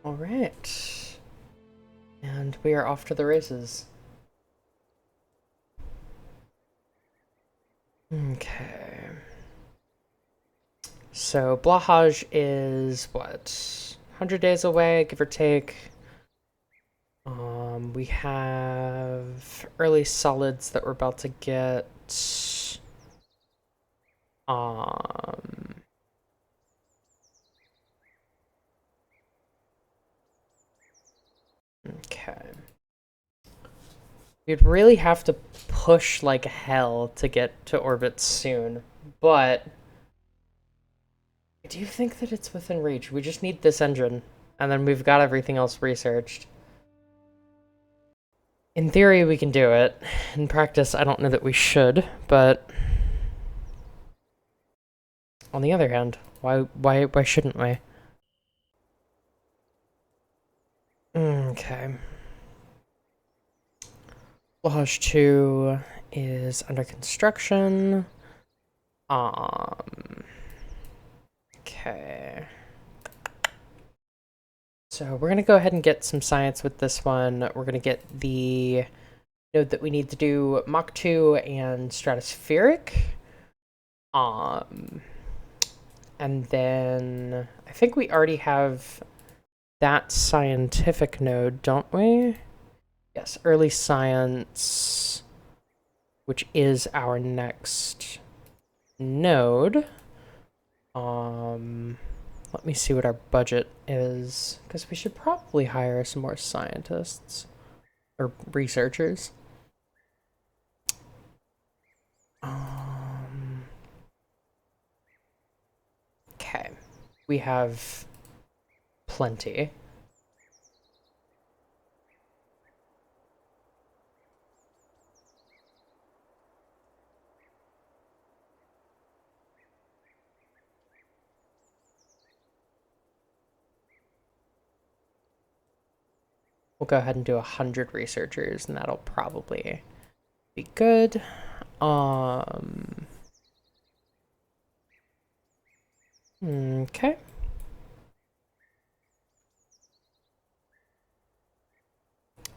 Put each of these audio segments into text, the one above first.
All right. And we are off to the races. Okay. So Blahaj is what? 100 days away, give or take. We have early solids that we're about to get. Okay. You'd really have to push like hell to get to orbit soon, but I do think that it's within reach. We just need this engine, and then we've got everything else researched. In theory, we can do it. In practice, I don't know that we should, but on the other hand, why shouldn't we? Okay. Lodge 2 is under construction. Okay. So we're going to go ahead and get some science with this one. We're going to get the node that we need to do Mach 2 and stratospheric. And then I think we already have that scientific node, don't we? Yes, early science, which is our next node. Let me see what our budget is, because we should probably hire some more scientists or researchers. Okay, we have plenty. We'll go ahead and do 100 researchers, and that'll probably be good. Okay.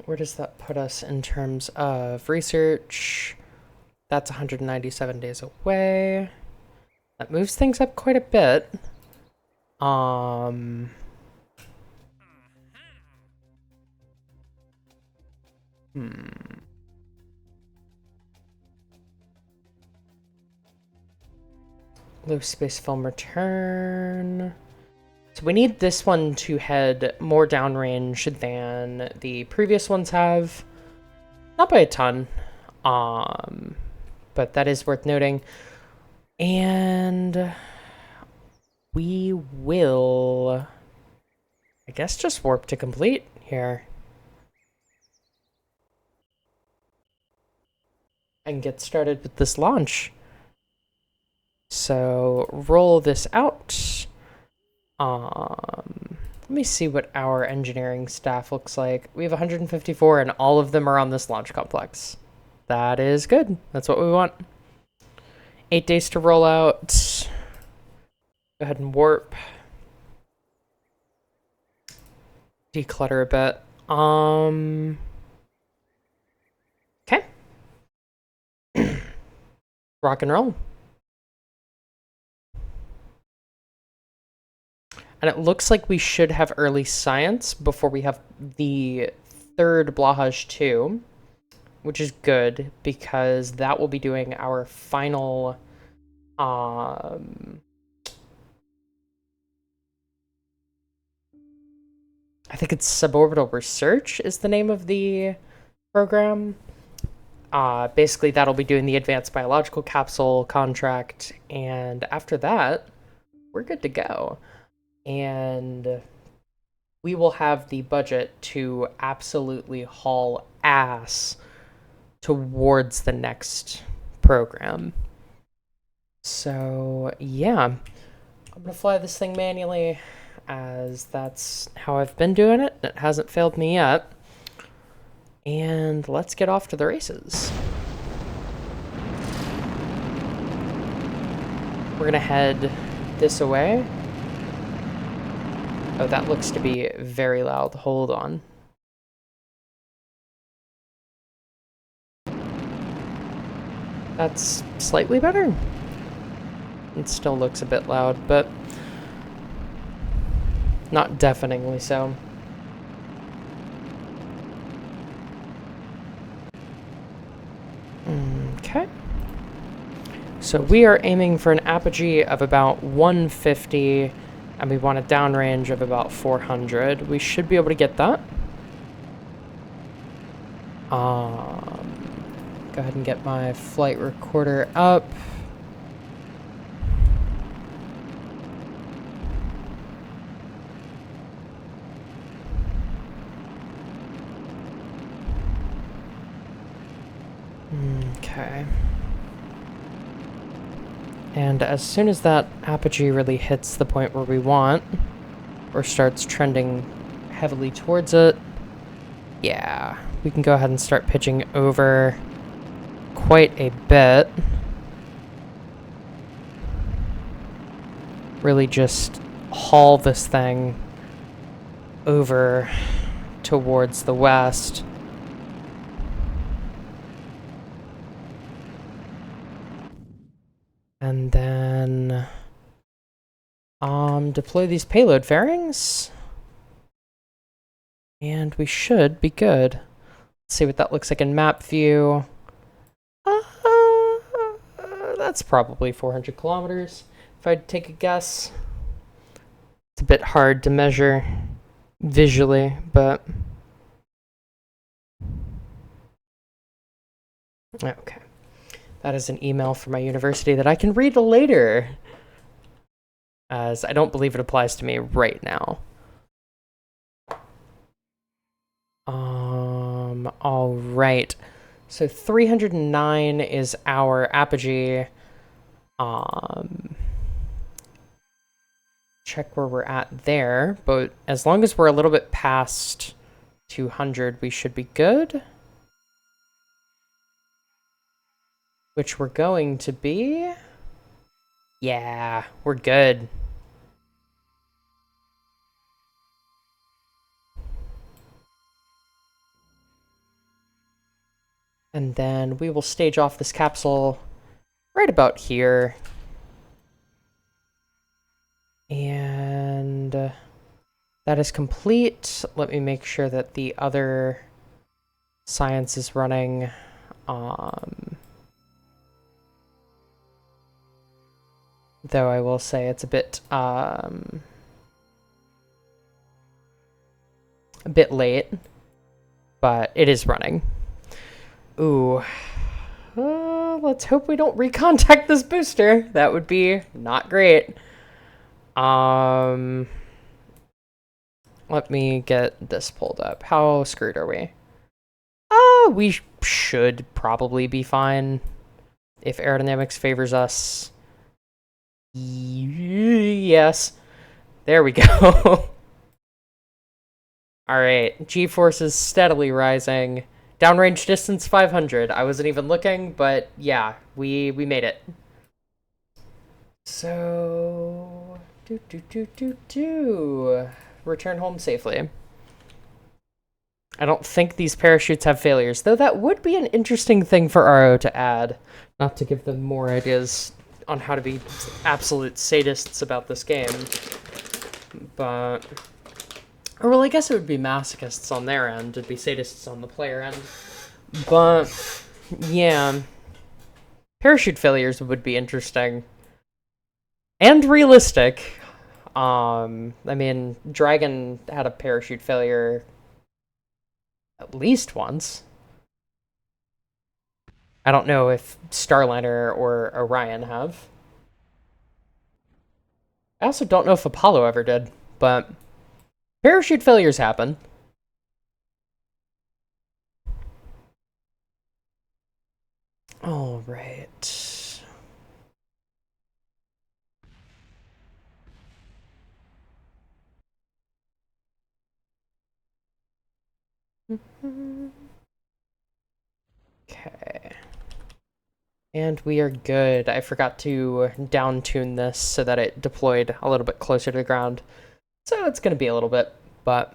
Where does that put us in terms of research? That's 197 days away. That moves things up quite a bit. Low space film return. So we need this one to head more downrange than the previous ones have. Not by a ton. But that is worth noting. And we will, I guess, just warp to complete here. And get started with this launch. So roll this out. Let me see what our engineering staff looks like. We have 154 and all of them are on this launch complex. That is good. That's what we want. 8 days to roll out. Go ahead and warp. Declutter a bit. Okay. Rock and roll. And it looks like we should have early science before we have the third Blahaj 2, which is good because that will be doing our final I think it's suborbital research is the name of the program. Basically, that'll be doing the advanced biological capsule contract, and after that, we're good to go. And we will have the budget to absolutely haul ass towards the next program. So, yeah, I'm going to fly this thing manually, as that's how I've been doing it. It hasn't failed me yet. And let's get off to the races. We're going to head this way. Oh, that looks to be very loud. Hold on. That's slightly better. It still looks a bit loud, but not deafeningly so. Okay. So we are aiming for an apogee of about 150, and we want a downrange of about 400. We should be able to get that. Go ahead and get my flight recorder up. Okay. And as soon as that apogee really hits the point where we want, or starts trending heavily towards it, yeah, we can go ahead and start pitching over quite a bit. Really just haul this thing over towards the west. And then deploy these payload fairings. And we should be good. Let's see what that looks like in map view. That's probably 400 kilometers, if I'd take a guess. It's a bit hard to measure visually, but... Okay. That is an email from my university that I can read later, as I don't believe it applies to me right now. All right. So 309 is our apogee. Check where we're at there, but as long as we're a little bit past 200, we should be good. Which we're going to be. Yeah, we're good. And then we will stage off this capsule right about here. And that is complete. Let me make sure that the other science is running. Though I will say it's a bit late, but it is running. Ooh. Let's hope we don't recontact this booster. That would be not great. Let me get this pulled up. How screwed are we? We should probably be fine if aerodynamics favors us. Yes. There we go. Alright, G-force is steadily rising. Downrange distance 500. I wasn't even looking, but yeah, we made it. So... Return home safely. I don't think these parachutes have failures, though that would be an interesting thing for RO to add. Not to give them more ideas on how to be absolute sadists about this game. But... Or, well, I guess it would be masochists on their end. It'd be sadists on the player end. But, yeah. Parachute failures would be interesting. And realistic. I mean, Dragon had a parachute failure at least once. I don't know if Starliner or Orion have. I also don't know if Apollo ever did, but parachute failures happen. All right. Okay. And we are good. I forgot to down tune this so that it deployed a little bit closer to the ground. So it's going to be a little bit, but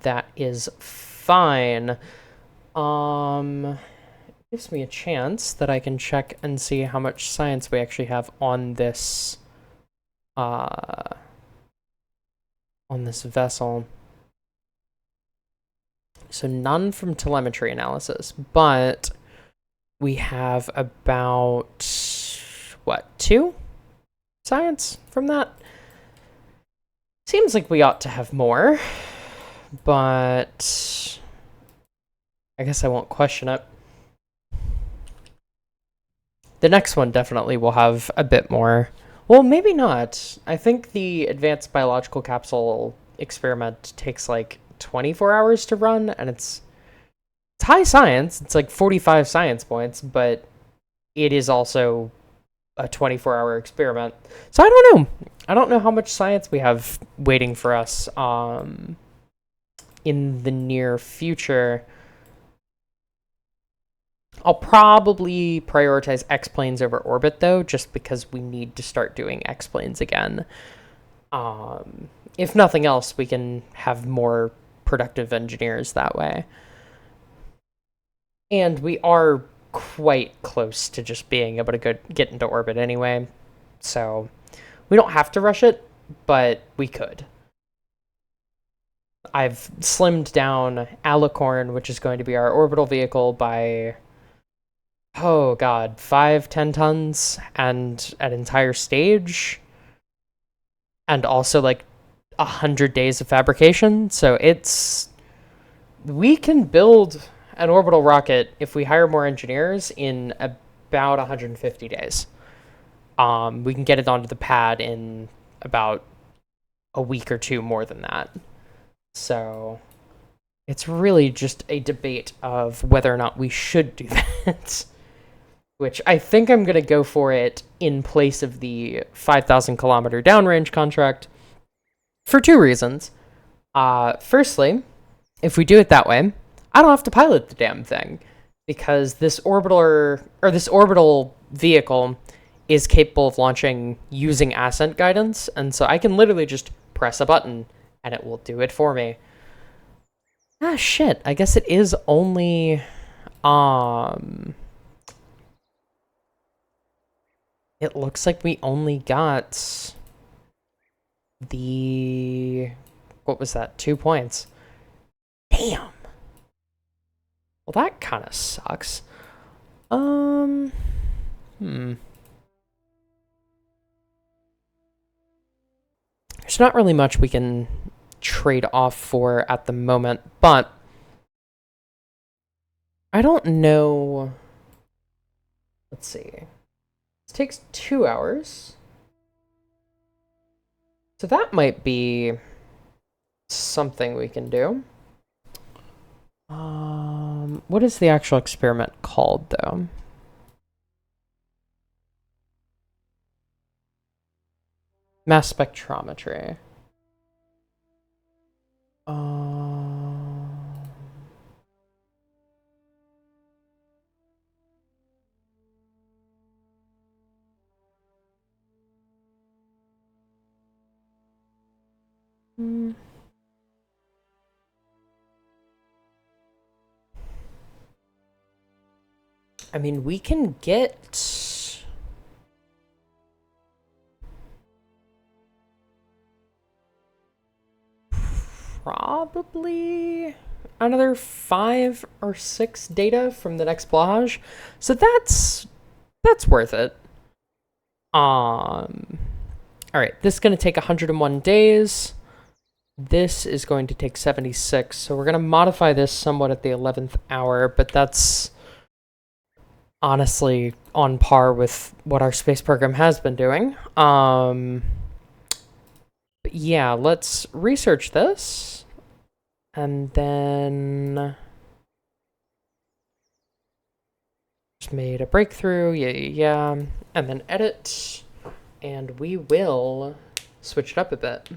that is fine. Gives me a chance that I can check and see how much science we actually have on this vessel. So none from telemetry analysis, but we have about, what, 2 science from that? Seems like we ought to have more, but I guess I won't question it. The next one definitely will have a bit more. Well, maybe not. I think the advanced biological capsule experiment takes like 24 hours to run, and it's high science. It's like 45 science points, but it is also a 24-hour experiment. So I don't know. I don't know how much science we have waiting for us in the near future. I'll probably prioritize X-planes over orbit, though, just because we need to start doing X-planes again. If nothing else, we can have more productive engineers that way. And we are quite close to just being able to get into orbit anyway. So we don't have to rush it, but we could. I've slimmed down Alicorn, which is going to be our orbital vehicle, by, oh god, 5-10 tons, and an entire stage, and also like 100 days of fabrication. So we can build an orbital rocket if we hire more engineers in about 150 days. We can get it onto the pad in about a week or 2 more than that. So it's really just a debate of whether or not we should do that. Which I think I'm going to go for it in place of the 5,000 kilometer downrange contract for 2 reasons. Firstly, if we do it that way, I don't have to pilot the damn thing, because this orbital vehicle is capable of launching using ascent guidance, and so I can literally just press a button and it will do it for me. Ah, shit. I guess it is only it looks like we only got what was that? 2 points. Damn. Well, that kind of sucks. There's not really much we can trade off for at the moment, but I don't know. Let's see. This takes 2 hours. So that might be something we can do. What is the actual experiment called, though? Mass spectrometry. I mean, we can get probably another 5 or 6 data from the next plage, so that's worth it. All right, this is going to take 101 days. This is going to take 76, so we're going to modify this somewhat at the 11th hour, but that's honestly on par with what our space program has been doing. But yeah, let's research this, and then just made a breakthrough, yeah, and then edit, and we will switch it up a bit.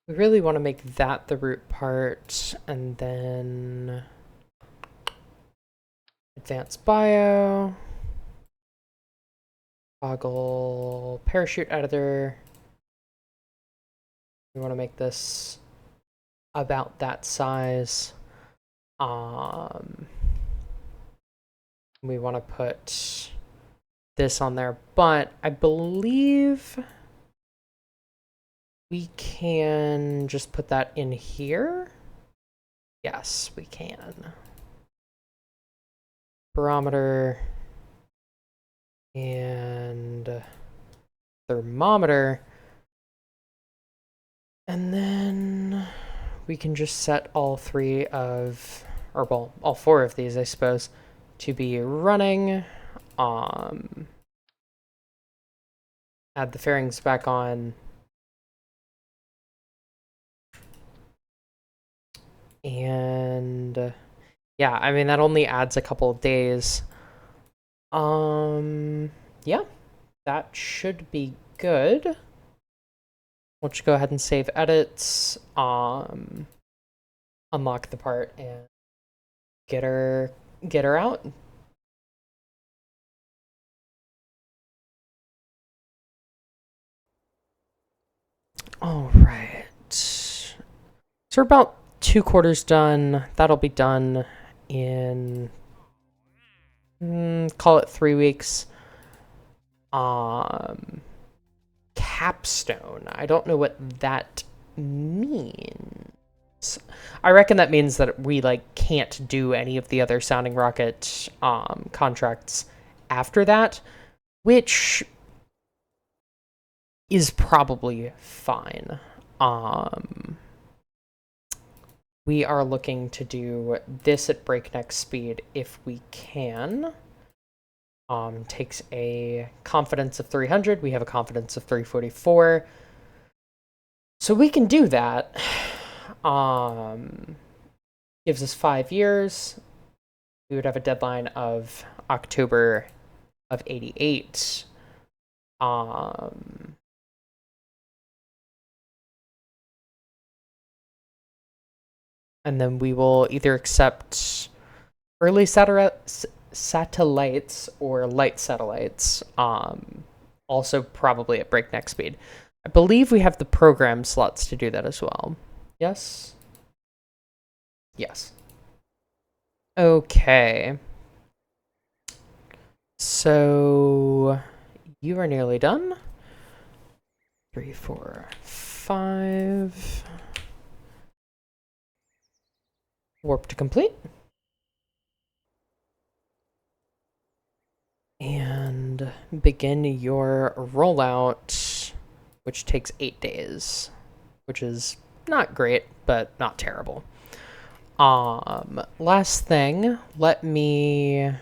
We really want to make that the root part, and then advanced bio, toggle parachute editor. We want to make this about that size. We want to put this on there, but I believe we can just put that in here. Yes, we can. Barometer and thermometer. And then we can just set all three of, or well, all four of these, I suppose, to be running. Add the fairings back on. And yeah, I mean, that only adds a couple of days. Yeah, that should be good. We'll just go ahead and save edits, unlock the part, and get her out. All right. So we're about 2/4 done. That'll be done in call it 3 weeks. Capstone. I don't know what that means. I reckon that means that we can't do any of the other sounding rocket contracts after that, which is probably fine. We are looking to do this at breakneck speed if we can. Takes a confidence of 300. We have a confidence of 344. So we can do that. Gives us 5 years. We would have a deadline of October of 88. And then we will either accept early satellites or light satellites, also probably at breakneck speed. I believe we have the program slots to do that as well. Yes? Yes. Okay. So you are nearly done. 3, 4, 5. Warp to complete. And begin your rollout, which takes 8 days, which is not great, but not terrible. Last thing, let me...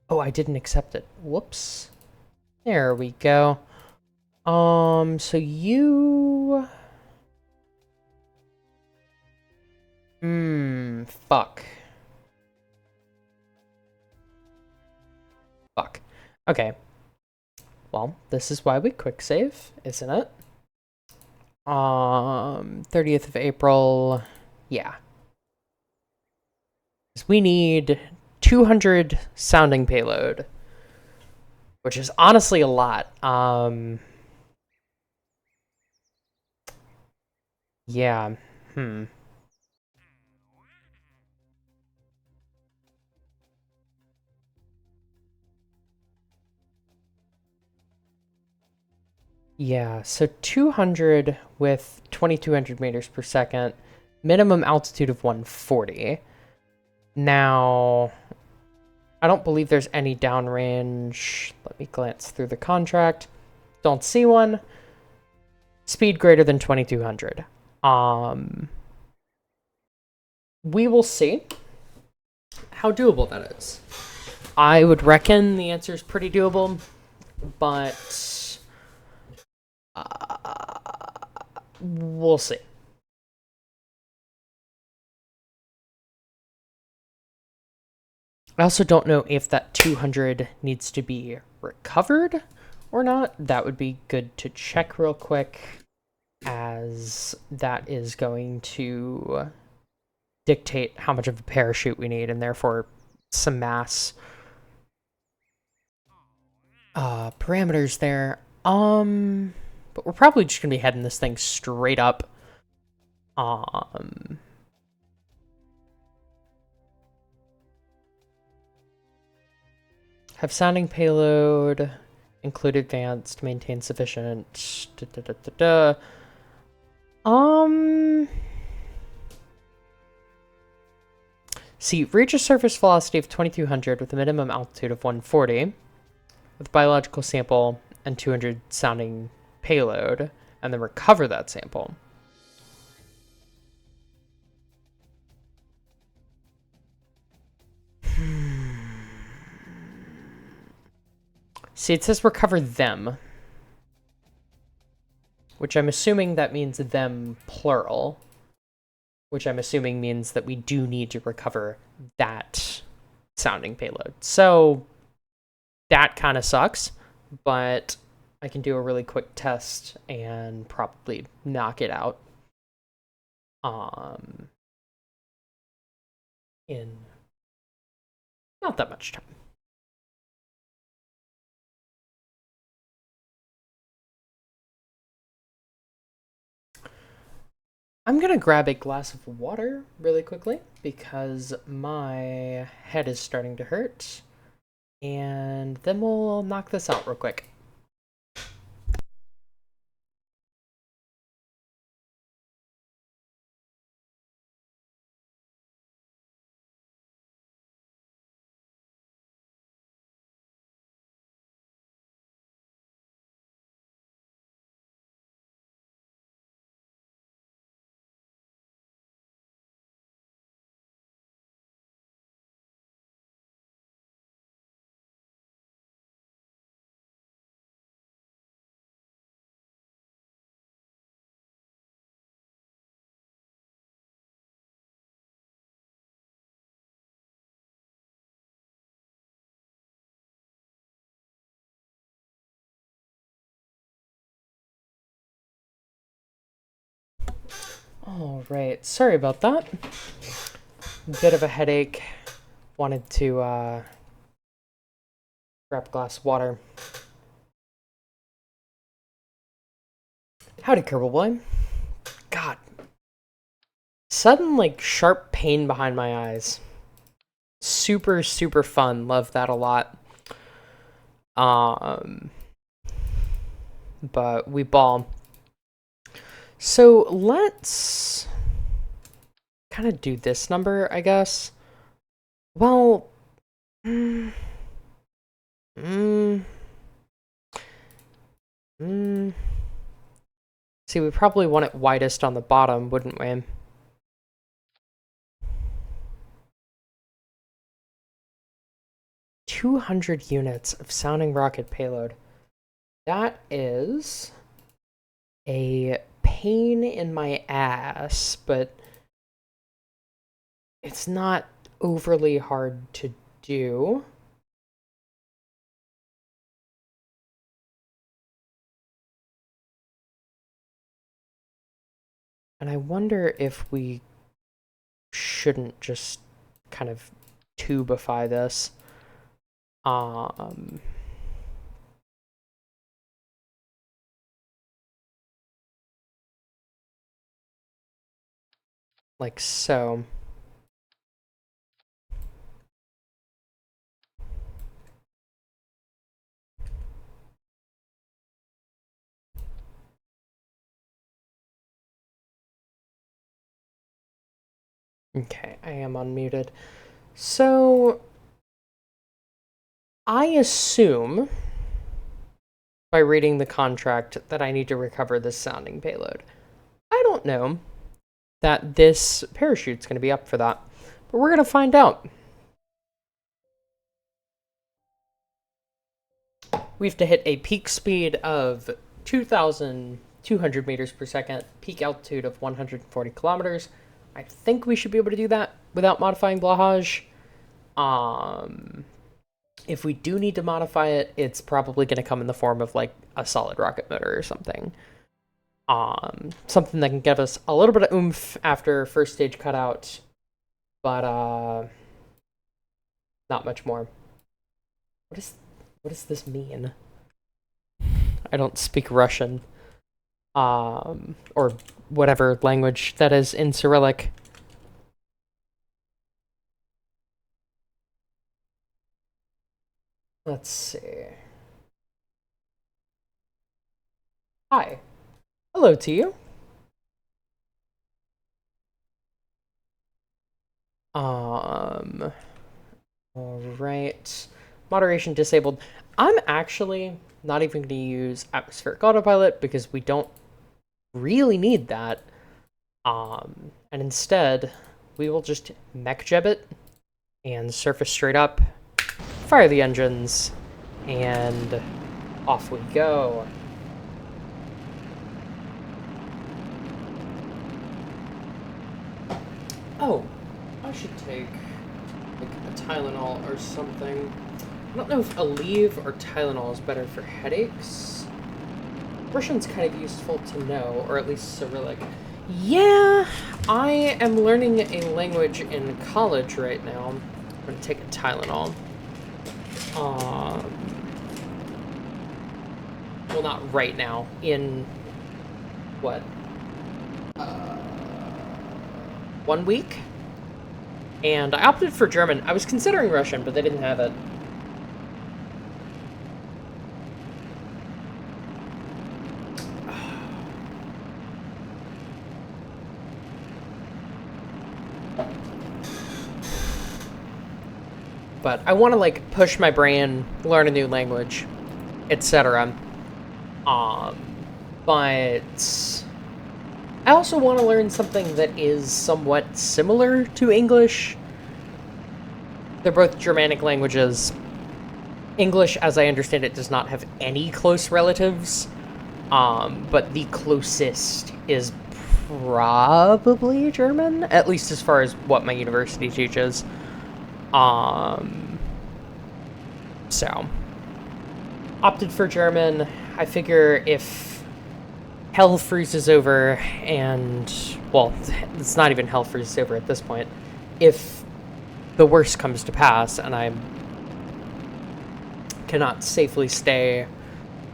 Oh, I didn't accept it. Whoops. There we go. So you... Fuck. Fuck. Okay. Well, this is why we quick save, isn't it? 30th of April. Yeah. We need 200 sounding payload, which is honestly a lot. Yeah. Yeah, so 200 with 2200 meters per second, minimum altitude of 140. Now, I don't believe there's any downrange. Let me glance through the contract. Don't see one. Speed greater than 2200. We will see how doable that is. I would reckon the answer is pretty doable, but we'll see. I also don't know if that 200 needs to be recovered or not. That would be good to check real quick, as that is going to dictate how much of a parachute we need, and therefore some mass parameters there. But we're probably just gonna be heading this thing straight up. Have sounding payload, include advanced, maintain sufficient. See, reach a surface velocity of 2200 with a minimum altitude of 140, with biological sample and 200 sounding payload, and then recover that sample. See, it says recover them, which I'm assuming that means them plural, which I'm assuming means that we do need to recover that sounding payload. So that kind of sucks, but I can do a really quick test and probably knock it out in not that much time. I'm gonna grab a glass of water really quickly because my head is starting to hurt, and then we'll knock this out real quick. All right, sorry about that. Bit of a headache. Wanted to grab a glass of water. Howdy, Kerbal Boy. God. Sudden, like, sharp pain behind my eyes. Super, super fun. Love that a lot. But we ball. So let's kind of do this number, I guess. Well, see, we probably want it widest on the bottom, wouldn't we? $200 units of sounding rocket payload. That is a pain in my ass, but it's not overly hard to do. And I wonder if we shouldn't just kind of tubify this. Like so. Okay, I am unmuted. So, I assume, by reading the contract, that I need to recover this sounding payload. I don't know that this parachute's going to be up for that, but we're going to find out. We have to hit a peak speed of 2,200 meters per second, peak altitude of 140 kilometers. I think we should be able to do that without modifying Blahaj. If we do need to modify it, it's probably going to come in the form of like a solid rocket motor or something. Something that can give us a little bit of oomph after first stage cutout, but not much more. What does this mean? I don't speak Russian. Or whatever language that is in Cyrillic. Let's see. Hi. Hello to you. All right. Moderation disabled. I'm actually not even going to use atmospheric autopilot because we don't really need that. And instead, we will just mech jeb it and surface straight up, fire the engines, and off we go. Oh, I should take like a Tylenol or something. I don't know if Aleve or Tylenol is better for headaches. Russian's kind of useful to know, or at least Cyrillic. Yeah, I am learning a language in college right now. I'm gonna take a Tylenol. Well, not right now. In what? 1 week? And I opted for German. I was considering Russian, but they didn't have it. But I want to like push my brain, learn a new language, etc. But I also want to learn something that is somewhat similar to English. They're both Germanic languages. English, as I understand it, does not have any close relatives. But the closest is probably German, at least as far as what my university teaches. So opted for German. I figure if hell freezes over and, well, it's not even hell freezes over at this point. If the worst comes to pass and I cannot safely stay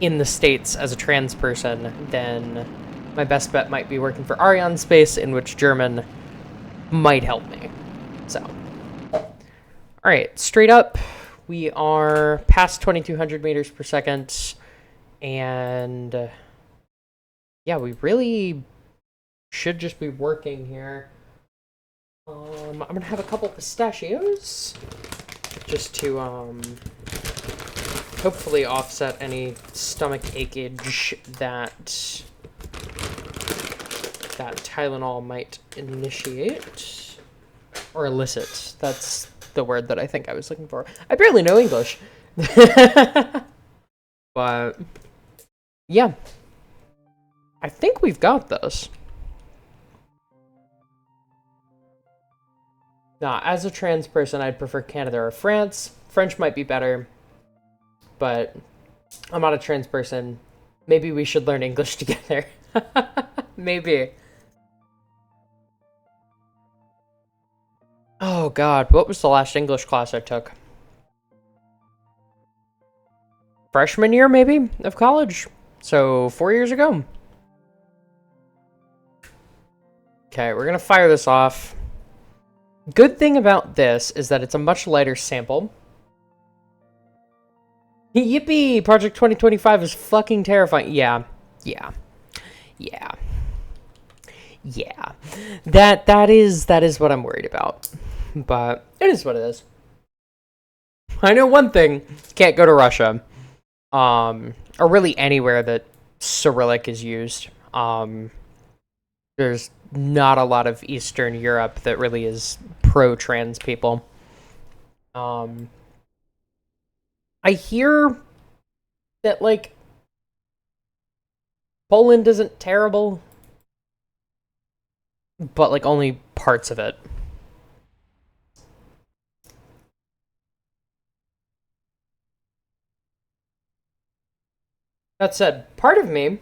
in the States as a trans person, then my best bet might be working for Ariane Space, in which German might help me. So, all right, straight up, we are past 2,200 meters per second, and yeah, we really should just be working here. I'm gonna have a couple pistachios just to hopefully offset any stomach acheage that Tylenol might initiate or elicit. That's the word that I think I was looking for. I barely know English. But yeah, I think we've got this. Now, as a trans person, I'd prefer Canada or France. French might be better, but I'm not a trans person. Maybe we should learn English together. Maybe. Oh god, what was the last English class I took? Freshman year, maybe, of college. So 4 years ago. Okay, we're gonna fire this off. Good thing about this is that it's a much lighter sample. Yippee! Project 2025 is fucking terrifying. Yeah. That is what I'm worried about. But it is what it is. I know one thing: can't go to Russia, or really anywhere that Cyrillic is used. There's not a lot of Eastern Europe that really is pro-trans people. I hear that like Poland isn't terrible, but like only parts of it. That said, part of me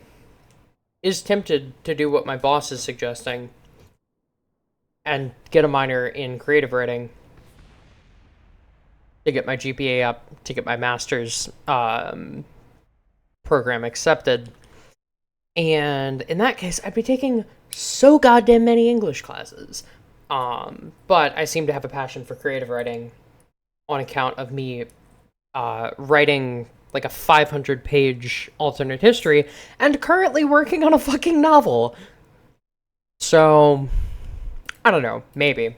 is tempted to do what my boss is suggesting and get a minor in creative writing to get my GPA up, to get my master's program accepted. And in that case, I'd be taking so goddamn many English classes. But I seem to have a passion for creative writing on account of me writing like a 500-page alternate history and currently working on a fucking novel. So, I don't know, maybe.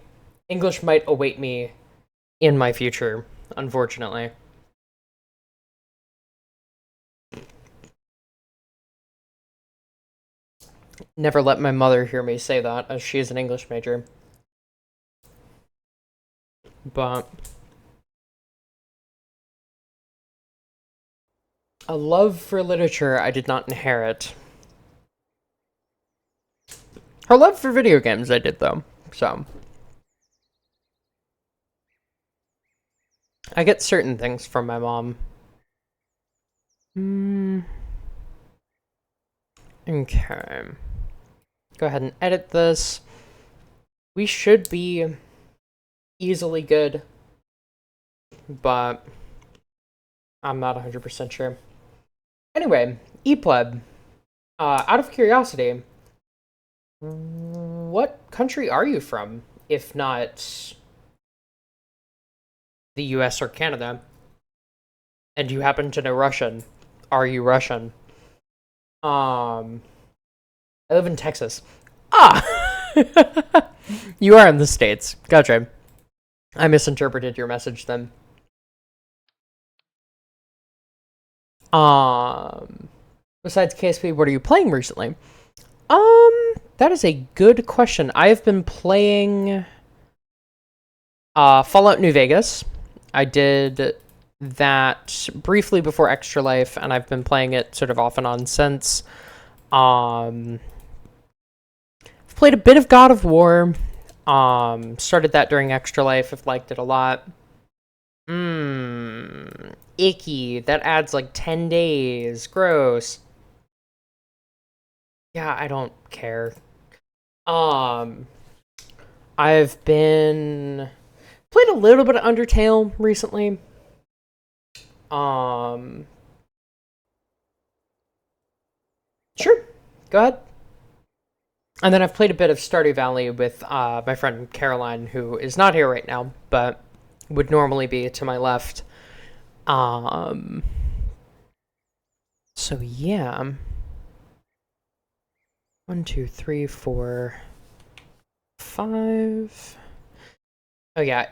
English might await me in my future, unfortunately. Never let my mother hear me say that, as she is an English major. But a love for literature I did not inherit. Her love for video games I did, though. So I get certain things from my mom. Okay. Go ahead and edit this. We should be easily good, but I'm not 100% sure. Anyway, ePleb. Out of curiosity, what country are you from, if not the US or Canada? And you happen to know Russian. Are you Russian? I live in Texas. Ah! You are in the States. Gotcha. I misinterpreted your message then. Besides KSP, what are you playing recently? That is a good question. I have been playing Fallout New Vegas. I did that briefly before Extra Life, and I've been playing it sort of off and on since. I've played a bit of God of War. Started that during Extra Life. I've liked it a lot. Icky. That adds like 10 days. Gross. Yeah, I don't care. I've been played a little bit of Undertale recently. Sure. Go ahead. And then I've played a bit of Stardew Valley with my friend Caroline, who is not here right now, but would normally be to my left. So yeah. 1, 2, 3, 4, 5. Oh yeah,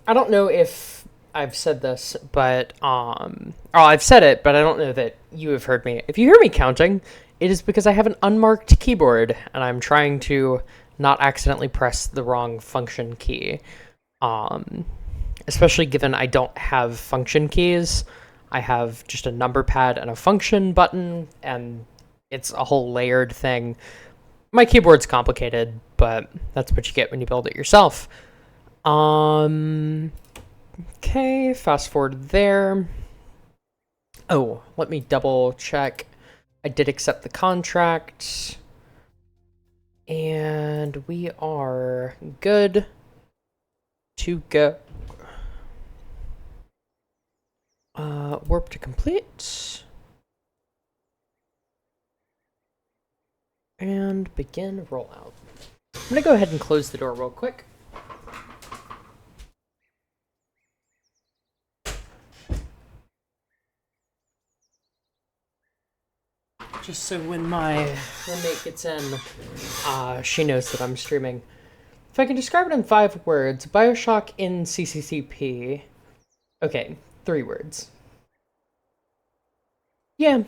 I don't know if I've said this, but I've said it, but I don't know that you have heard me. If you hear me counting, it is because I have an unmarked keyboard and I'm trying to not accidentally press the wrong function key. Especially given I don't have function keys. I have just a number pad and a function button, and it's a whole layered thing. My keyboard's complicated, but that's what you get when you build it yourself. Okay, fast forward there. Oh, let me double check. I did accept the contract. And we are good to go. Warp to complete. And begin rollout. I'm gonna go ahead and close the door real quick. Just so when my roommate gets in, she knows that I'm streaming. If I can describe it in 5 words, BioShock in CCCP. Okay, 3 words. Yeah.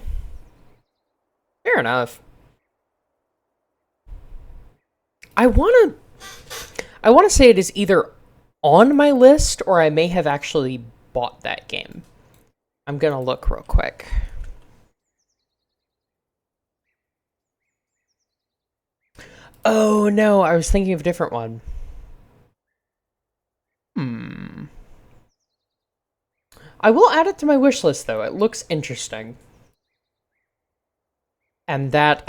Fair enough. I wanna say it is either on my list or I may have actually bought that game. I'm gonna look real quick. Oh no, I was thinking of a different one. I will add it to my wish list though. It looks interesting. And that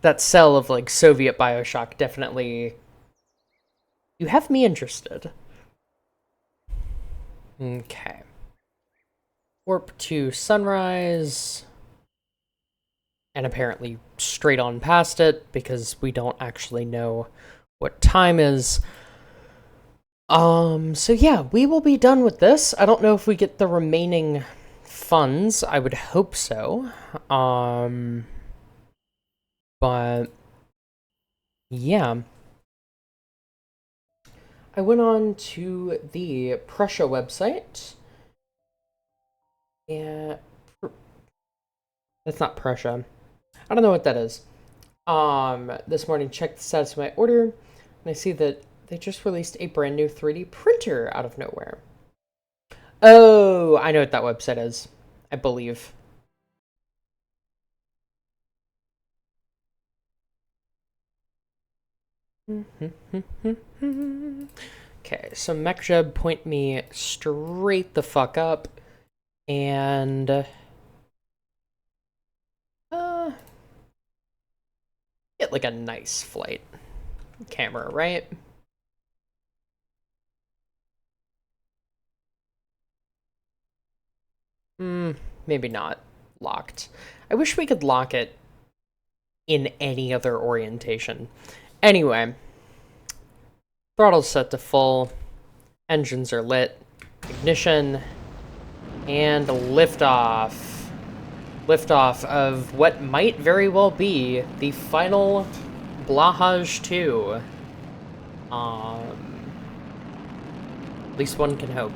that cell of like Soviet Bioshock definitely, you have me interested. Okay. Warp to Sunrise. And apparently straight on past it because we don't actually know what time is. So yeah, we will be done with this. I don't know if we get the remaining funds. I would hope so. But yeah. I went on to the Prussia website. Yeah. That's not Prussia. I don't know what that is. This morning checked the status of my order, and I see that they just released a brand new 3D printer out of nowhere. Oh, I know what that website is, I believe. Okay, so MechJeb point me straight the fuck up, and get like a nice flight camera, right? Maybe not locked. I wish we could lock it in any other orientation. Anyway, throttle's set to full, engines are lit, ignition, and liftoff. Liftoff of what might very well be the final Blahaj 2. At least one can hope.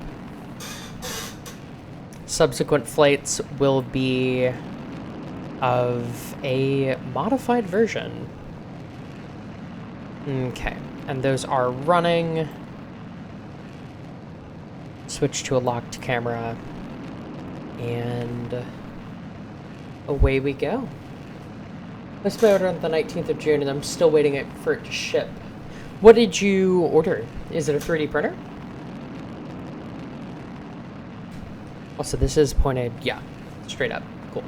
Subsequent flights will be of a modified version. Okay, and those are running. Switch to a locked camera. And away we go. Placed my order on the 19th of June, and I'm still waiting for it to ship. What did you order? Is it a 3D printer? Also, this is pointed, yeah, straight up. Cool.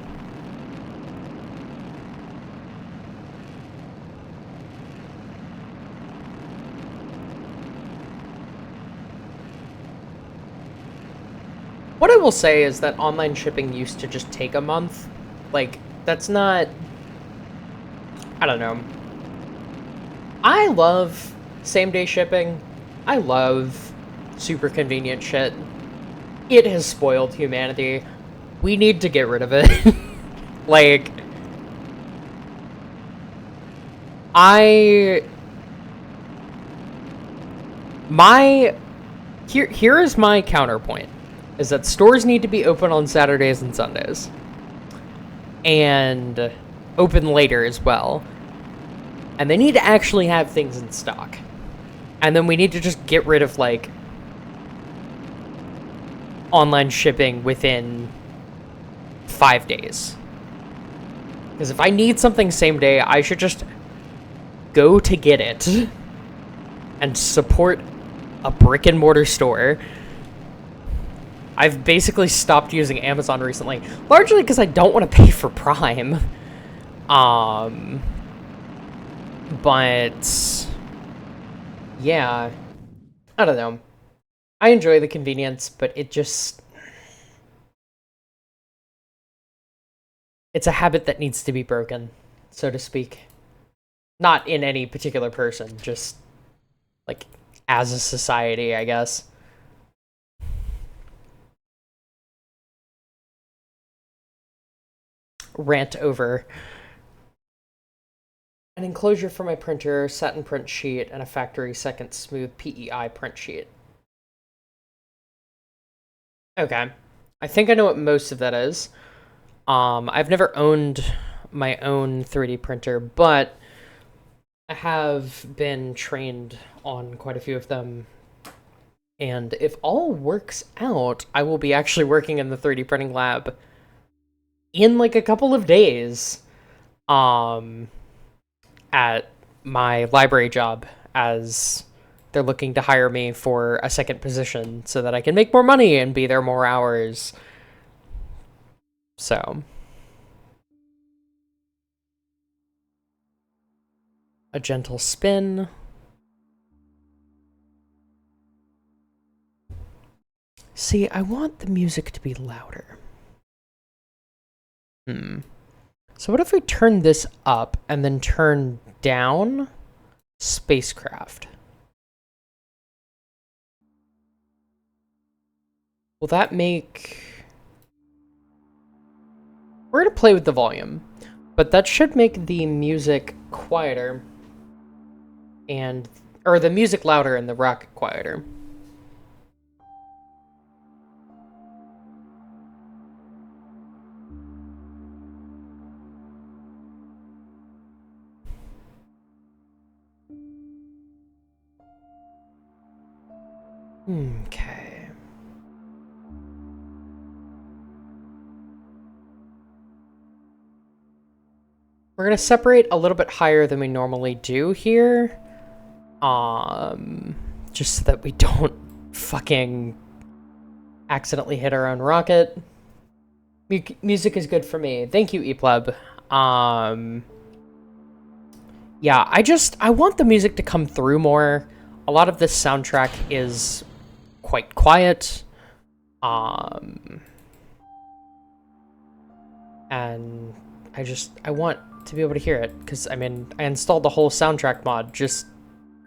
What I will say is that online shipping used to just take a month. Like, that's not... I don't know. I love same-day shipping. I love super convenient shit. It has spoiled humanity. We need to get rid of it. Like... Here is my counterpoint. Is that stores need to be open on Saturdays and Sundays. And open later as well. And they need to actually have things in stock. And then we need to just get rid of, like, online shipping within 5 days. Because if I need something same day, I should just go to get it. And support a brick and mortar store. I've basically stopped using Amazon recently, largely because I don't want to pay for Prime. But yeah, I don't know. I enjoy the convenience, but it's a habit that needs to be broken, so to speak. Not in any particular person, just like as a society, I guess. Rant over. An enclosure for my printer, satin print sheet, and a factory second smooth PEI print sheet. Okay. I think I know what most of that is. I've never owned my own 3D printer, but I have been trained on quite a few of them. And if all works out, I will be actually working in the 3D printing lab in like a couple of days. At my library job, as they're looking to hire me for a second position so that I can make more money and be there more hours. So a gentle spin. See, I want the music to be louder. So what if we turn this up and then turn down spacecraft? Will that make... We're going to play with the volume, but that should make the music quieter and... or the music louder and the rocket quieter. Okay. We're going to separate a little bit higher than we normally do here. Just so that we don't fucking accidentally hit our own rocket. Music is good for me. Thank you, ePleb. Yeah, I want the music to come through more. A lot of this soundtrack is quite quiet. And I want to be able to hear it, because, I mean, I installed the whole soundtrack mod just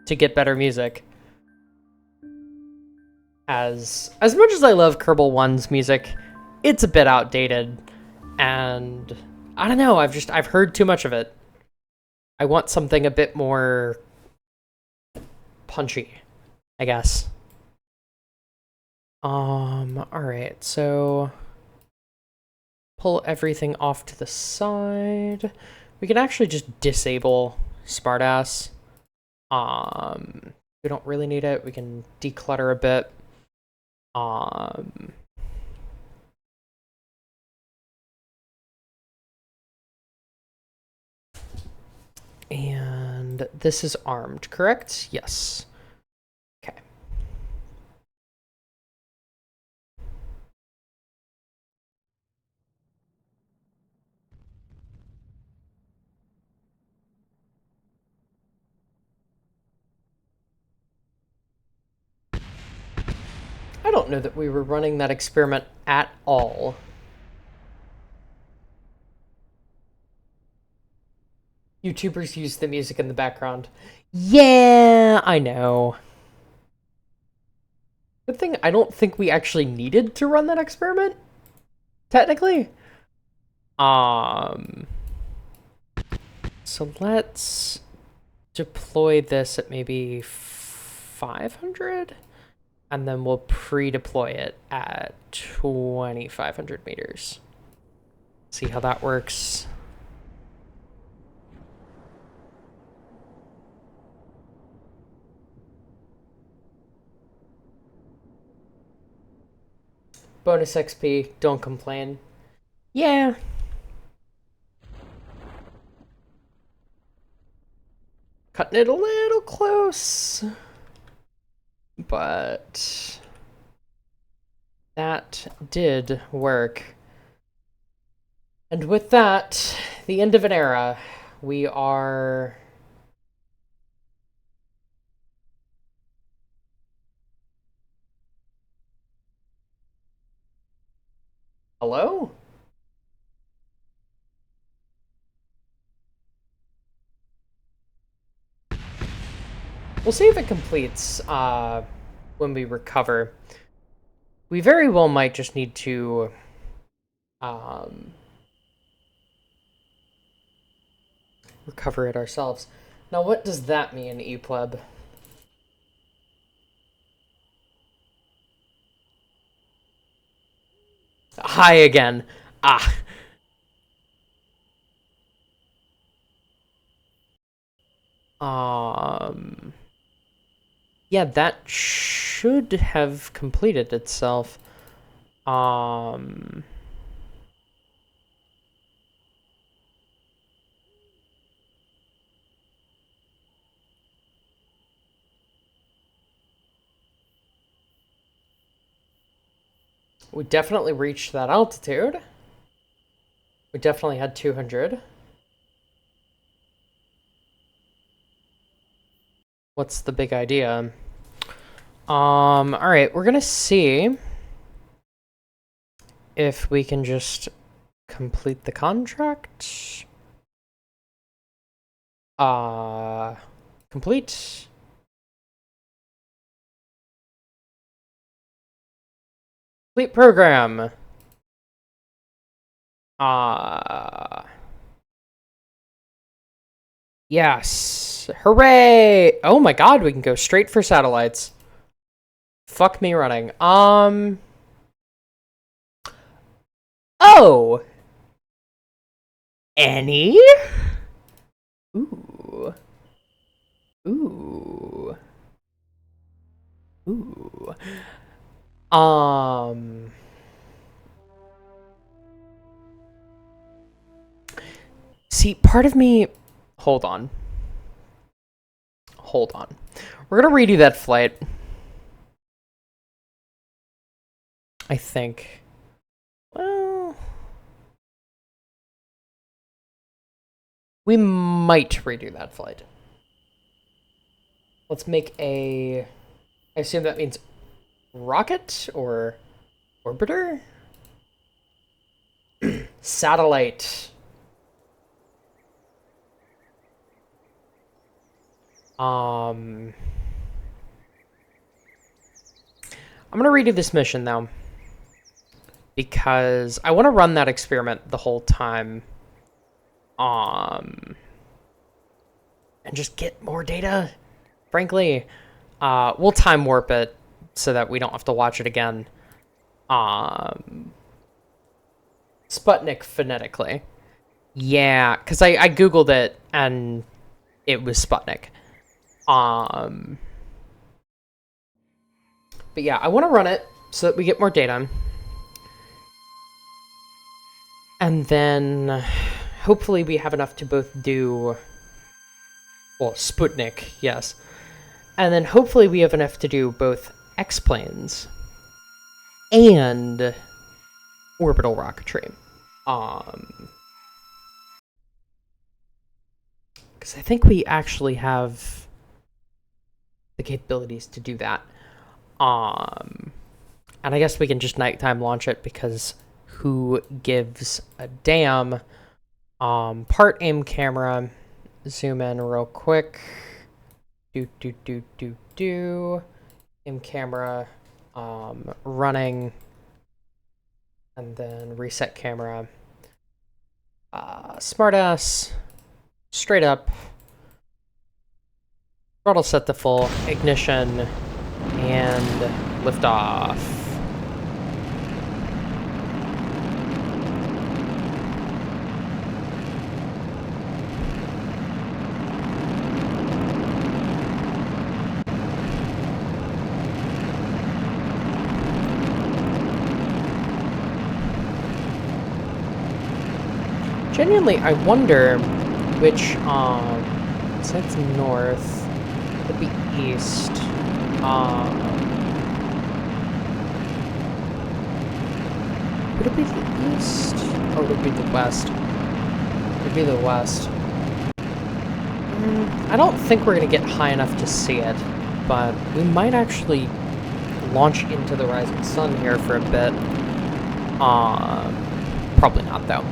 to get better music. As much as I love Kerbal 1's music, it's a bit outdated, and I don't know, I've heard too much of it. I want something a bit more punchy, I guess. Alright, so pull everything off to the side. We can actually just disable Smartass. We don't really need it. We can declutter a bit. And this is armed, correct? Yes. Okay. I don't know that we were running that experiment at all. YouTubers use the music in the background. Yeah, I know. Good thing I don't think we actually needed to run that experiment, technically. So let's deploy this at maybe 500, and then we'll pre-deploy it at 2,500 meters. See how that works. Bonus XP, don't complain. Yeah. Cutting it a little close. But that did work. And with that, the end of an era. We are... Hello? We'll see if it completes when we recover. We very well might just need to recover it ourselves. Now, what does that mean, ePleb? Hi again. Ah. Yeah, that should have completed itself. We definitely reached that altitude. We definitely had 200. what's the big idea? All right, we're gonna see if we can just complete the contract. Complete. Complete program. Yes. Hooray! Oh my god, we can go straight for satellites. Fuck me running. Oh! Any? Ooh. Ooh. Ooh. See, part of me... Hold on. Hold on. We're gonna redo that flight. I think. Well... We might redo that flight. Let's make a... I assume that means rocket or orbiter? Satellite. I'm gonna redo this mission though, because I want to run that experiment the whole time. And just get more data. Frankly, we'll time warp it so that we don't have to watch it again. Sputnik phonetically. Yeah, because I googled it and it was Sputnik. But yeah, I want to run it so that we get more data. And then hopefully we have enough to both do... Well, Sputnik, yes. And then hopefully we have enough to do both X-planes and orbital rocketry. Because I think we actually have the capabilities to do that. And I guess we can just nighttime launch it because who gives a damn? Part aim camera. Zoom in real quick. Aim camera. Running. And then reset camera. Smartass. Straight up. Throttle set to full. Ignition. And lift off. Genuinely, I wonder which, so that's north, would be east, would it be the east, or would it be the west? It would be the west. I don't think we're going to get high enough to see it, but we might actually launch into the rising sun here for a bit. Probably not, though.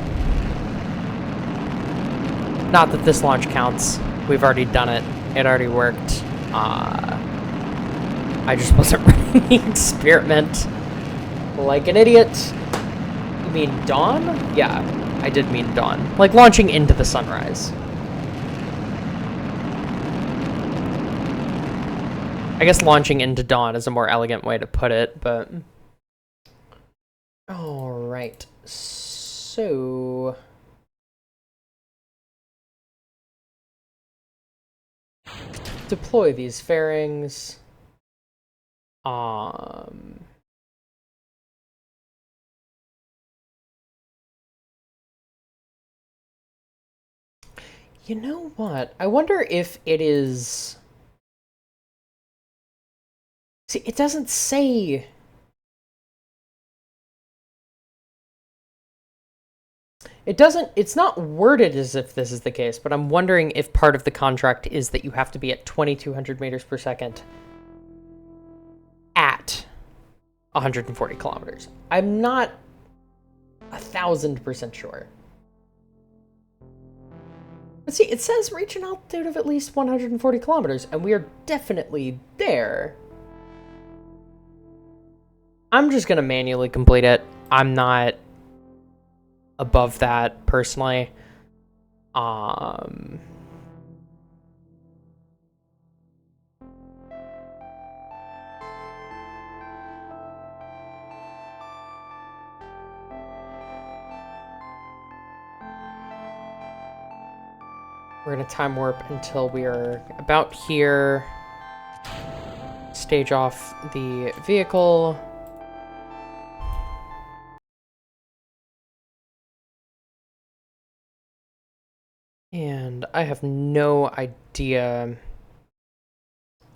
Not that this launch counts. We've already done it. It already worked. I just wasn't running the experiment like an idiot. You mean dawn? Yeah, I did mean dawn. Like launching into the sunrise. I guess launching into dawn is a more elegant way to put it, but... Alright, so... Deploy these fairings. You know what? I wonder if it is... See, it doesn't say... It's not worded as if this is the case, but I'm wondering if part of the contract is that you have to be at 2,200 meters per second at 140 kilometers. I'm not 1,000% sure. But see, it says reach an altitude of at least 140 kilometers, and we are definitely there. I'm just gonna manually complete it. I'm not above that, personally. We're gonna time warp until we are about here. Stage off the vehicle. And I have no idea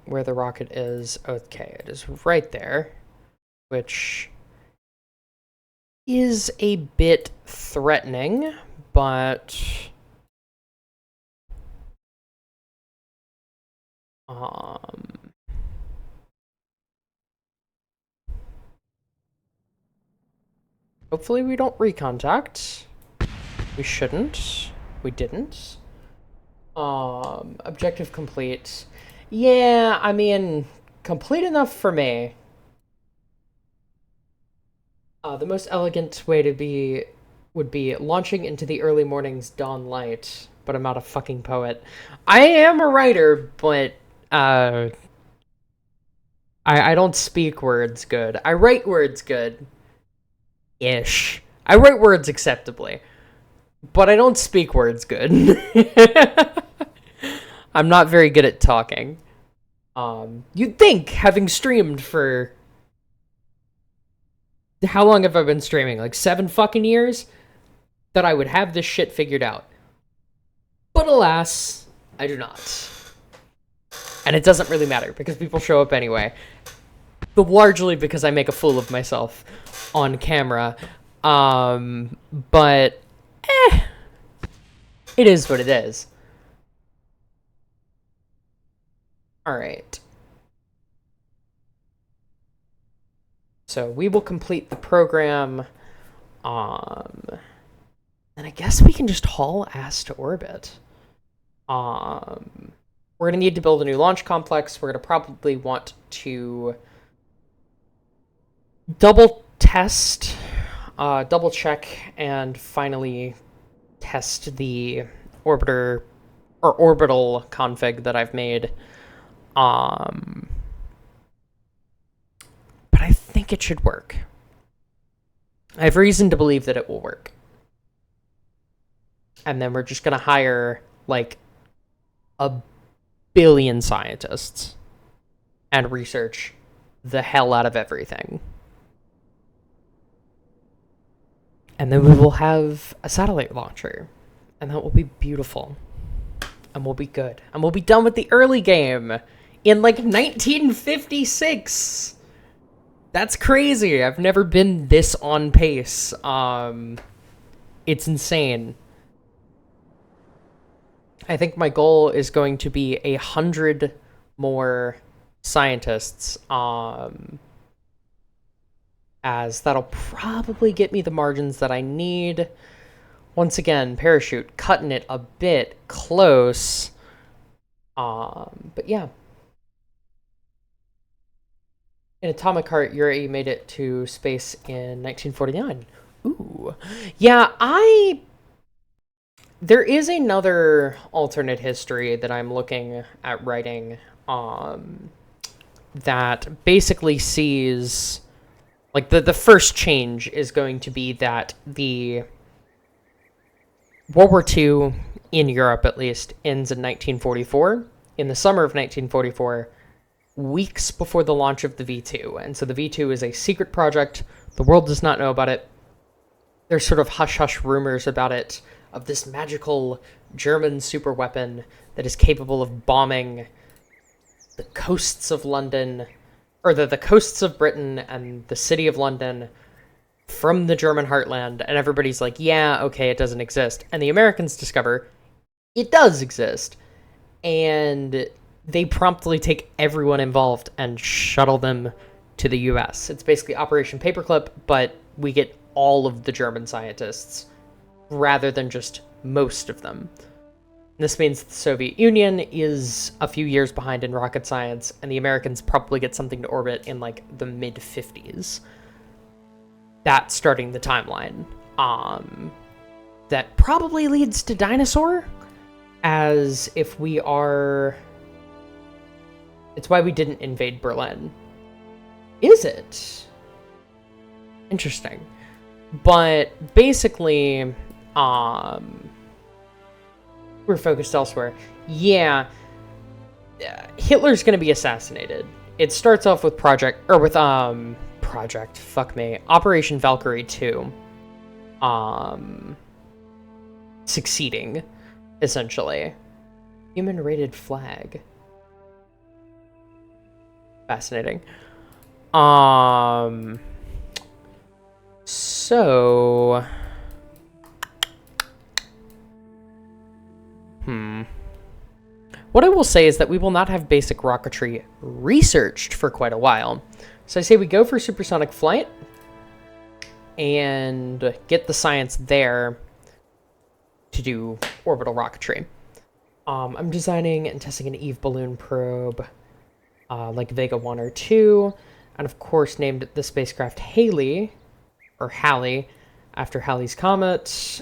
where the rocket is. Okay, it is right there, which is a bit threatening, but hopefully we don't recontact. We shouldn't. We didn't. Objective complete. Yeah, I mean, complete enough for me. The most elegant way to be would be launching into the early morning's dawn light, but I'm not a fucking poet. I am a writer, but I don't speak words good. I write words good. Ish. I write words acceptably, but I don't speak words good. I'm not very good at talking. You'd think, having streamed for... How long have I been streaming? Like 7 fucking years? That I would have this shit figured out. But alas, I do not. And it doesn't really matter, because people show up anyway. But largely because I make a fool of myself on camera. But, it is what it is. Alright. So we will complete the program. And I guess we can just haul ass to orbit. We're going to need to build a new launch complex. We're going to probably want to double test, double check, and finally test the orbiter or orbital config that I've made. But I think it should work. I have reason to believe that it will work. And then we're just going to hire, like, 1 billion scientists and research the hell out of everything. And then we will have a satellite launcher. And that will be beautiful. And we'll be good. And we'll be done with the early game in, like, 1956. That's crazy. I've never been this on pace. It's insane. I think my goal is going to be 100 more scientists, as that'll probably get me the margins that I need. Once again, parachute, cutting it a bit close. But yeah. In Atomic Heart, Yuri made it to space in 1949. Ooh. Yeah, there is another alternate history that I'm looking at writing, that basically sees, like, the first change is going to be that the World War II, in Europe at least, ends in 1944, in the summer of 1944, weeks before the launch of the V2. And so the V2 is a secret project. The world does not know about it. There's sort of hush-hush rumors about it, of this magical German superweapon that is capable of bombing the coasts of London, or the coasts of Britain and the city of London from the German heartland, and everybody's like, yeah, okay, it doesn't exist. And the Americans discover it does exist. And they promptly take everyone involved and shuttle them to the US. It's basically Operation Paperclip, but we get all of the German scientists rather than just most of them. This means the Soviet Union is a few years behind in rocket science, and the Americans probably get something to orbit in like the mid 50s. That's starting the timeline. That probably leads to Dinosaur, as if we are... It's why we didn't invade Berlin. Is it? Interesting. But basically, we're focused elsewhere. Yeah, Hitler's gonna be assassinated. It starts off with Operation Valkyrie 2, succeeding, essentially. Human-rated flag. Fascinating. So... What I will say is that we will not have basic rocketry researched for quite a while. So I say we go for supersonic flight and get the science there to do orbital rocketry. I'm designing and testing an Eve balloon probe, like Vega 1 or 2, and of course named the spacecraft Halley, or Halley, after Halley's Comet,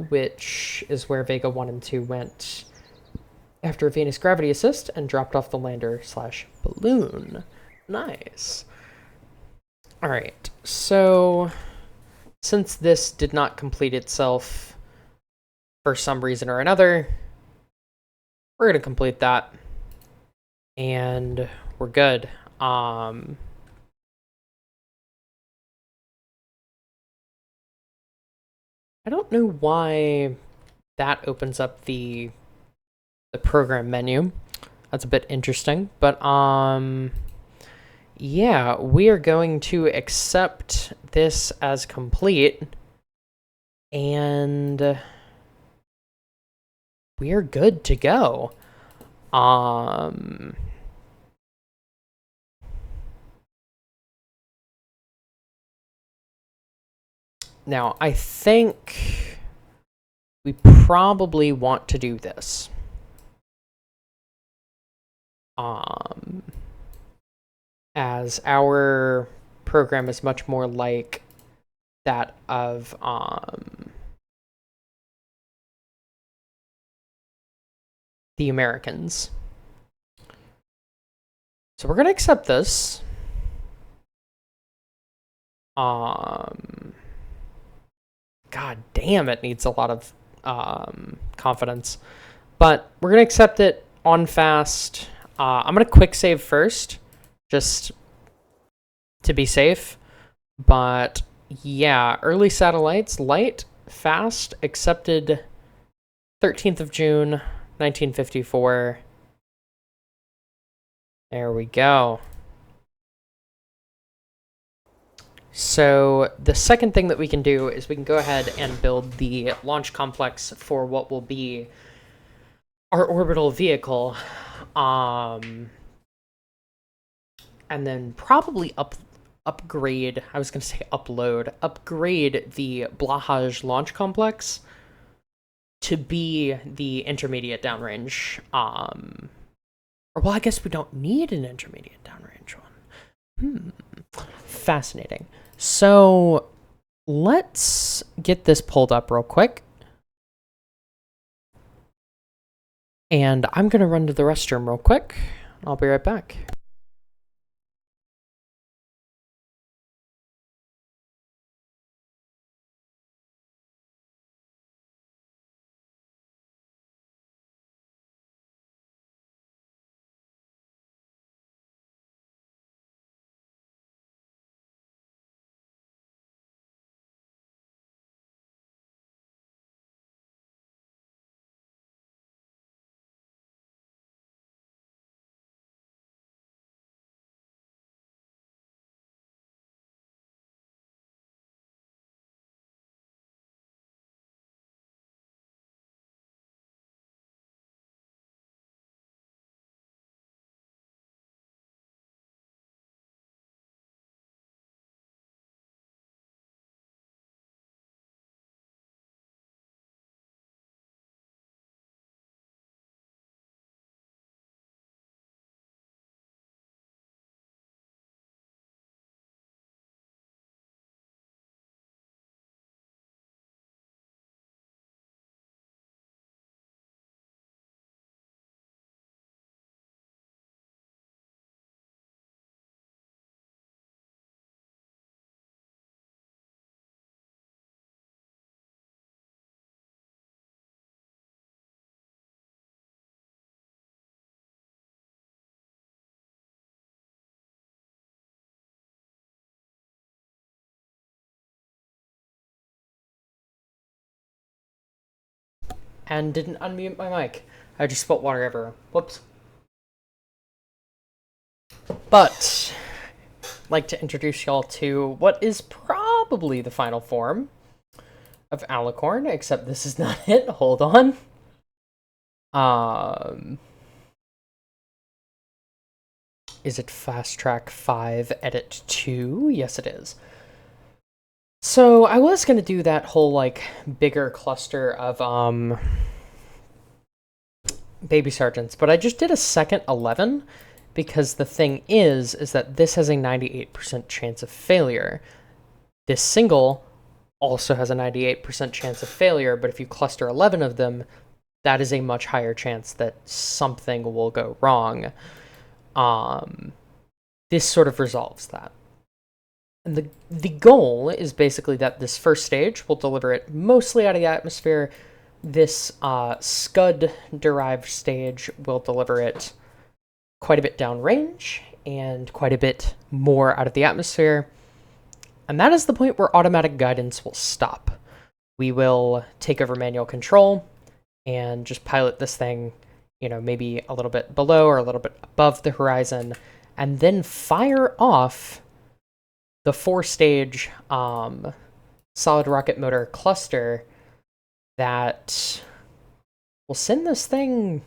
which is where Vega 1 and 2 went after a Venus gravity assist and dropped off the lander/balloon. Nice. All right, so since this did not complete itself for some reason or another, we're going to complete that, and we're good. I don't know why that opens up the program menu. That's a bit interesting, but yeah, we are going to accept this as complete, and we are good to go. Now, I think we probably want to do this. As our program is much more like that of the Americans. So we're going to accept this. God damn, it needs a lot of confidence. But we're going to accept it on fast. I'm going to quick save first, just to be safe. But yeah, early satellites, light, fast, accepted 13th of June, 1954. There we go. So the second thing that we can do is we can go ahead and build the launch complex for what will be our orbital vehicle. And then probably upgrade, I was going to say upgrade the Blahaj launch complex to be the intermediate downrange. Or, well, I guess we don't need an intermediate downrange one. Fascinating. So let's get this pulled up real quick. And I'm going to run to the restroom real quick. I'll be right back. and didn't unmute my mic. I just spilled water everywhere. Whoops. But I'd like to introduce y'all to what is probably the final form of alicorn, except this is not it. Hold on. Is it Fast Track 5 Edit 2? Yes, it is. So I was gonna do that whole like bigger cluster of baby sergeants, but I just did a second 11 because the thing is that this has a 98% chance of failure. This single also has a 98% chance of failure, but if you cluster 11 of them, that is a much higher chance that something will go wrong. This sort of resolves that. And the goal is basically that this first stage will deliver it mostly out of the atmosphere. This Scud-derived stage will deliver it quite a bit downrange and quite a bit more out of the atmosphere. And that is the point where automatic guidance will stop. We will take over manual control and just pilot this thing, you know, maybe a little bit below or a little bit above the horizon, and then fire off the 4-stage solid rocket motor cluster that will send this thing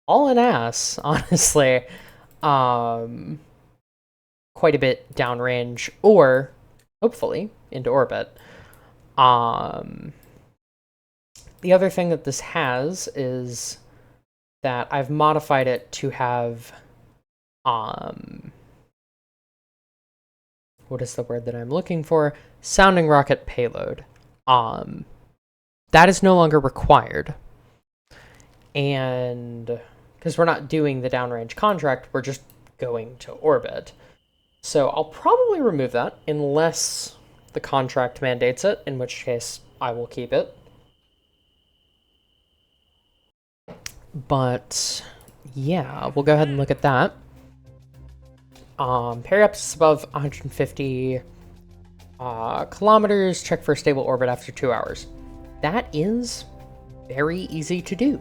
all in ass, honestly, quite a bit downrange, or hopefully into orbit. The other thing that this has is that I've modified it to have what is the word that I'm looking for? Sounding rocket payload. That is no longer required. And because we're not doing the downrange contract, we're just going to orbit. So I'll probably remove that unless the contract mandates it, in which case I will keep it. But yeah, we'll go ahead and look at that. Periapsis above 150 kilometers, check for a stable orbit after 2 hours. That is very easy to do.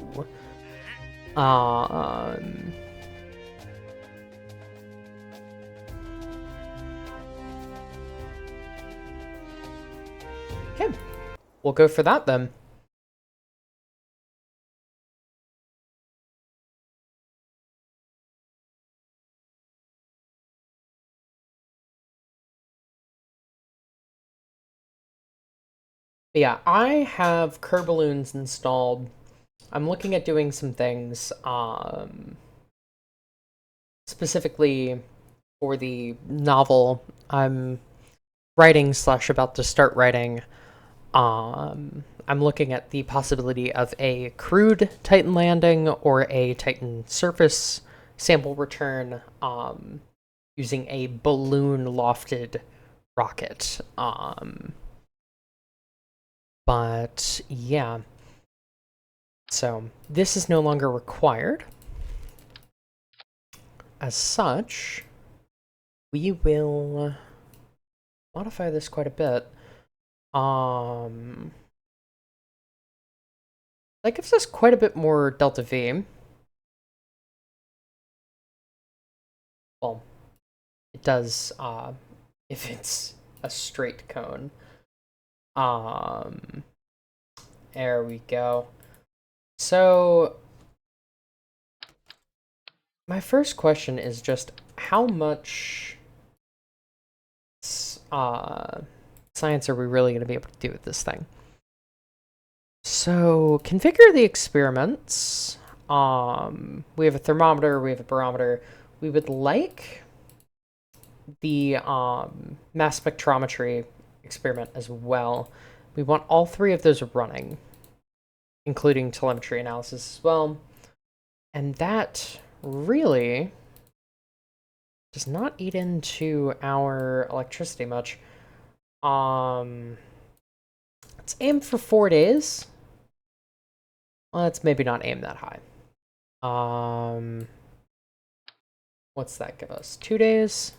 Okay, we'll go for that then. But yeah, I have Kerr balloons installed. I'm looking at doing some things, specifically for the novel I'm writing / about to start writing. I'm looking at the possibility of a crewed Titan landing or a Titan surface sample return, using a balloon lofted rocket. But yeah, so this is no longer required. As such, we will modify this quite a bit. That gives us quite a bit more delta V. Well, it does, if it's a straight cone. There we go. So my first question is just how much science are we really going to be able to do with this thing? So configure the experiments. We have a thermometer, we have a barometer. We would like the mass spectrometry experiment as well. We want all 3 of those running, including telemetry analysis as well. And that really does not eat into our electricity much. Let's aim for 4 days. Let's maybe not aim that high. What's that give us? 2 days?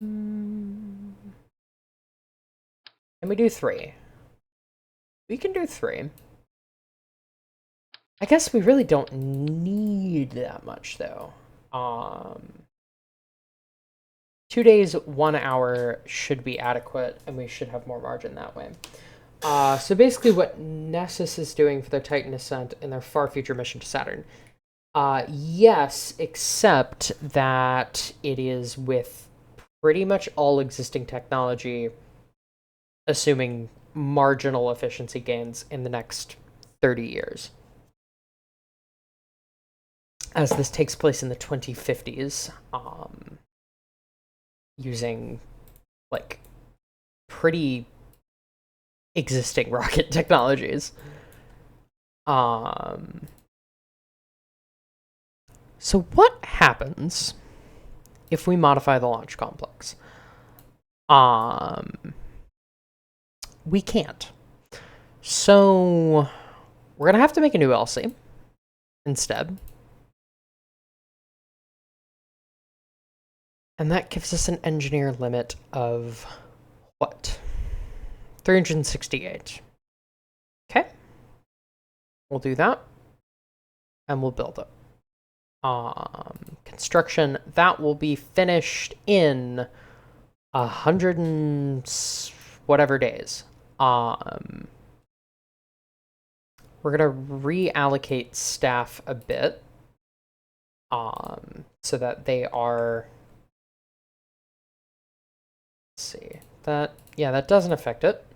Can we do 3? We can do 3. I guess we really don't need that much, though. 2 days, 1 hour should be adequate, and we should have more margin that way. So basically what Nessus is doing for their Titan Ascent in their far future mission to Saturn. Yes, except that it is with pretty much all existing technology, assuming marginal efficiency gains in the next 30 years. As this takes place in the 2050s, using, like, pretty existing rocket technologies. So what happens if we modify the launch complex? We can't. So we're gonna have to make a new LC instead. And that gives us an engineer limit of what? 368. Okay. We'll do that. And we'll build it. Construction, that will be finished in 100 and whatever days. We're gonna reallocate staff a bit, so that they are. Let's see that. Yeah, that doesn't affect it.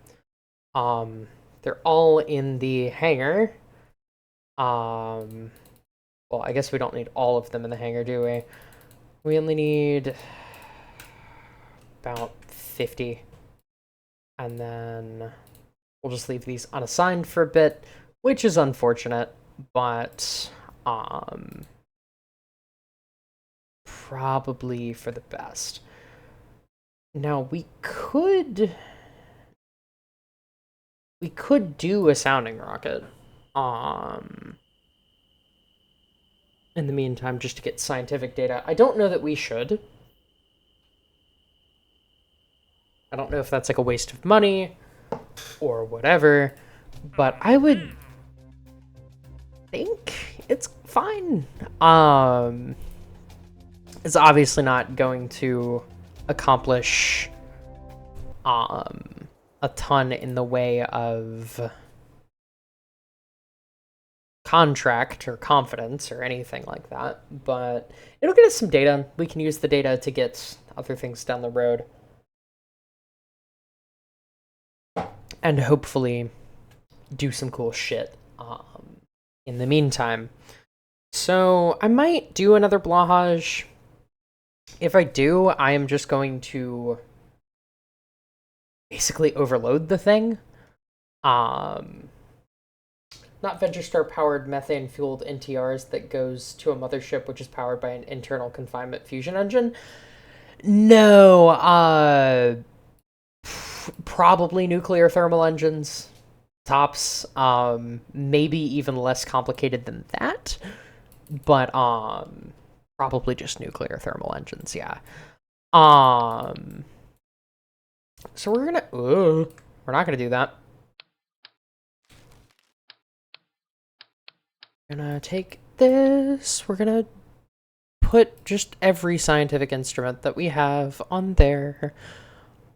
They're all in the hangar. Well, I guess we don't need all of them in the hangar, do we? We only need about 50. And then we'll just leave these unassigned for a bit, which is unfortunate, but probably for the best. Now, we could do a sounding rocket. In the meantime, just to get scientific data. I don't know that we should. I don't know if that's like a waste of money or whatever, but I would think it's fine. It's obviously not going to accomplish a ton in the way of contract or confidence or anything like that, but it'll get us some data. We can use the data to get other things down the road. And hopefully do some cool shit in the meantime. So I might do another Blahaj. If I do, I am just going to basically overload the thing. Not VentureStar powered methane fueled NTRs that goes to a mothership which is powered by an internal confinement fusion engine. No, probably nuclear thermal engines, tops. Maybe even less complicated than that, but probably just nuclear thermal engines. Yeah. So we're not gonna do that. We're gonna take this. We're gonna put just every scientific instrument that we have on there.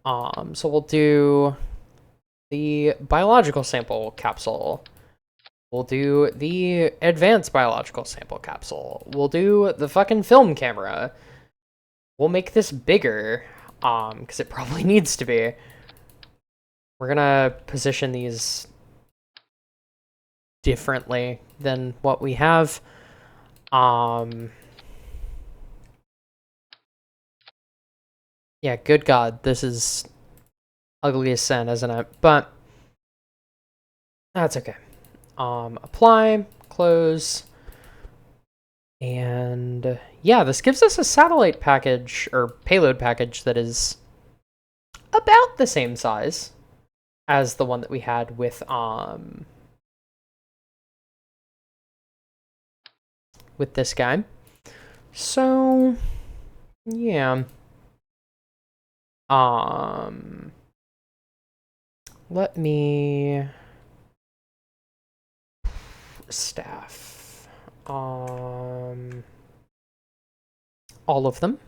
So we'll do the biological sample capsule. We'll do the advanced biological sample capsule. We'll do the fucking film camera. We'll make this bigger, because it probably needs to be. We're gonna position these differently than what we have. Yeah, good God, this is ugly as sin, isn't it? But that's okay. Apply, close, and yeah, this gives us a satellite package or payload package that is about the same size as the one that we had with this guy. So yeah. Let me staff. All of them.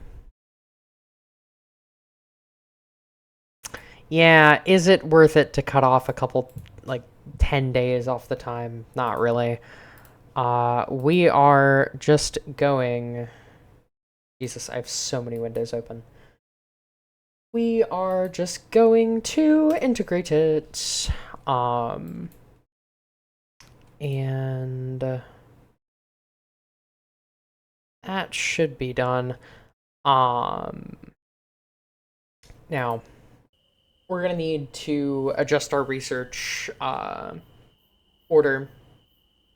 Yeah, is it worth it to cut off a couple, like, 10 days off the time? Not really. We are just going... Jesus, I have so many windows open. We are just going to integrate it. And that should be done. Now, we're going to need to adjust our research order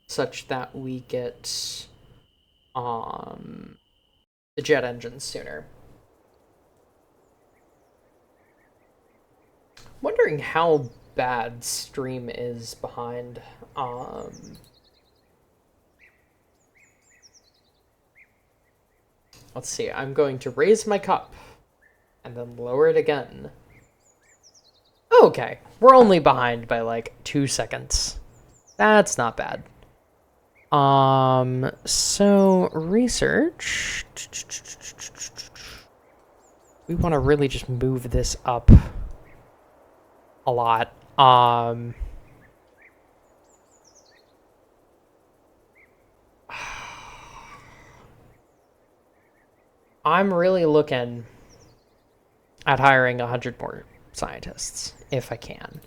such that we get the jet engines sooner. Wondering how bad Stream is behind. Let's see, I'm going to raise my cup and then lower it again. Okay, we're only behind by like 2 seconds. That's not bad. So research. We want to really just move this up a lot. I'm really looking at hiring 100 more scientists if I can.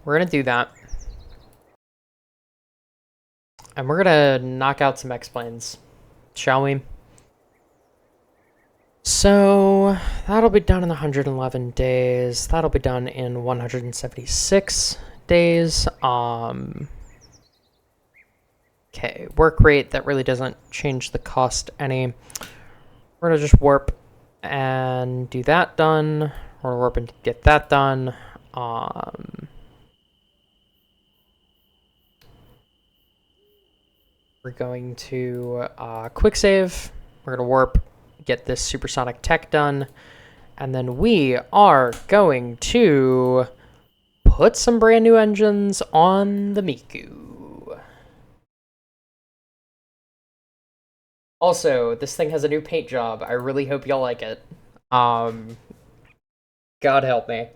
We're gonna do that. And we're gonna knock out some X-planes, shall we? So that'll be done in 111 days. That'll be done in 176 days. Okay, work rate, that really doesn't change the cost any. We're gonna just warp and do that done. We're gonna warp and get that done. We're going to quick save. We're gonna warp, get this supersonic tech done, and then we are going to put some brand new engines on the Miku. Also, this thing has a new paint job. I really hope y'all like it. God help me.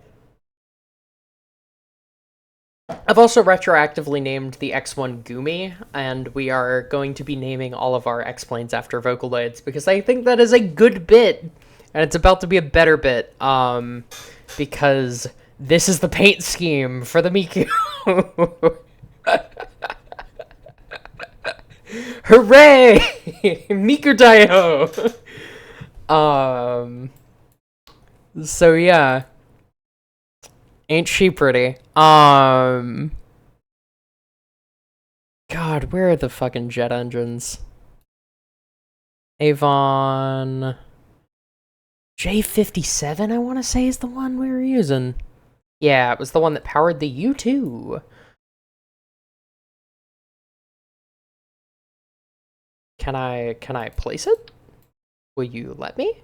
I've also retroactively named the X1 Gumi, and we are going to be naming all of our X-planes after Vocaloids, because I think that is a good bit, and it's about to be a better bit, because this is the paint scheme for the Miku. Hooray! Miku Taiho! So yeah. Ain't she pretty? God, where are the fucking jet engines? Avon... J57, I want to say, is the one we were using. Yeah, it was the one that powered the U2. Can I place it? Will you let me?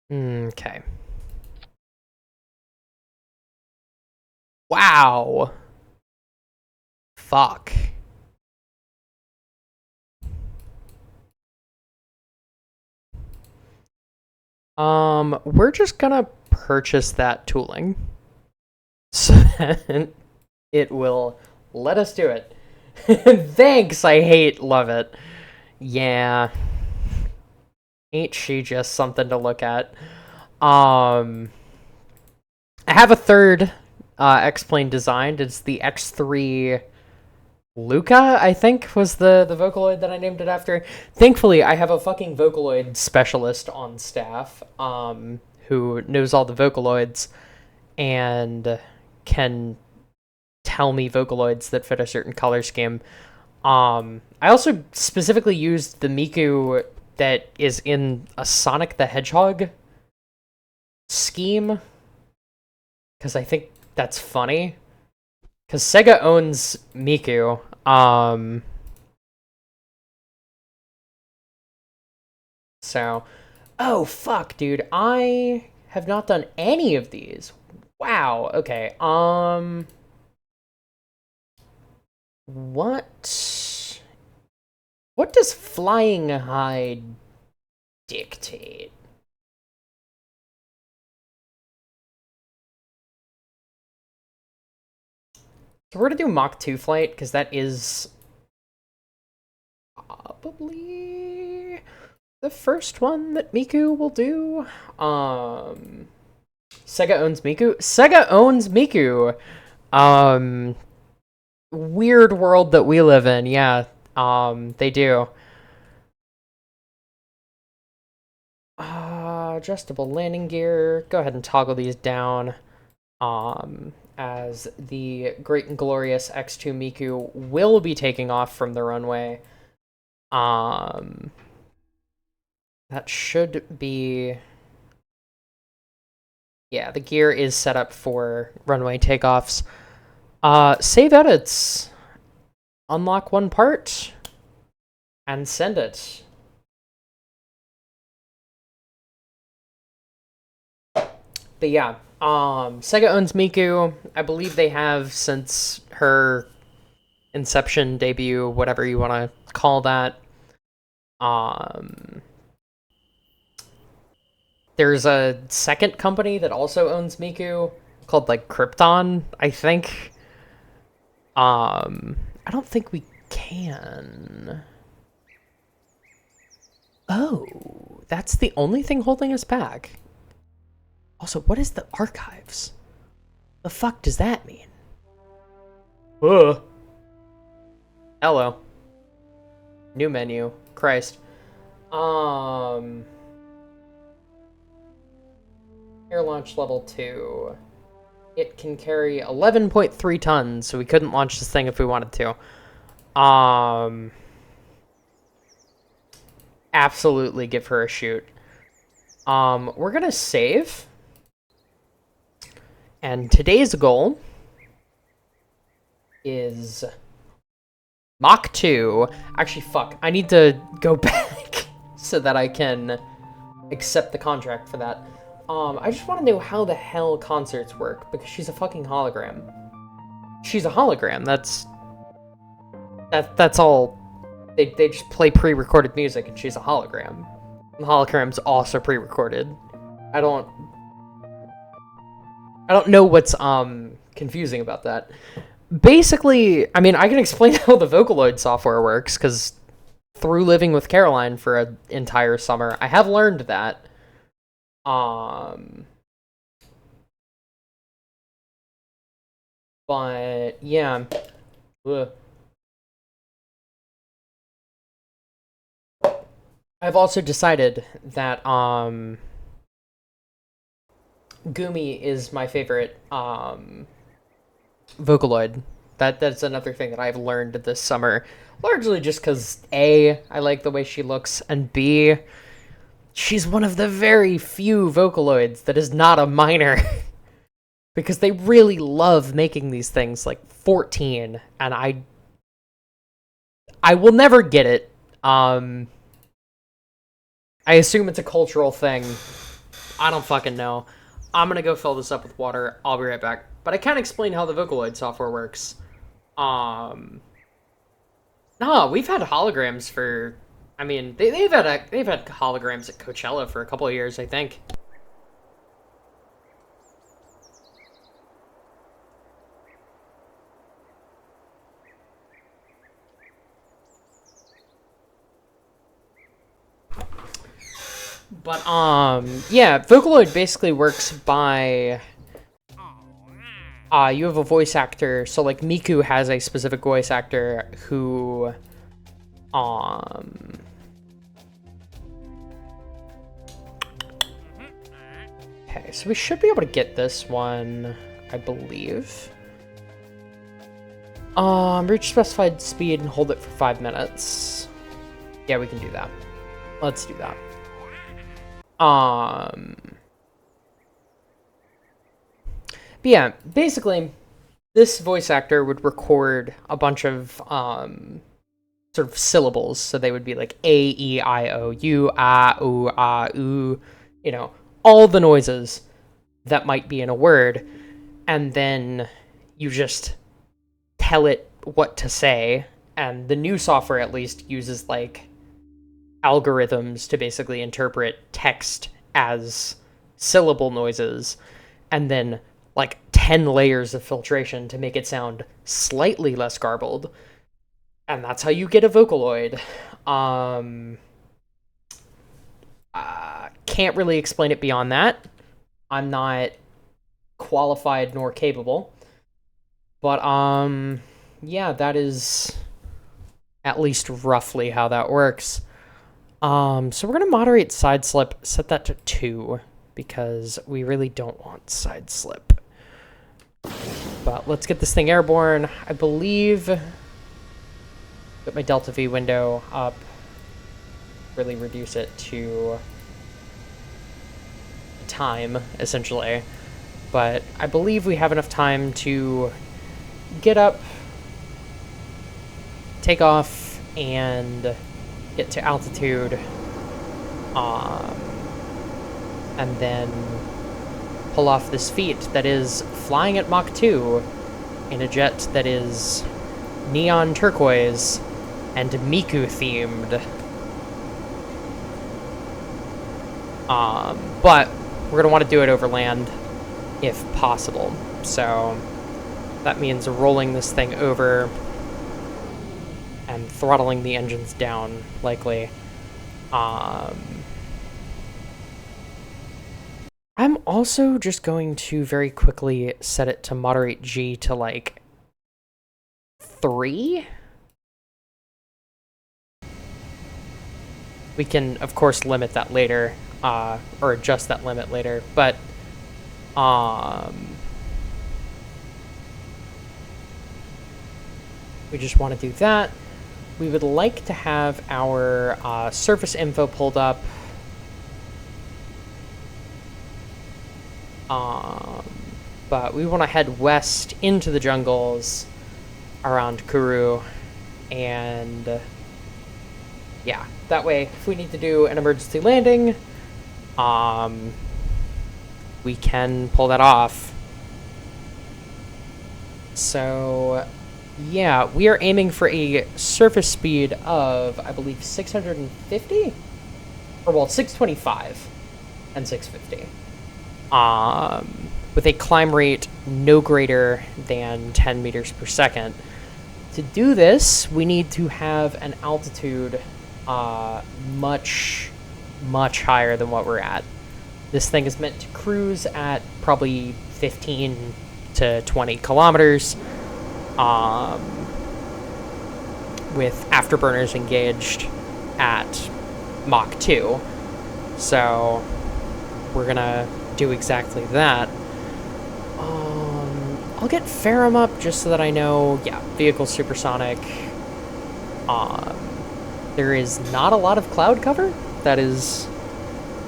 Okay. Wow. Fuck. We're just gonna purchase that tooling so that it will let us do it. Thanks, love it. Yeah. Ain't she just something to look at? I have a third X-plane designed. It's the X3 Luca, I think, was the Vocaloid that I named it after. Thankfully, I have a fucking Vocaloid specialist on staff who knows all the Vocaloids and can tell me Vocaloids that fit a certain color scheme. I also specifically used the Miku that is in a Sonic the Hedgehog scheme, because I think that's funny. Because Sega owns Miku. So, oh fuck, dude, I have not done any of these. Wow. Okay. What? What does flying high dictate? So we're gonna do Mach 2 flight because that is probably the first one that Miku will do. Sega owns Miku. Sega owns Miku. Weird world that we live in. Yeah. They do. Adjustable landing gear. Go ahead and toggle these down. As the great and glorious X2 Miku will be taking off from the runway. That should be... Yeah, the gear is set up for runway takeoffs. Save edits. Unlock one part. And send it. But yeah, Sega owns Miku. I believe they have since her inception, debut, whatever you want to call that. There's a second company that also owns Miku called like Krypton, I think. I don't think we can. Oh, that's the only thing holding us back. Also, what is the archives? The fuck does that mean? Hello. New menu. Christ. Air launch level 2. It can carry 11.3 tons, so we couldn't launch this thing if we wanted to. Absolutely give her a shoot. We're gonna save. And today's goal is Mach 2. Actually, fuck. I need to go back so that I can accept the contract for that. I just want to know how the hell concerts work, because she's a fucking hologram. She's a hologram. That's all. They just play pre-recorded music, and she's a hologram. The hologram's also pre-recorded. I don't know what's confusing about that. Basically, I mean, I can explain how the Vocaloid software works, because through living with Caroline for an entire summer, I have learned that. But yeah. Ugh. I've also decided that Gumi is my favorite Vocaloid. That's another thing that I've learned this summer, largely just because A, I like the way she looks, and B, she's one of the very few Vocaloids that is not a minor. Because they really love making these things like 14, and I will never get it. I assume it's a cultural thing. I don't fucking know. I'm gonna go fill this up with water. I'll be right back. But I can't explain how the Vocaloid software works. No, we've had holograms for... I mean, they've had holograms at Coachella for a couple of years, I think. But, yeah, Vocaloid basically works by, you have a voice actor, so, like, Miku has a specific voice actor who, okay, so we should be able to get this one, I believe. Reach specified speed and hold it for 5 minutes. Yeah, we can do that. Let's do that. But yeah, basically, this voice actor would record a bunch of sort of syllables. So they would be like A, E, I, O, U, ah, ooh, ah, ooh, you know, all the noises that might be in a word. And then you just tell it what to say. And the new software, at least, uses like algorithms to basically interpret text as syllable noises, and then like 10 layers of filtration to make it sound slightly less garbled. And that's how you get a Vocaloid. Can't really explain it beyond that. I'm not qualified nor capable. But yeah, that is at least roughly how that works. So we're gonna moderate side slip, set that to 2, because we really don't want side slip. But let's get this thing airborne. I believe, get my Delta V window up, really reduce it to time, essentially. But I believe we have enough time to get up, take off, and get to altitude, and then pull off this feat that is flying at Mach 2 in a jet that is neon turquoise and Miku themed. But we're gonna want to do it over land if possible. So that means rolling this thing over and throttling the engines down, likely. I'm also just going to very quickly set it to moderate G to like 3. We can, of course, limit that later, or adjust that limit later, but we just want to do that. We would like to have our surface info pulled up. But we want to head west into the jungles around Kuru, and yeah, that way if we need to do an emergency landing, we can pull that off. So yeah, we are aiming for a surface speed of, I believe, 650? Or, well, 625 and 650. With a climb rate no greater than 10 meters per second. To do this, we need to have an altitude much, much higher than what we're at. This thing is meant to cruise at probably 15 to 20 kilometers. With afterburners engaged at Mach 2. So we're gonna do exactly that. I'll get Ferrum up just so that I know, yeah, vehicle supersonic. There is not a lot of cloud cover. That is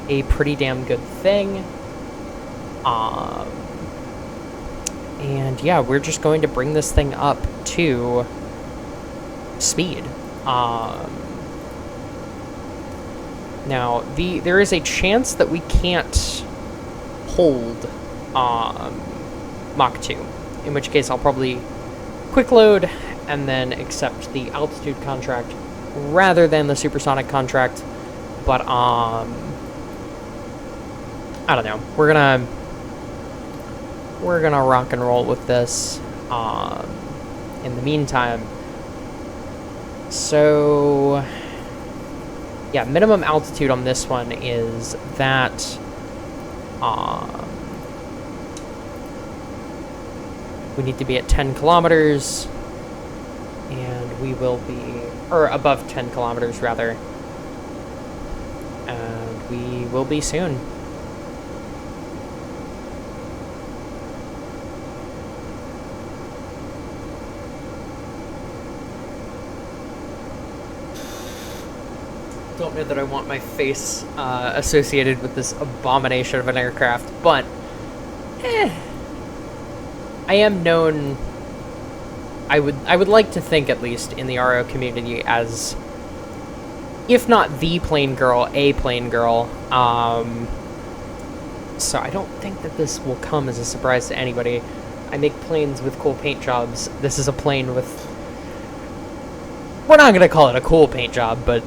a pretty damn good thing. And yeah, we're just going to bring this thing up to speed. Now, there is a chance that we can't hold Mach 2, in which case I'll probably quick load and then accept the altitude contract rather than the supersonic contract. But I don't know. We're gonna rock and roll with this in the meantime. So yeah, minimum altitude on this one is that we need to be at 10 kilometers, and we will be, or above 10 kilometers rather, and we will be soon. Don't know that I want my face associated with this abomination of an aircraft, but I am known, I would like to think, at least in the RO community, as, if not the plane girl, a plane girl. So I don't think that this will come as a surprise to anybody. I make planes with cool paint jobs. This is a plane with, we're not gonna call it a cool paint job, but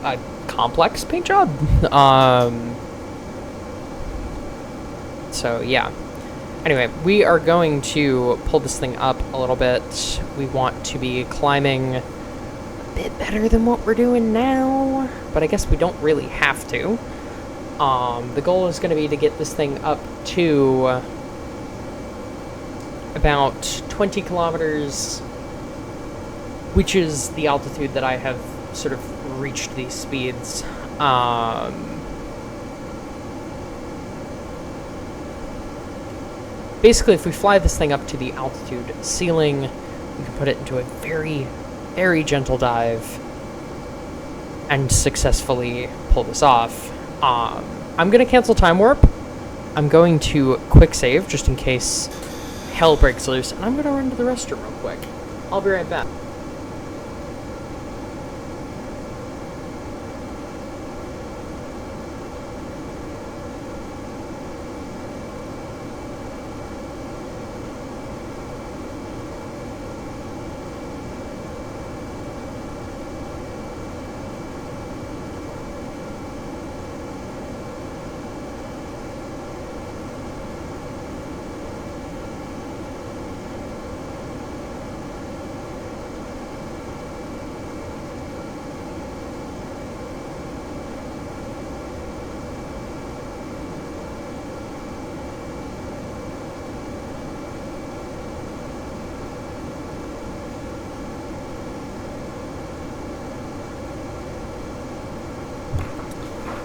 a complex paint job. So yeah. Anyway, we are going to pull this thing up a little bit. We want to be climbing a bit better than what we're doing now, but I guess we don't really have to. The goal is going to be to get this thing up to about 20 kilometers, which is the altitude that I have sort of reached these speeds. Basically, if we fly this thing up to the altitude ceiling, we can put it into a very, very gentle dive and successfully pull this off. I'm going to cancel time warp. I'm going to quick save just in case hell breaks loose, and I'm going to run to the restroom real quick. I'll be right back.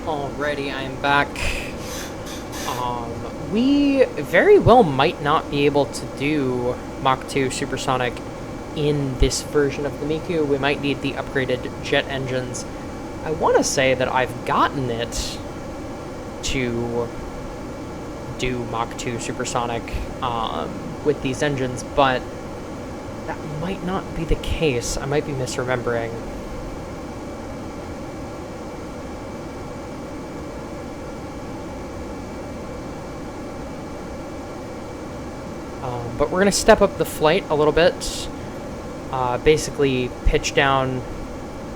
Alrighty, I am back. We very well might not be able to do Mach 2 Supersonic in this version of the Miku. We might need the upgraded jet engines. I want to say that I've gotten it to do Mach 2 Supersonic with these engines, but that might not be the case. I might be misremembering. But we're going to step up the flight a little bit, basically pitch down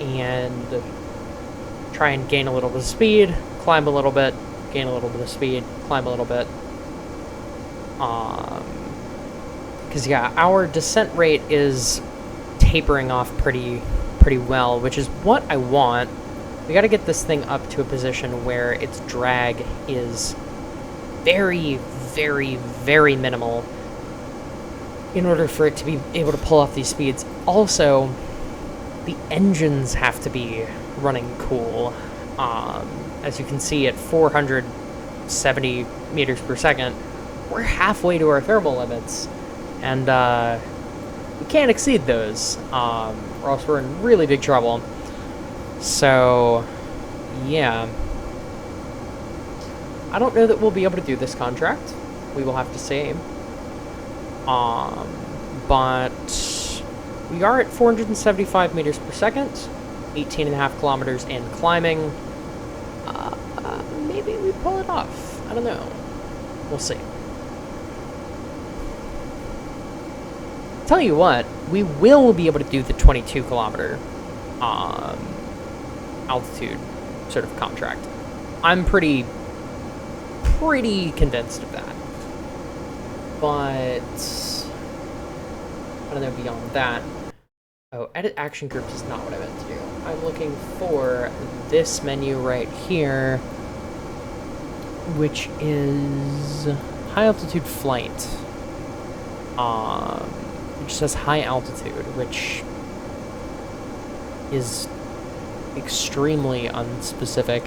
and try and gain a little bit of speed, climb a little bit, gain a little bit of speed, climb a little bit. Because yeah, our descent rate is tapering off pretty well, which is what I want. We got to get this thing up to a position where its drag is very, very, very minimal in order for it to be able to pull off these speeds. Also, the engines have to be running cool. As you can see, at 470 meters per second, we're halfway to our thermal limits, and we can't exceed those, or else we're in really big trouble. So, yeah. I don't know that we'll be able to do this contract. We will have to see. But we are at 475 meters per second, 18.5 kilometers and climbing. Maybe we pull it off. I don't know. We'll see. Tell you what, we will be able to do the 22 kilometer altitude sort of contract. I'm pretty convinced of that. But I don't know beyond that. Oh, edit action groups is not what I meant to do. I'm looking for this menu right here, which is high altitude flight. Which says high altitude, which is extremely unspecific.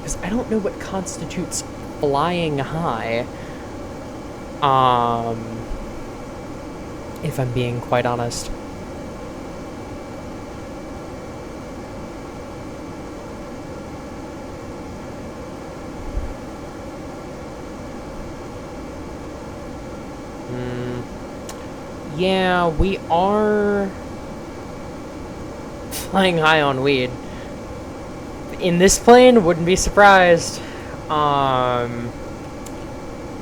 Because I don't know what constitutes flying high. If I'm being quite honest. yeah, we are flying high on weed. In this plane, wouldn't be surprised.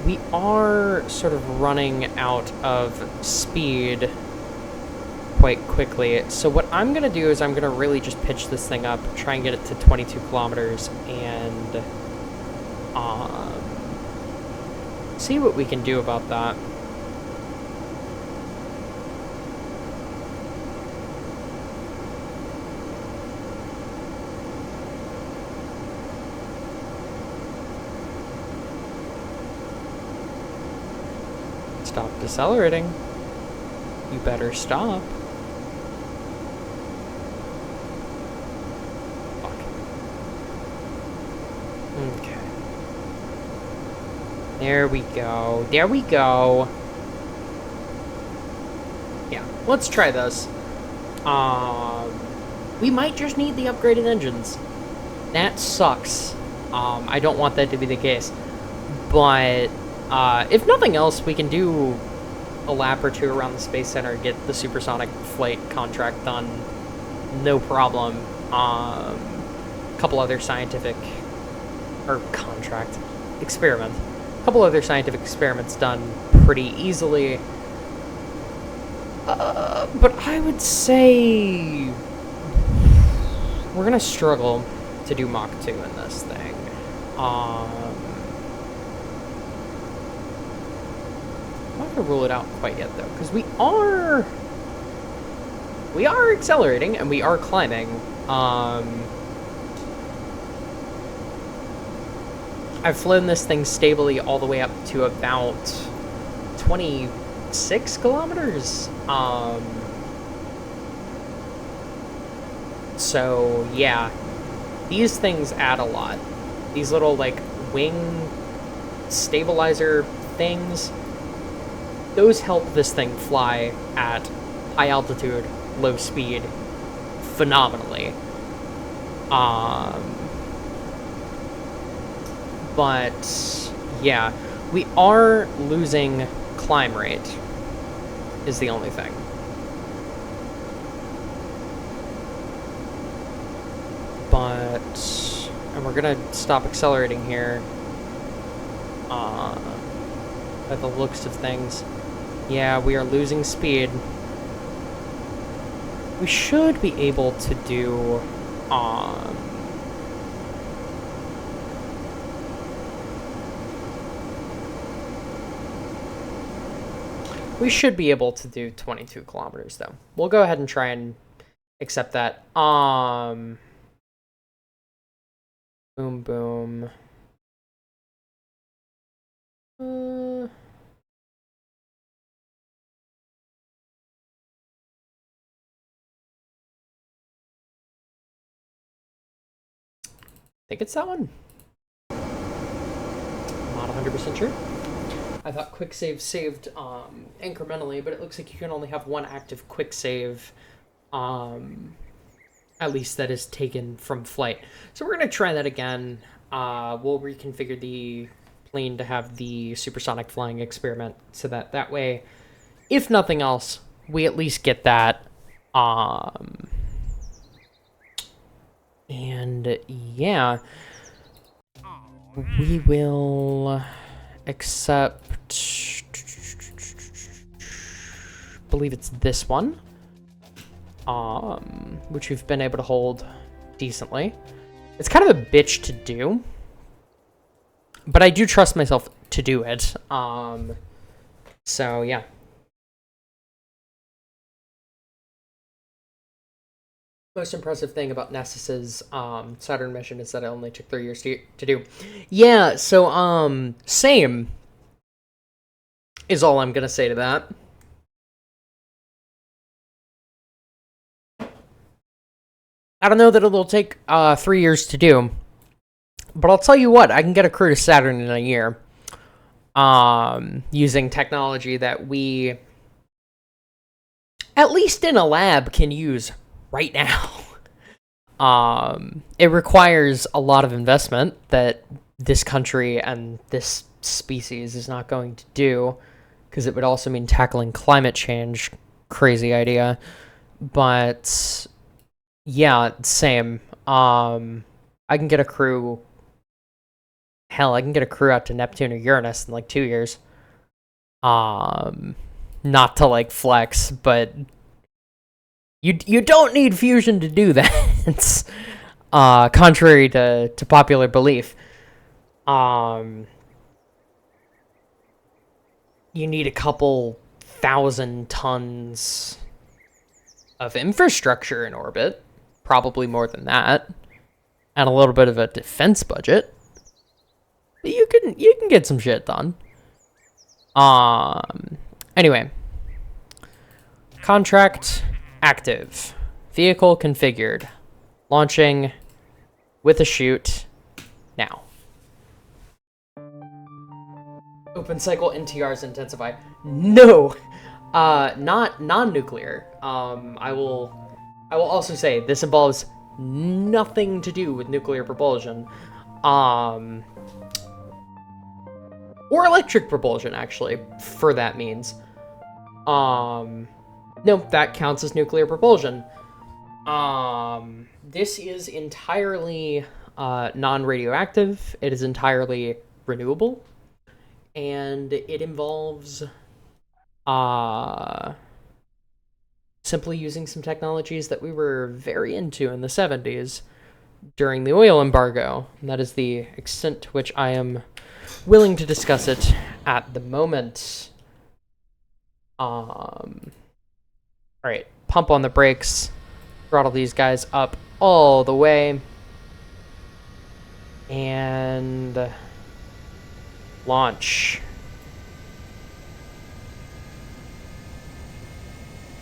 We are sort of running out of speed quite quickly. So what I'm going to do is I'm going to really just pitch this thing up, try and get it to 22 kilometers, and see what we can do about that. Stop decelerating. You better stop. Fuck. Okay. There we go. There we go. Yeah, let's try this. We might just need the upgraded engines. That sucks. I don't want that to be the case. But, if nothing else, we can do a lap or two around the Space Center, get the supersonic flight contract done, no problem. A couple other scientific, or contract, experiment. A couple other scientific experiments done pretty easily. But I would say we're gonna struggle to do Mach 2 in this thing. I'm not gonna rule it out quite yet though, because we are accelerating and we are climbing. I've flown this thing stably all the way up to about 26 kilometers. So yeah, these things add a lot. These little like wing stabilizer things, those help this thing fly at high altitude, low speed phenomenally. But yeah, we are losing climb rate is the only thing. And we're gonna stop accelerating here. By the looks of things. Yeah, we are losing speed. We should be able to do, we should be able to do 22 kilometers, though. We'll go ahead and try and accept that. Boom, boom. I think it's that one. Not 100% sure. I thought quick save saved incrementally, but it looks like you can only have one active quick save, at least that is taken from flight. So we're going to try that again. We'll reconfigure the plane to have the supersonic flying experiment so that way, if nothing else, we at least get that. And yeah, we will accept, I believe it's this one, which we've been able to hold decently. It's kind of a bitch to do, but I do trust myself to do it. So yeah. Most impressive thing about Nessis's Saturn mission is that it only took 3 years to do. Yeah, so same is all I'm gonna say to that. I don't know that it'll take 3 years to do, but I'll tell you what, I can get a crew to Saturn in a year, using technology that we, at least in a lab, can use right now. It requires a lot of investment that this country and this species is not going to do, because it would also mean tackling climate change. Crazy idea. But yeah, same. I can get a crew. Hell, I can get a crew out to Neptune or Uranus in like 2 years. Not to like flex, but you don't need fusion to do that. It's contrary to popular belief. You need a couple 1,000 tons of infrastructure in orbit, probably more than that, and a little bit of a defense budget. You can get some shit done. Anyway, contract active, vehicle configured, launching with a chute now. Open cycle NTRs intensify. No, not non-nuclear. I will also say this involves nothing to do with nuclear propulsion, or electric propulsion, actually, for that means. No, that counts as nuclear propulsion. This is entirely non-radioactive. It is entirely renewable, and it involves simply using some technologies that we were very into in the 70s during the oil embargo. And that is the extent to which I am willing to discuss it at the moment. All right, pump on the brakes, throttle these guys up all the way, and launch.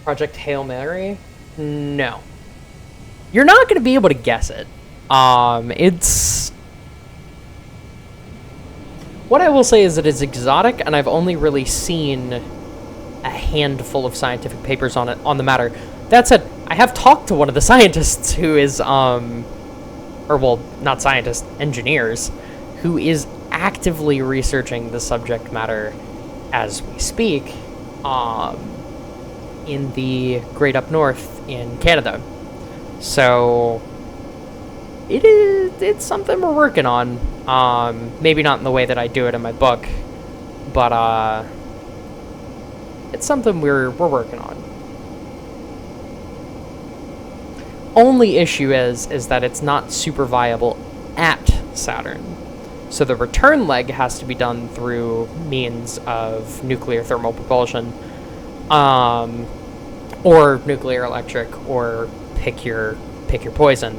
Project Hail Mary? No. You're not going to be able to guess it. It's... What I will say is that it's exotic, and I've only really seen a handful of scientific papers on it, on the matter. That said, I have talked to one of the scientists who is, or well, not scientists, engineers, who is actively researching the subject matter as we speak, in the Great Up North in Canada. So it's something we're working on. Maybe not in the way that I do it in my book, but it's something we're working on. Only issue is that it's not super viable at Saturn. So the return leg has to be done through means of nuclear thermal propulsion, or nuclear electric, or pick your poison.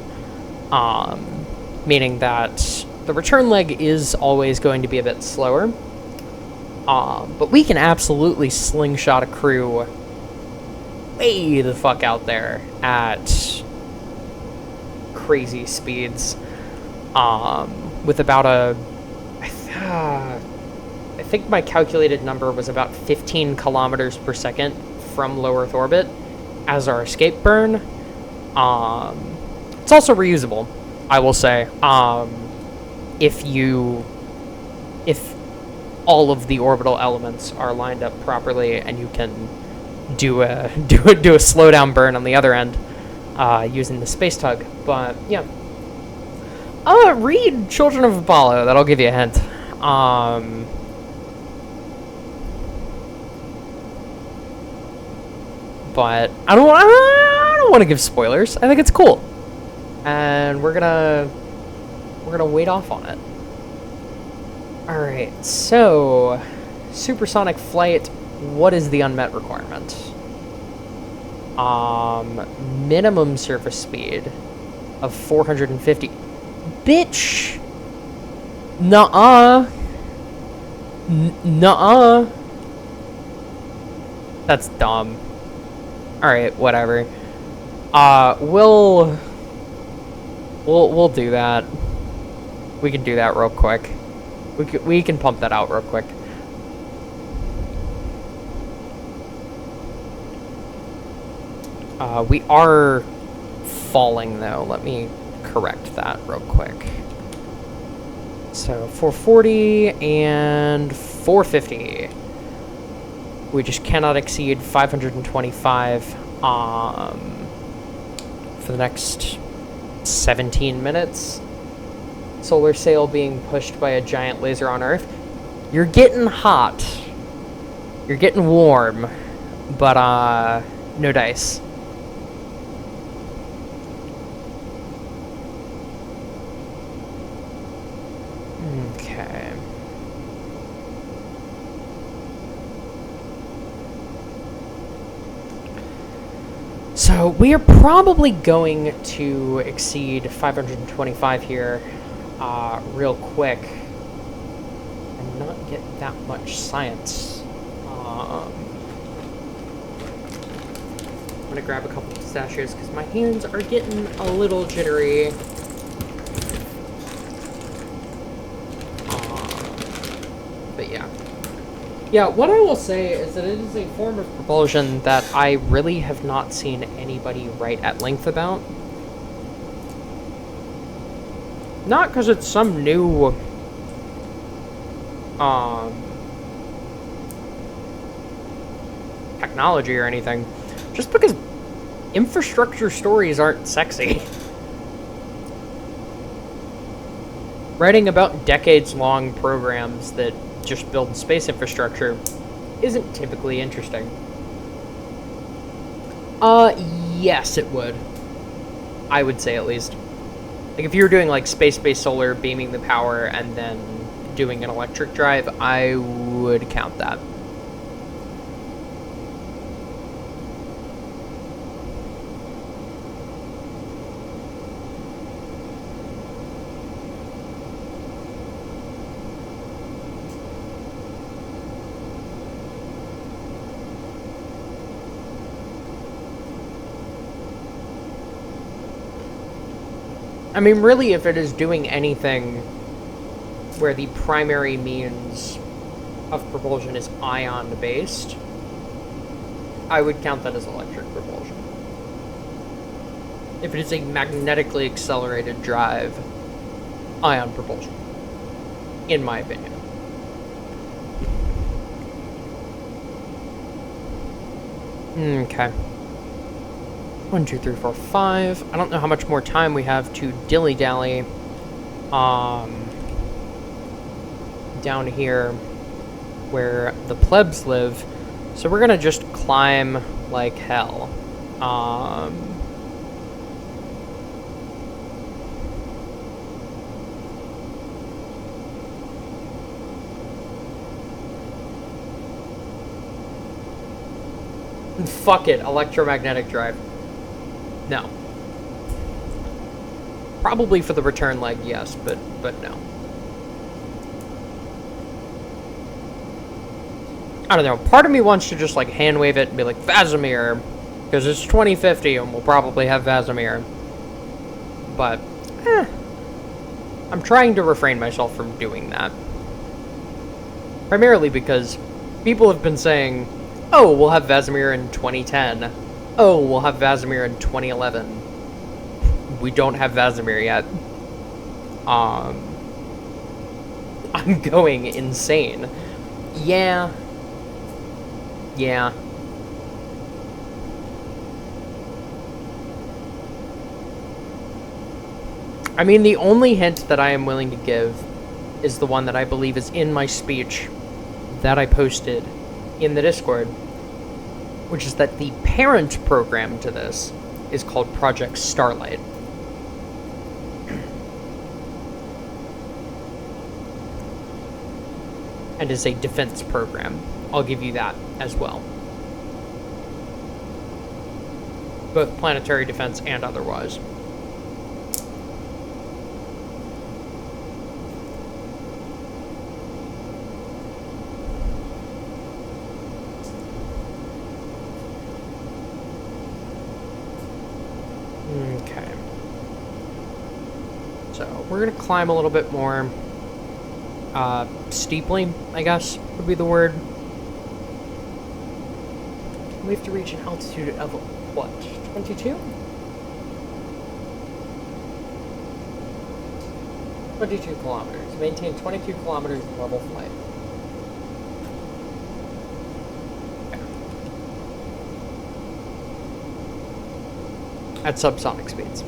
Meaning that the return leg is always going to be a bit slower. But we can absolutely slingshot a crew way the fuck out there at crazy speeds. With about I think my calculated number was about 15 kilometers per second from low Earth orbit as our escape burn. It's also reusable, I will say, if all of the orbital elements are lined up properly, and you can do a slowdown burn on the other end using the space tug. But yeah, read Children of Apollo. That'll give you a hint. But I don't want to give spoilers. I think it's cool, and we're gonna wait off on it. All right, so supersonic flight. What is the unmet requirement? Minimum surface speed of 450. Bitch. Nuh-uh. Nuh-uh. That's dumb. Alright, whatever. We'll do that. We can do that real quick. We can pump that out real quick. We are falling, though. Let me correct that real quick. So, 440 and 450. We just cannot exceed 525 for the next 17 minutes. Solar sail being pushed by a giant laser on Earth. You're getting hot. You're getting warm. But, no dice. Okay. So we are probably going to exceed 525 here real quick and not get that much science. I'm gonna grab a couple pistachios because my hands are getting a little jittery. But yeah. Yeah, what I will say is that it is a form of propulsion that I really have not seen anybody write at length about. Not because it's some new, technology or anything. Just because infrastructure stories aren't sexy. Writing about decades-long programs that just build space infrastructure isn't typically interesting. Yes, it would. I would say, at least. Like, if you were doing, like, space-based solar, beaming the power, and then doing an electric drive, I would count that. I mean, really, if it is doing anything where the primary means of propulsion is ion-based, I would count that as electric propulsion. If it is a magnetically accelerated drive, ion propulsion, in my opinion. Okay. 1, 2, 3, 4, 5. I don't know how much more time we have to dilly-dally down here where the plebs live. So we're gonna just climb like hell. Fuck it, electromagnetic drive. No. Probably for the return leg, yes, but no. I don't know. Part of me wants to just like hand wave it and be like, Vasimir, because it's 2050 and we'll probably have Vasimir. But, I'm trying to refrain myself from doing that. Primarily because people have been saying, oh, we'll have Vasimir in 2010. Oh, we'll have Vasimir in 2011. We don't have Vasimir yet. I'm going insane. Yeah. Yeah. I mean, the only hint that I am willing to give is the one that I believe is in my speech that I posted in the Discord, which is that the parent program to this is called Project Starlight. And is a defense program. I'll give you that as well. Both planetary defense and otherwise. Okay. So, we're going to climb a little bit more steeply, I guess, would be the word. We have to reach an altitude of, what, 22? 22 kilometers. Maintain 22 kilometers of level flight. at subsonic speeds.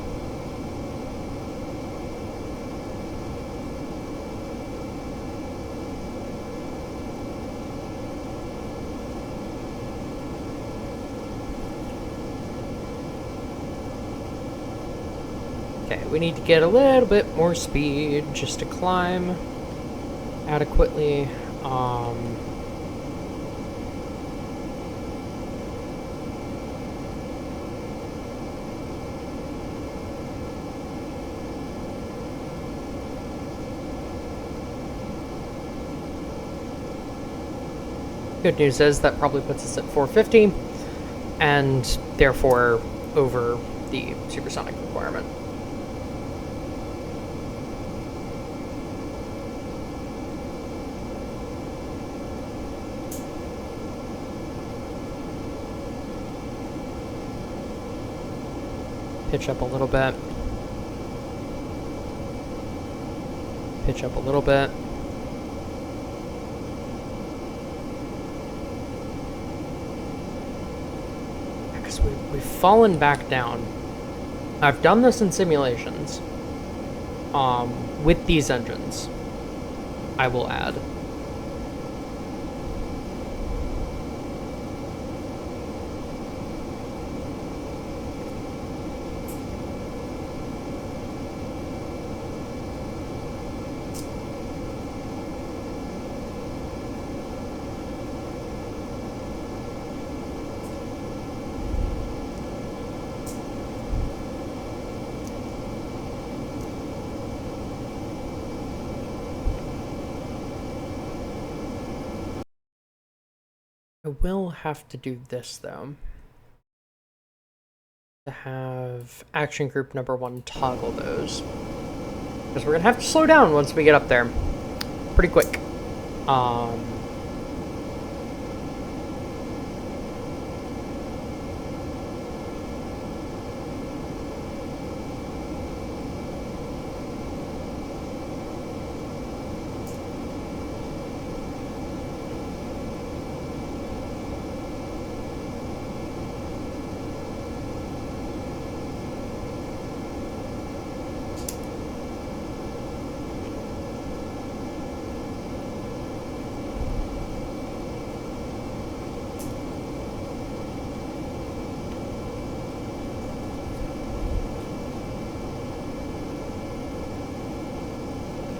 Okay, we need to get a little bit more speed just to climb adequately. Good news is that probably puts us at 450, and therefore over the supersonic requirement. Pitch up a little bit. Pitch up a little bit. Because we've fallen back down. I've done this in simulations. With these engines, I will add. I will have to do this, though. To have action group number 1 toggle those. Because we're going to have to slow down once we get up there. Pretty quick.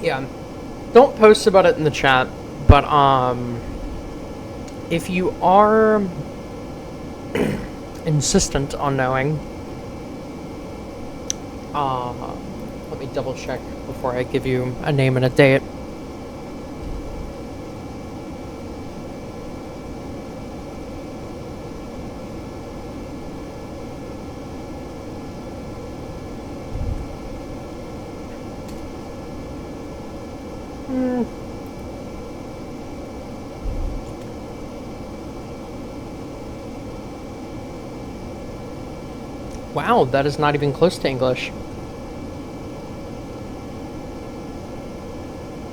Yeah, don't post about it in the chat, but if you are insistent on knowing, let me double check before I give you a name and a date. Wow, that is not even close to English.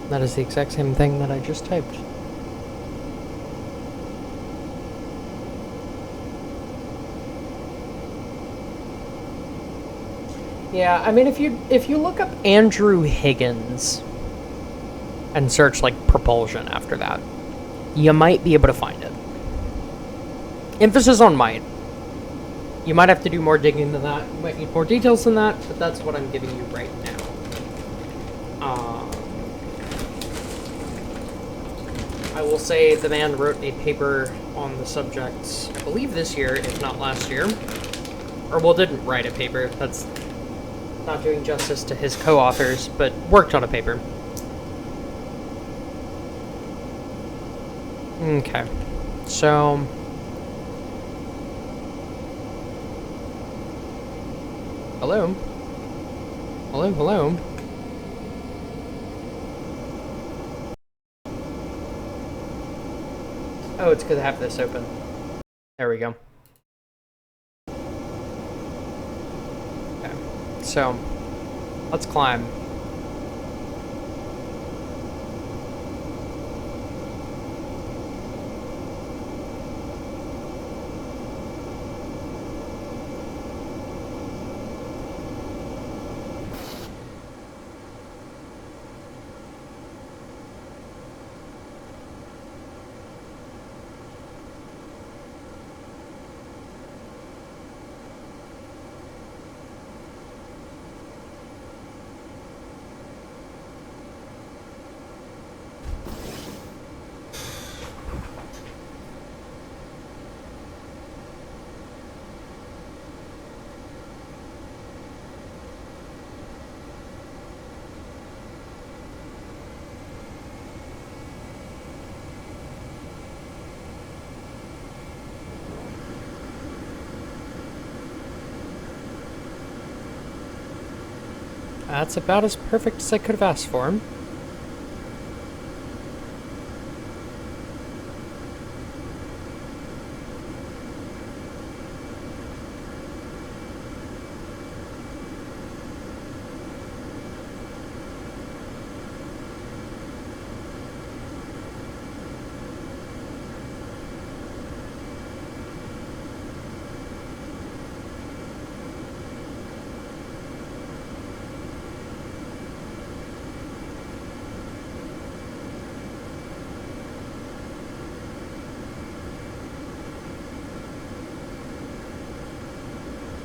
That is the exact same thing that I just typed. Yeah, I mean, if you look up Andrew Higgins and search like propulsion after that, you might be able to find it. Emphasis on might. You might have to do more digging than that. You might need more details than that, but that's what I'm giving you right now. I will say the man wrote a paper on the subject, I believe this year, if not last year. Or, well, didn't write a paper. That's not doing justice to his co-authors, but worked on a paper. Okay. So... Hello? Hello, hello? Oh, it's because I have this open. There we go. Okay, so, let's climb. That's about as perfect as I could have asked for.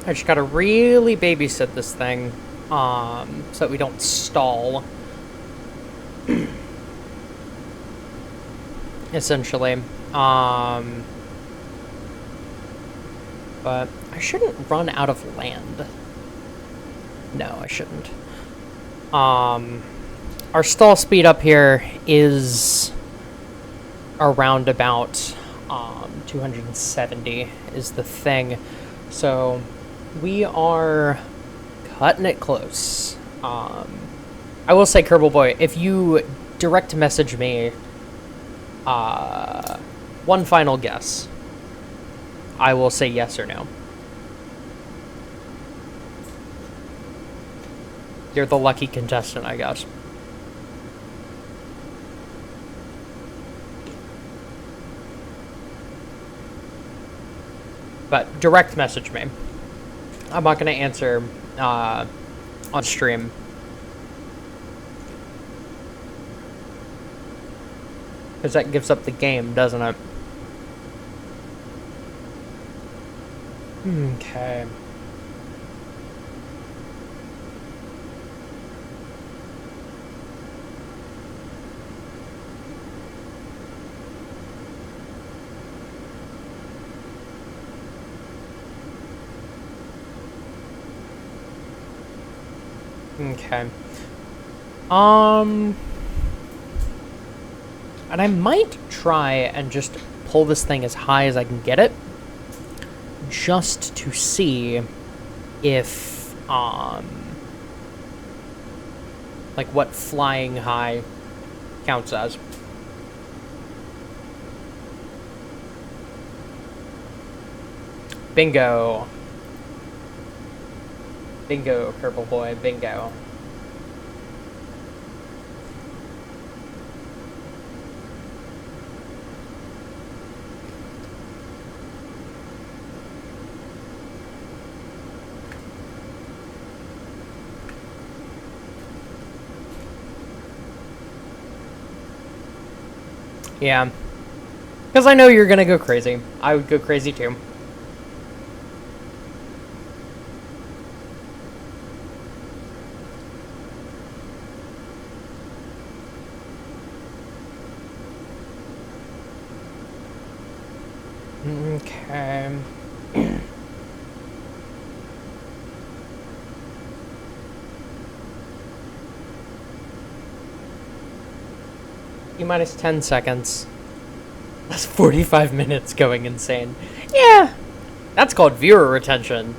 I just gotta really babysit this thing, so that we don't stall. Essentially. But I shouldn't run out of land. No, I shouldn't. Our stall speed up here is around about 270 is the thing. So we are cutting it close. I will say, Kerbal Boy, if you direct message me one final guess, I will say yes or no. You're the lucky contestant, I guess. But direct message me. I'm not going to answer on stream. Because that gives up the game, doesn't it? Okay. Okay. And I might try and just pull this thing as high as I can get it, just to see if, like, what flying high counts as. Bingo. Bingo, Kerbal Boy, bingo. Yeah. Because I know you're gonna go crazy. I would go crazy too. Okay. T-minus 10 seconds. That's 45 minutes going insane. Yeah! That's called viewer retention.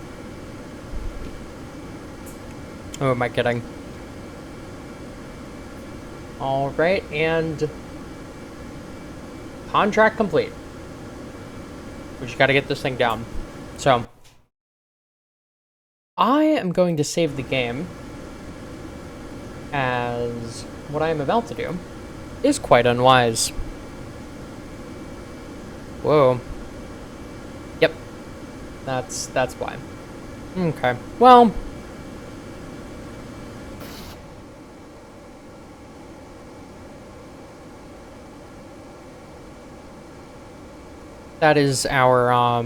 Oh, am I kidding? Alright, and... contract complete. We just gotta get this thing down. So... I am going to save the game, as what I am about to do is quite unwise. Whoa. Yep. That's why. Okay. Well... that is our,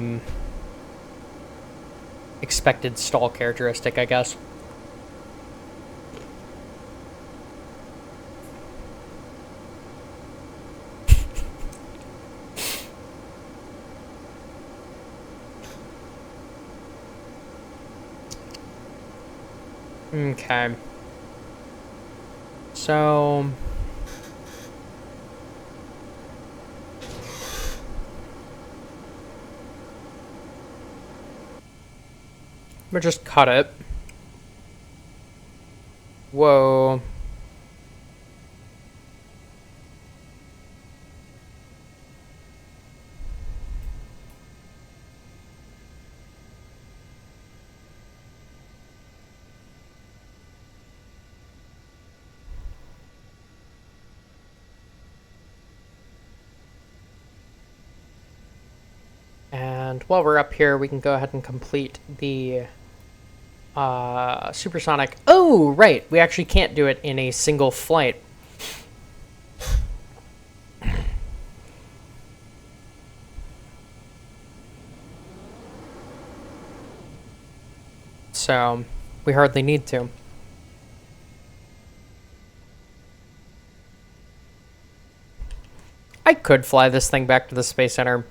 expected stall characteristic, I guess. Okay. So... we'll just cut it. Whoa. And while we're up here, we can go ahead and complete the supersonic. Oh, right. We actually can't do it in a single flight. So we hardly need to. I could fly this thing back to the Space Center,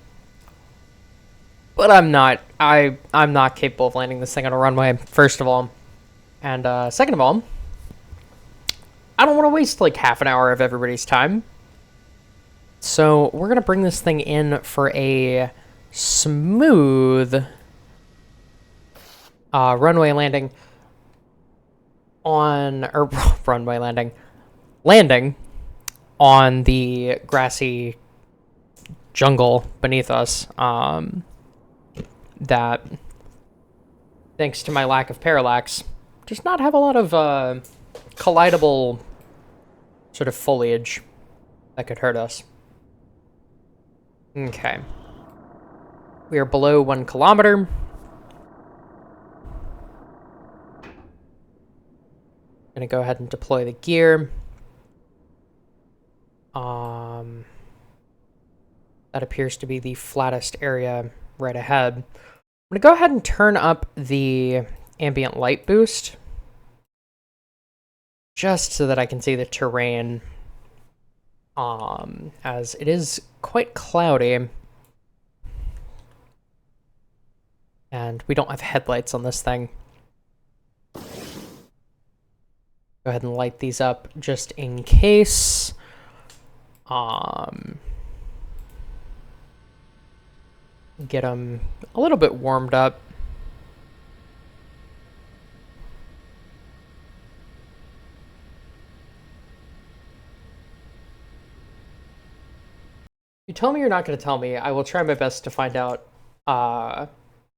but I'm not. I'm not capable of landing this thing on a runway, first of all. And second of all, I don't want to waste like half an hour of everybody's time. So we're going to bring this thing in for a smooth runway landing on, or runway landing on the grassy jungle beneath us. That, thanks to my lack of parallax, does not have a lot of collidable sort of foliage that could hurt us. Okay. We are below 1 kilometer. Gonna go ahead and deploy the gear. That appears to be the flattest area right ahead. I'm gonna go ahead and turn up the ambient light boost, just so that I can see the terrain, as it is quite cloudy. And we don't have headlights on this thing. Go ahead and light these up just in case. Get them a little bit warmed up. You tell me you're not going to tell me. I will try my best to find out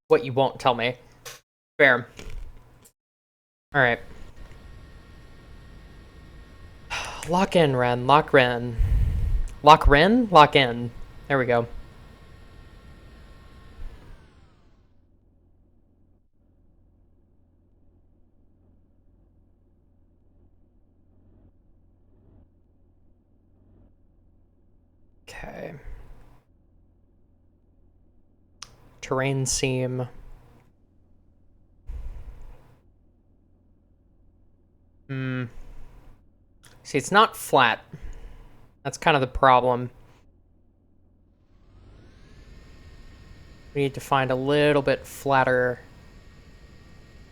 what you won't tell me. Fair. All right. Lock in, Ren. Lock Ren. Lock Ren? Lock in. There we go. Okay. Terrain seam. See, it's not flat. That's kind of the problem. We need to find a little bit flatter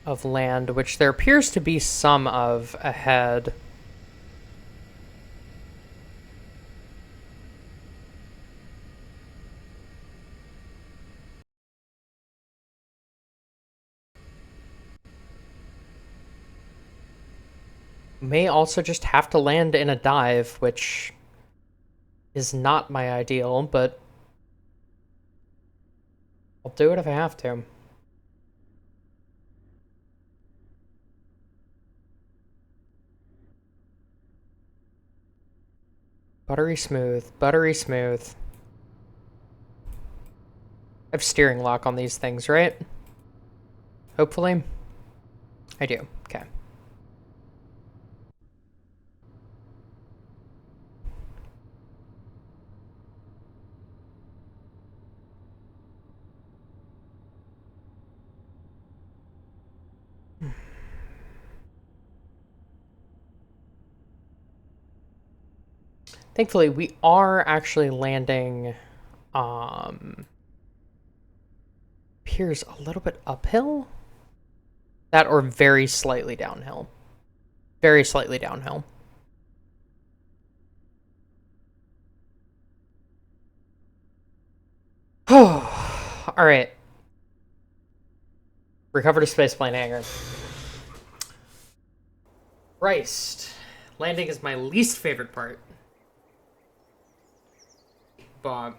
of land, which there appears to be some of ahead. May also just have to land in a dive, which is not my ideal, but I'll do it if I have to. Buttery smooth, buttery smooth. I have steering lock on these things, right? Hopefully. I do. Okay. Thankfully, we are actually landing, appears a little bit uphill. That or very slightly downhill. Very slightly downhill. All right. Recover to spaceplane hangar. Christ. Landing is my least favorite part. But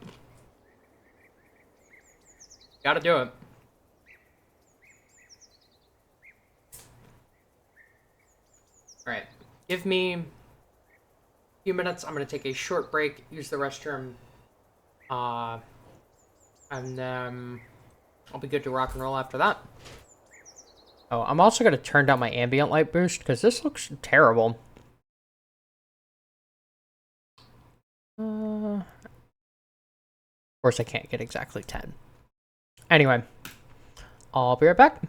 gotta do it. Alright. Give me a few minutes. I'm gonna take a short break, use the restroom. And then I'll be good to rock and roll after that. Oh, I'm also gonna turn down my ambient light boost because this looks terrible. Of course, I can't get exactly 10. Anyway, I'll be right back.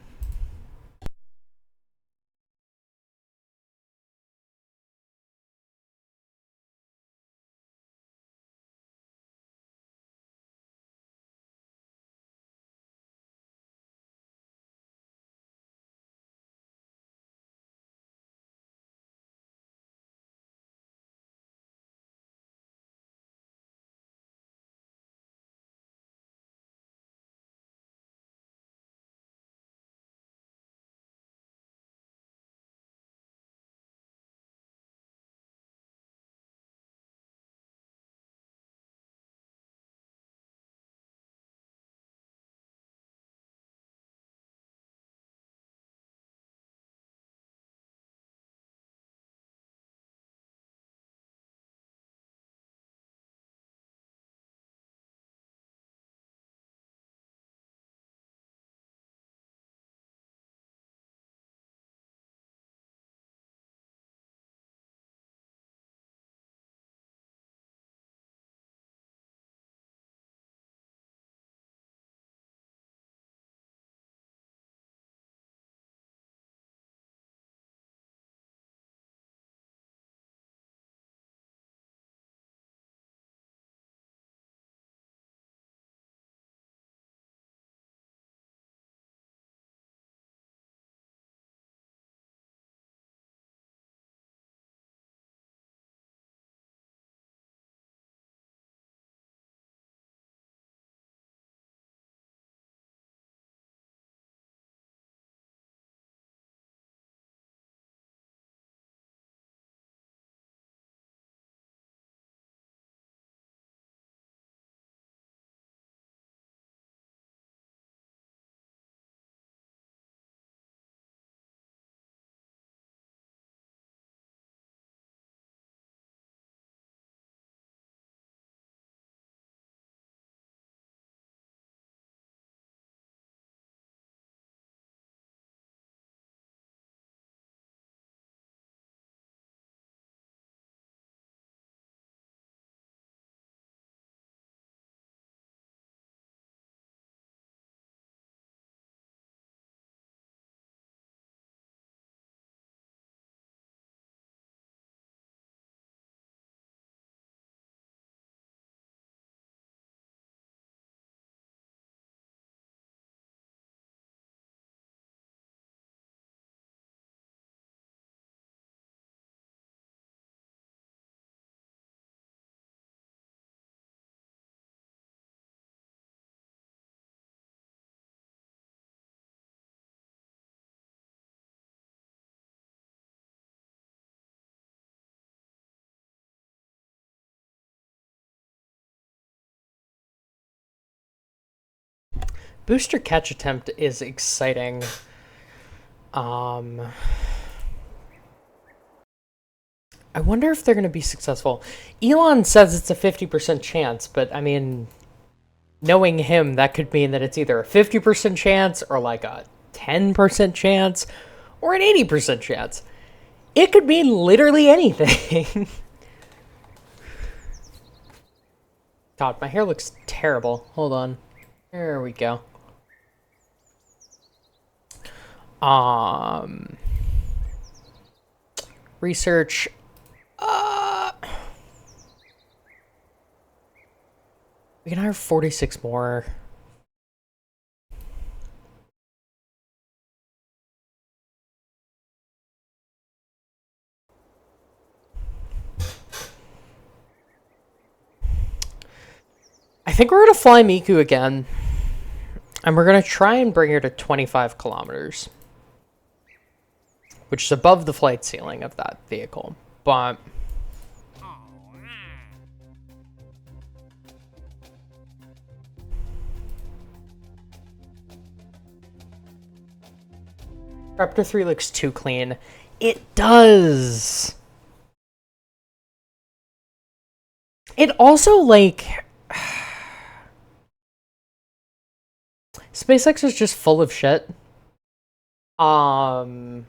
Booster catch attempt is exciting. I wonder if they're going to be successful. Elon says it's a 50% chance, but I mean, knowing him, that could mean that it's either a 50% chance or like a 10% chance or an 80% chance. It could mean literally anything. God, my hair looks terrible. Hold on. There we go. Research. We can hire 46 more. I think we're going to fly Miku again. And we're going to try and bring her to 25 kilometers. which is above the flight ceiling of that vehicle. But Raptor 3 looks too clean. It does. It also, like... SpaceX is just full of shit. Because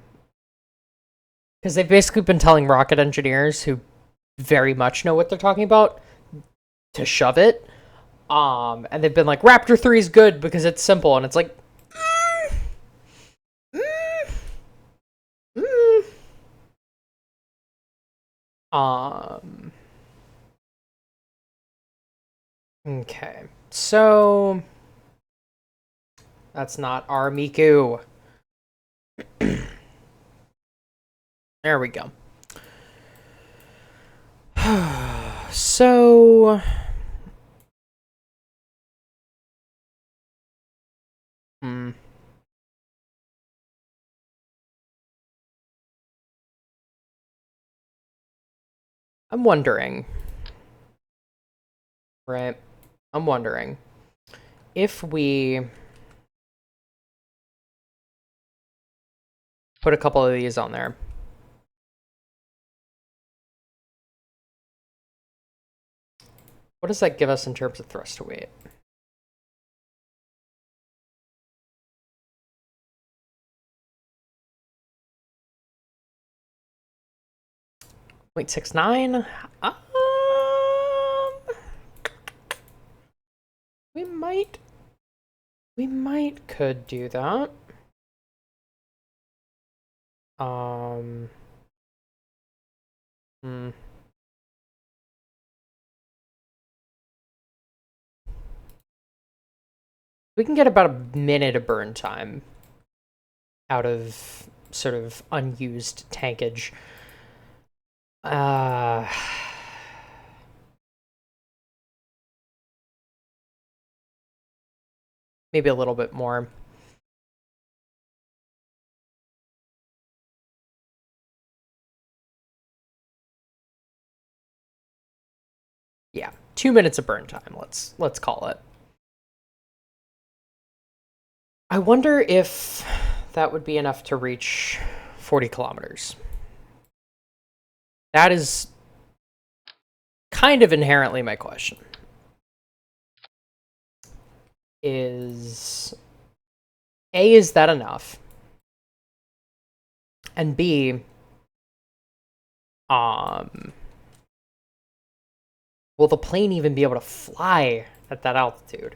they've basically been telling rocket engineers who very much know what they're talking about to shove it. And they've been like, Raptor 3 is good because it's simple. And it's like... Okay, so that's not our Miku. There we go. So I'm wondering, right? I'm wondering if we put a couple of these on there. What does that give us in terms of thrust to weight? .69. We might could do that. We can get about a minute of burn time out of sort of unused tankage. Maybe a little bit more. Yeah, 2 minutes of burn time. Let's call it. I wonder if that would be enough to reach 40 kilometers. That is kind of inherently my question. Is that enough? And B, will the plane even be able to fly at that altitude?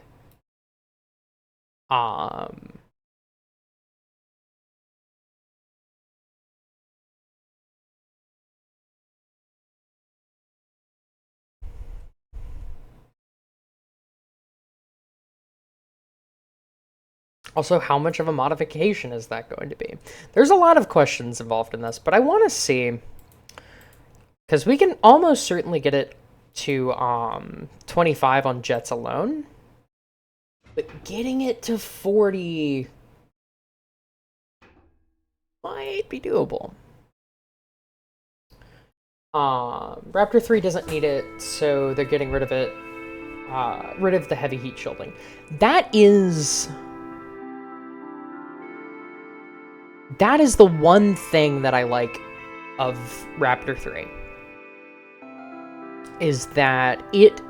Also, how much of a modification is that going to be? There's a lot of questions involved in this, but I want to see, because we can almost certainly get it to 25 on jets alone, but getting it to 40 might be doable. Raptor 3 doesn't need it, so they're getting rid of it. Rid of the heavy heat shielding. That is the one thing that I like of Raptor 3. Is that it,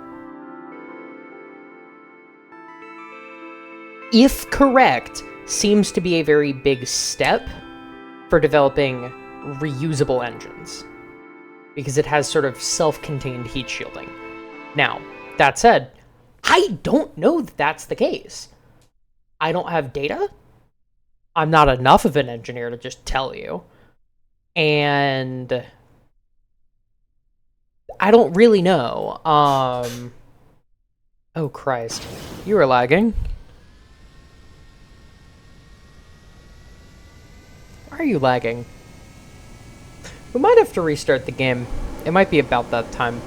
if correct, seems to be a very big step for developing reusable engines. Because it has sort of self-contained heat shielding. Now, that said, I don't know that that's the case. I don't have data. I'm not enough of an engineer to just tell you. And I don't really know. Oh, Christ. You were lagging. Why are you lagging? We might have to restart the game. It might be about that time.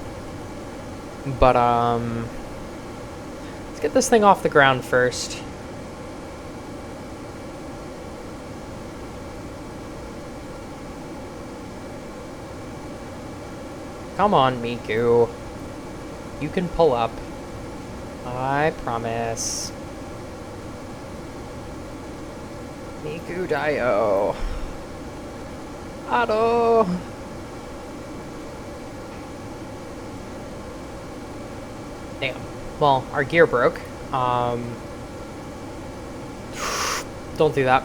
But, let's get this thing off the ground first. Come on, Miku. You can pull up. I promise. Miku Dio. Otto. Damn. Well, our gear broke. Don't do that.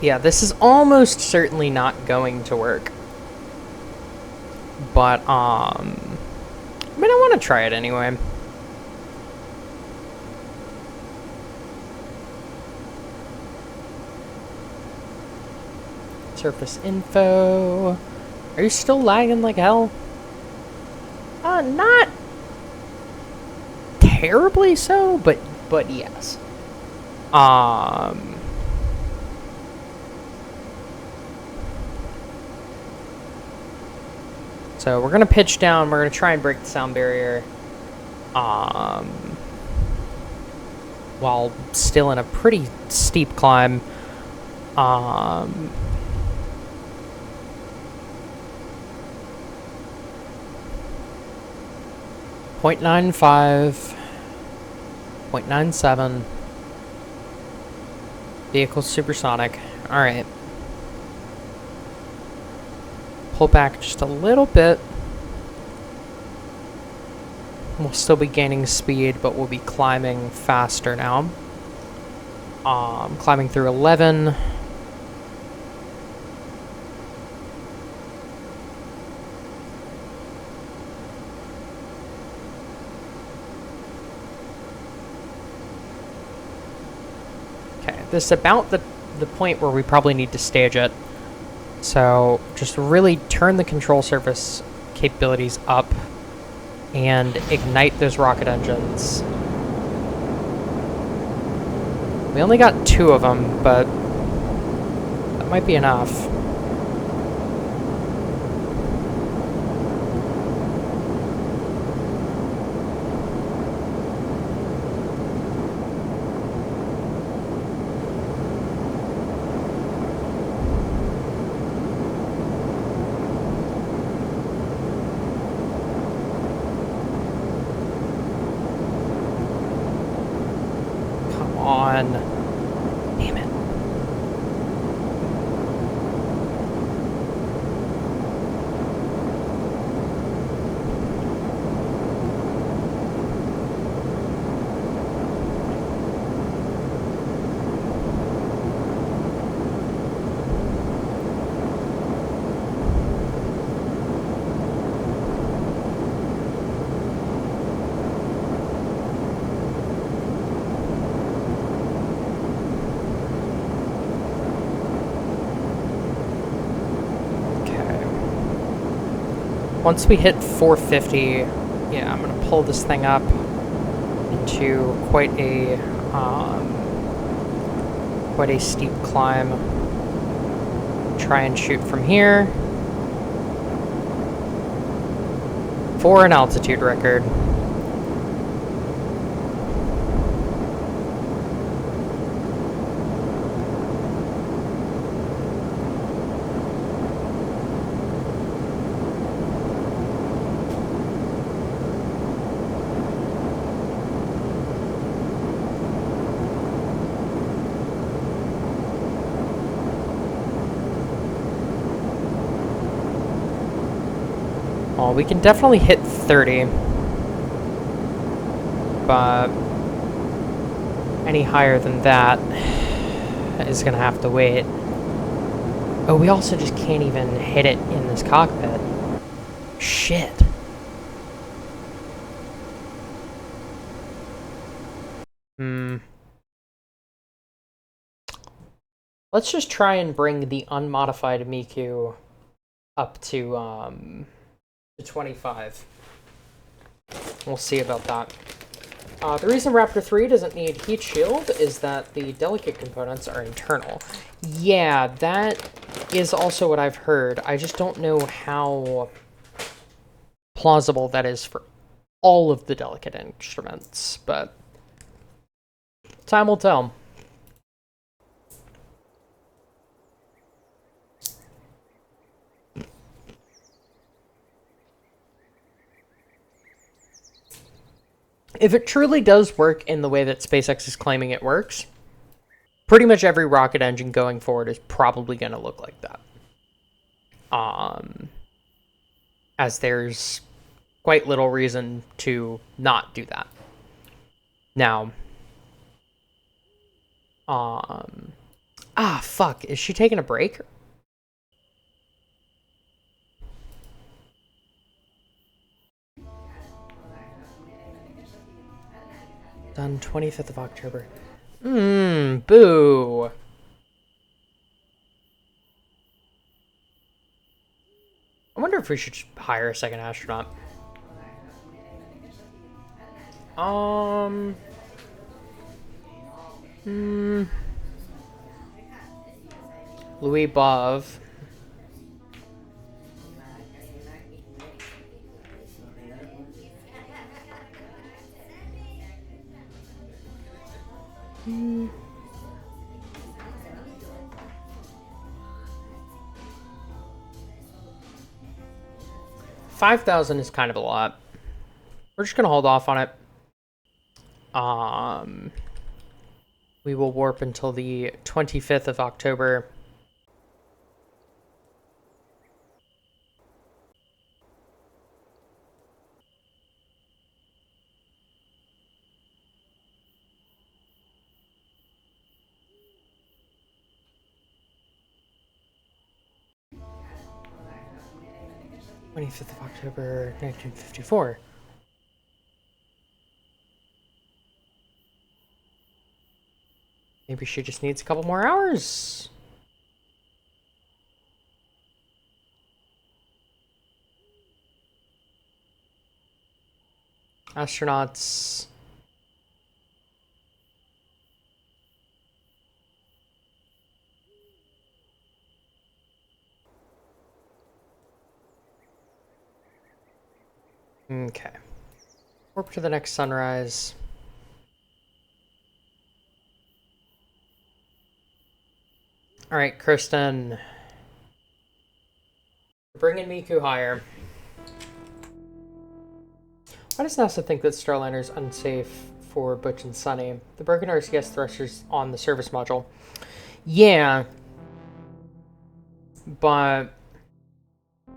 Yeah, this is almost certainly not going to work. But, I mean, I want to try it anyway. Surface info. Are you still lagging like hell? Not terribly so, but yes. So we're gonna pitch down. We're gonna try and break the sound barrier, while still in a pretty steep climb. 0.95, 0.97. Vehicle supersonic. All right. Pull back just a little bit. We'll still be gaining speed, but we'll be climbing faster now. Climbing through 11. Okay, this is about the point where we probably need to stage it. So just really turn the control surface capabilities up and ignite those rocket engines. We only got 2 of them, but that might be enough. On. Damn it. Once we hit 450, yeah, I'm gonna pull this thing up into quite a steep climb. Try and shoot from here for an altitude record. Well, we can definitely hit 30, but any higher than that is gonna have to wait. Oh, we also just can't even hit it in this cockpit. Shit. Let's just try and bring the unmodified Miku up to 25. We'll see about that. The reason Raptor 3 doesn't need heat shield is that the delicate components are internal. Yeah, that is also what I've heard. I just don't know how plausible that is for all of the delicate instruments, but time will tell. If it truly does work in the way that SpaceX is claiming it works, pretty much every rocket engine going forward is probably going to look like that. As there's quite little reason to not do that. Now, fuck, is she taking a break? Done 25th of October. Boo. I wonder if we should hire a second astronaut. Louis Bove. $5,000 is kind of a lot. We're just gonna hold off on it. We will warp until the 25th of October. '25th of October, 1954. Maybe she just needs a couple more hours. Astronauts. Okay. Warp to the next sunrise. All right, Kristen. We're bringing Miku higher. Why does NASA think that Starliner is unsafe for Butch and Sunny? The broken RCS thrusters on the service module. Yeah. But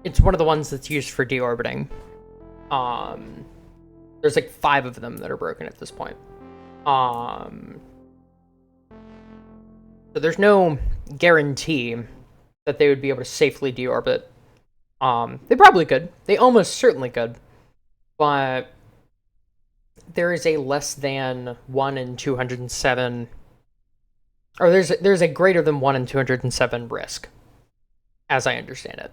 it's one of the ones that's used for deorbiting. There's like 5 of them that are broken at this point. So there's no guarantee that they would be able to safely deorbit. They probably could. They almost certainly could. But there is a less than 1 in 207, or there's a greater than 1 in 207 risk, as I understand it.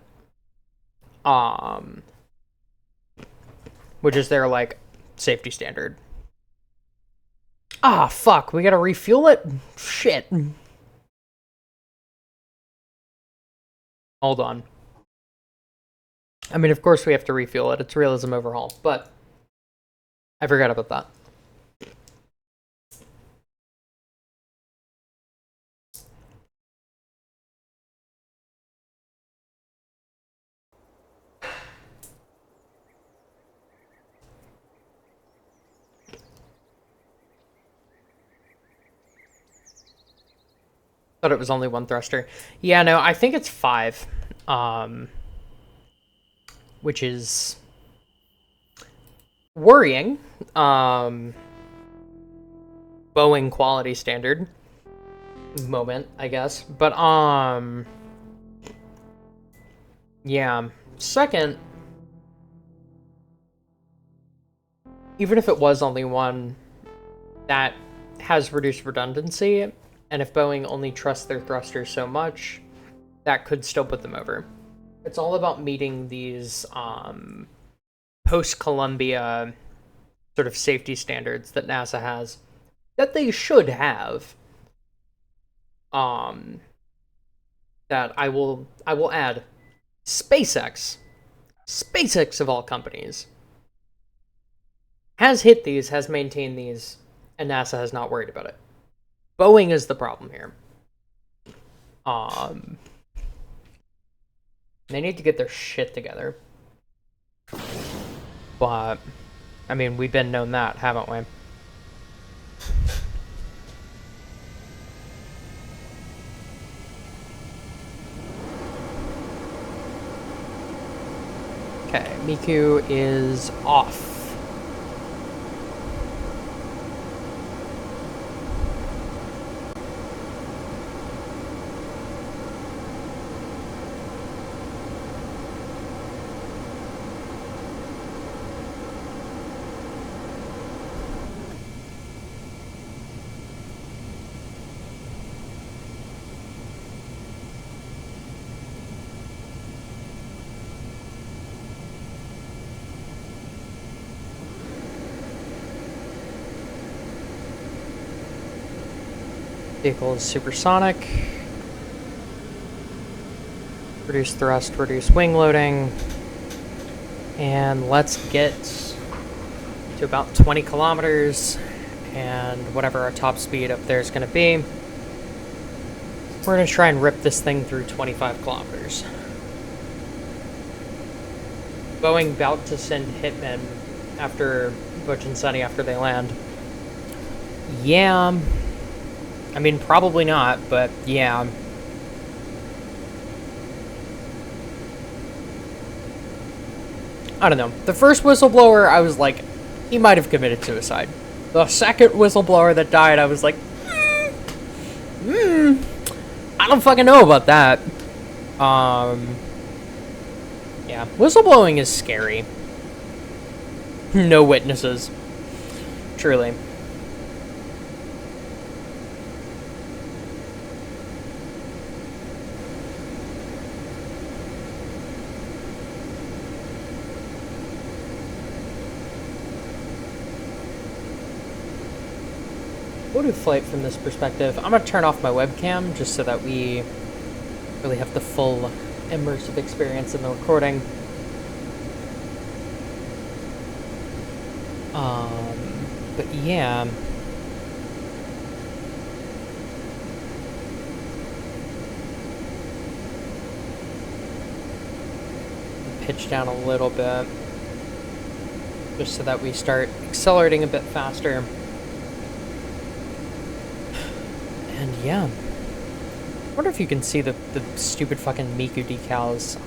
Which is their, like, safety standard. Ah, fuck, we gotta refuel it? Shit. Hold on. I mean, of course we have to refuel it. It's realism overhaul, but I forgot about that. Thought it was only 1 thruster. Yeah, no, I think it's 5. Which is worrying. Boeing quality standard moment, I guess. But, yeah. Second, even if it was only 1, that has reduced redundancy. And if Boeing only trusts their thrusters so much, that could still put them over. It's all about meeting these post-Columbia sort of safety standards that NASA has, that they should have, that I will add SpaceX of all companies, has hit these, has maintained these, and NASA has not worried about it. Boeing is the problem here. They need to get their shit together. But, I mean, we've been known that, haven't we? Okay, Miku is off. Vehicle is supersonic. Reduce thrust, reduce wing loading. And let's get to about 20 kilometers and whatever our top speed up there is going to be. We're going to try and rip this thing through 25 kilometers. Boeing about to send hitmen after Butch and Sunny after they land. Yeah. I mean, probably not, but yeah. I don't know. The first whistleblower, I was like, he might have committed suicide. The second whistleblower that died, I was like, I don't fucking know about that. Yeah, whistleblowing is scary. No witnesses. Truly. We'll do flight from this perspective. I'm going to turn off my webcam just so that we really have the full immersive experience in the recording. But yeah. Pitch down a little bit just so that we start accelerating a bit faster. And yeah. I wonder if you can see the stupid fucking Miku decals.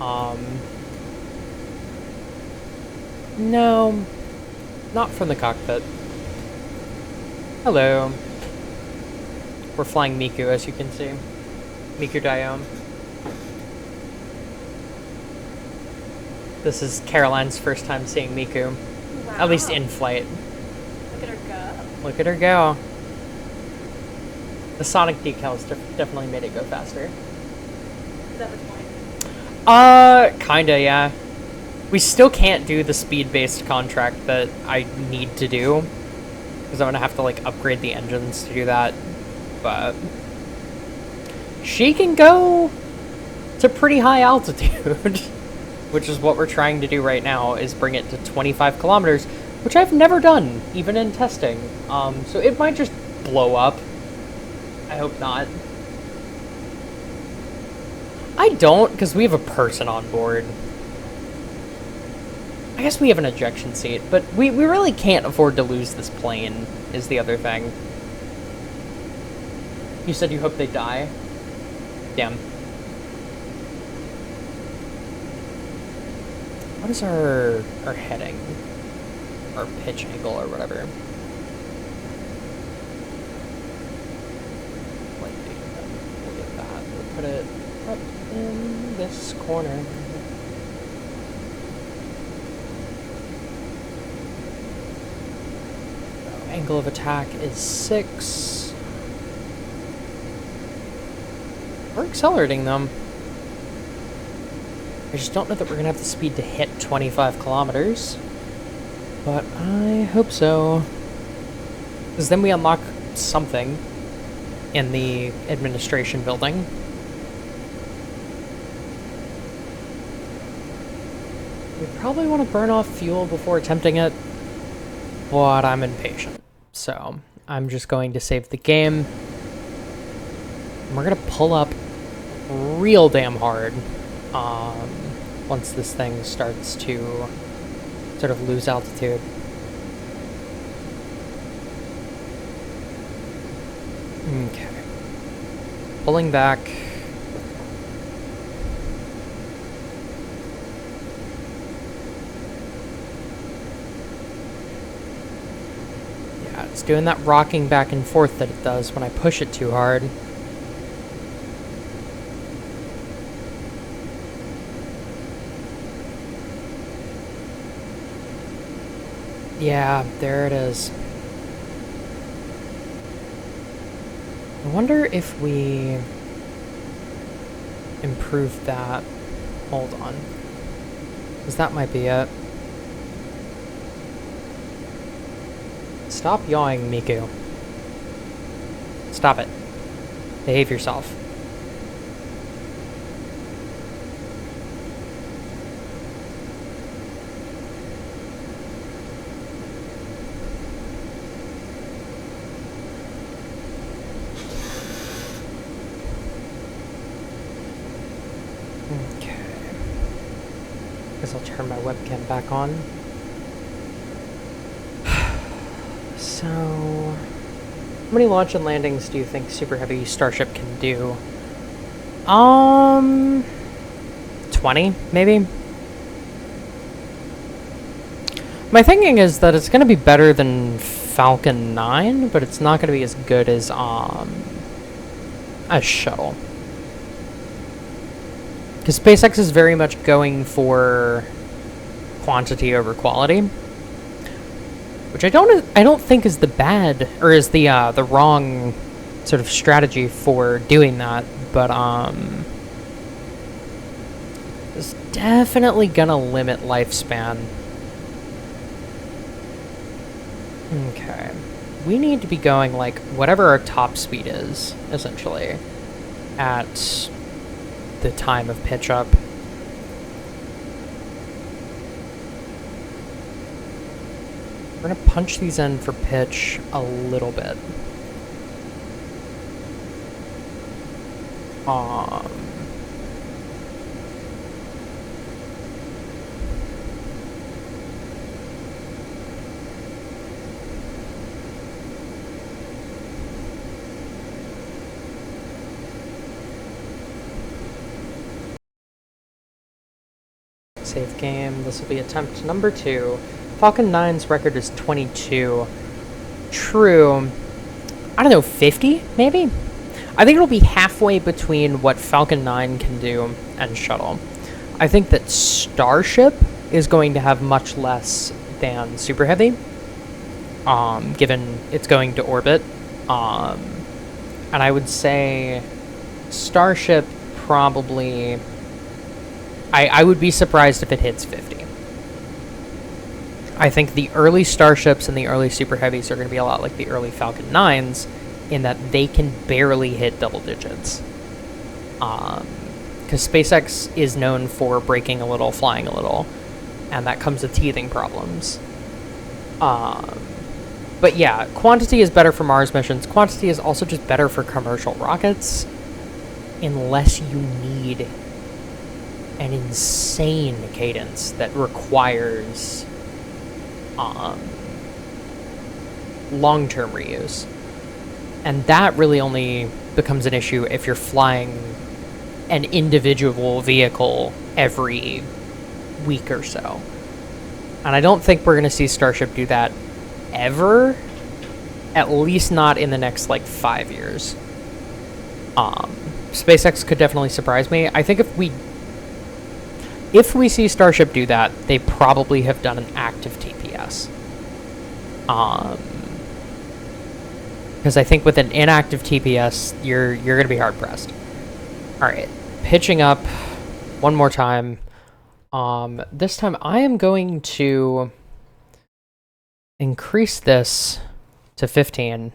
No. Not from the cockpit. Hello. We're flying Miku, as you can see. Miku Diome. This is Caroline's first time seeing Miku. Wow. At least in flight. Look at her go. Look at her go. The Sonic decals definitely made it go faster. Is that the point? Kinda, yeah. We still can't do the speed-based contract that I need to do, because I'm gonna have to, like, upgrade the engines to do that, but she can go to pretty high altitude, which is what we're trying to do right now, is bring it to 25 kilometers, which I've never done, even in testing, so it might just blow up. I hope not. I don't, because we have a person on board. I guess we have an ejection seat, but we really can't afford to lose this plane, is the other thing. You said you hope they die? Damn. What is our heading? Our pitch angle or whatever? We'll get that. We'll put it up in this corner. Angle of attack is 6. We're accelerating them. I just don't know that we're gonna have the speed to hit 25 kilometers. But I hope so. Because then we unlock something in the administration building. We probably want to burn off fuel before attempting it, but I'm impatient. So I'm just going to save the game. And we're going to pull up real damn hard once this thing starts to sort of lose altitude. Okay. Pulling back. Yeah, it's doing that rocking back and forth that it does when I push it too hard. Yeah, there it is. I wonder if we improve that. Hold on. Because that might be it. Stop yawing, Miku. Stop it. Behave yourself. Okay. Guess I'll turn my webcam back on. So, how many launch and landings do you think Super Heavy Starship can do? 20, maybe? My thinking is that it's going to be better than Falcon 9, but it's not going to be as good as Shuttle. Because SpaceX is very much going for quantity over quality, which I don't think is the bad, or is the wrong sort of strategy for doing that, but it's definitely gonna limit lifespan. Okay, we need to be going like whatever our top speed is, essentially, at the time of pitch up. We're gonna punch these in for pitch a little bit. Save game. This will be attempt number 2. Falcon 9's record is 22. True. I don't know, 50, maybe? I think it'll be halfway between what Falcon 9 can do and Shuttle. I think that Starship is going to have much less than Super Heavy, given it's going to orbit. And I would say Starship probably... I would be surprised if it hits 50. I think the early Starships and the early Super Heavies are going to be a lot like the early Falcon 9s, in that they can barely hit double digits. Because SpaceX is known for breaking a little, flying a little, and that comes with teething problems. But yeah, quantity is better for Mars missions. Quantity is also just better for commercial rockets, unless you need an insane cadence that requires long-term reuse. And that really only becomes an issue if you're flying an individual vehicle every week or so. And I don't think we're going to see Starship do that ever, at least not in the next, like, 5 years. SpaceX could definitely surprise me. I think if we see Starship do that, they probably have done an active TPS. Because I think with an inactive TPS, you're going to be hard-pressed. Alright, pitching up one more time. This time I am going to increase this to 15.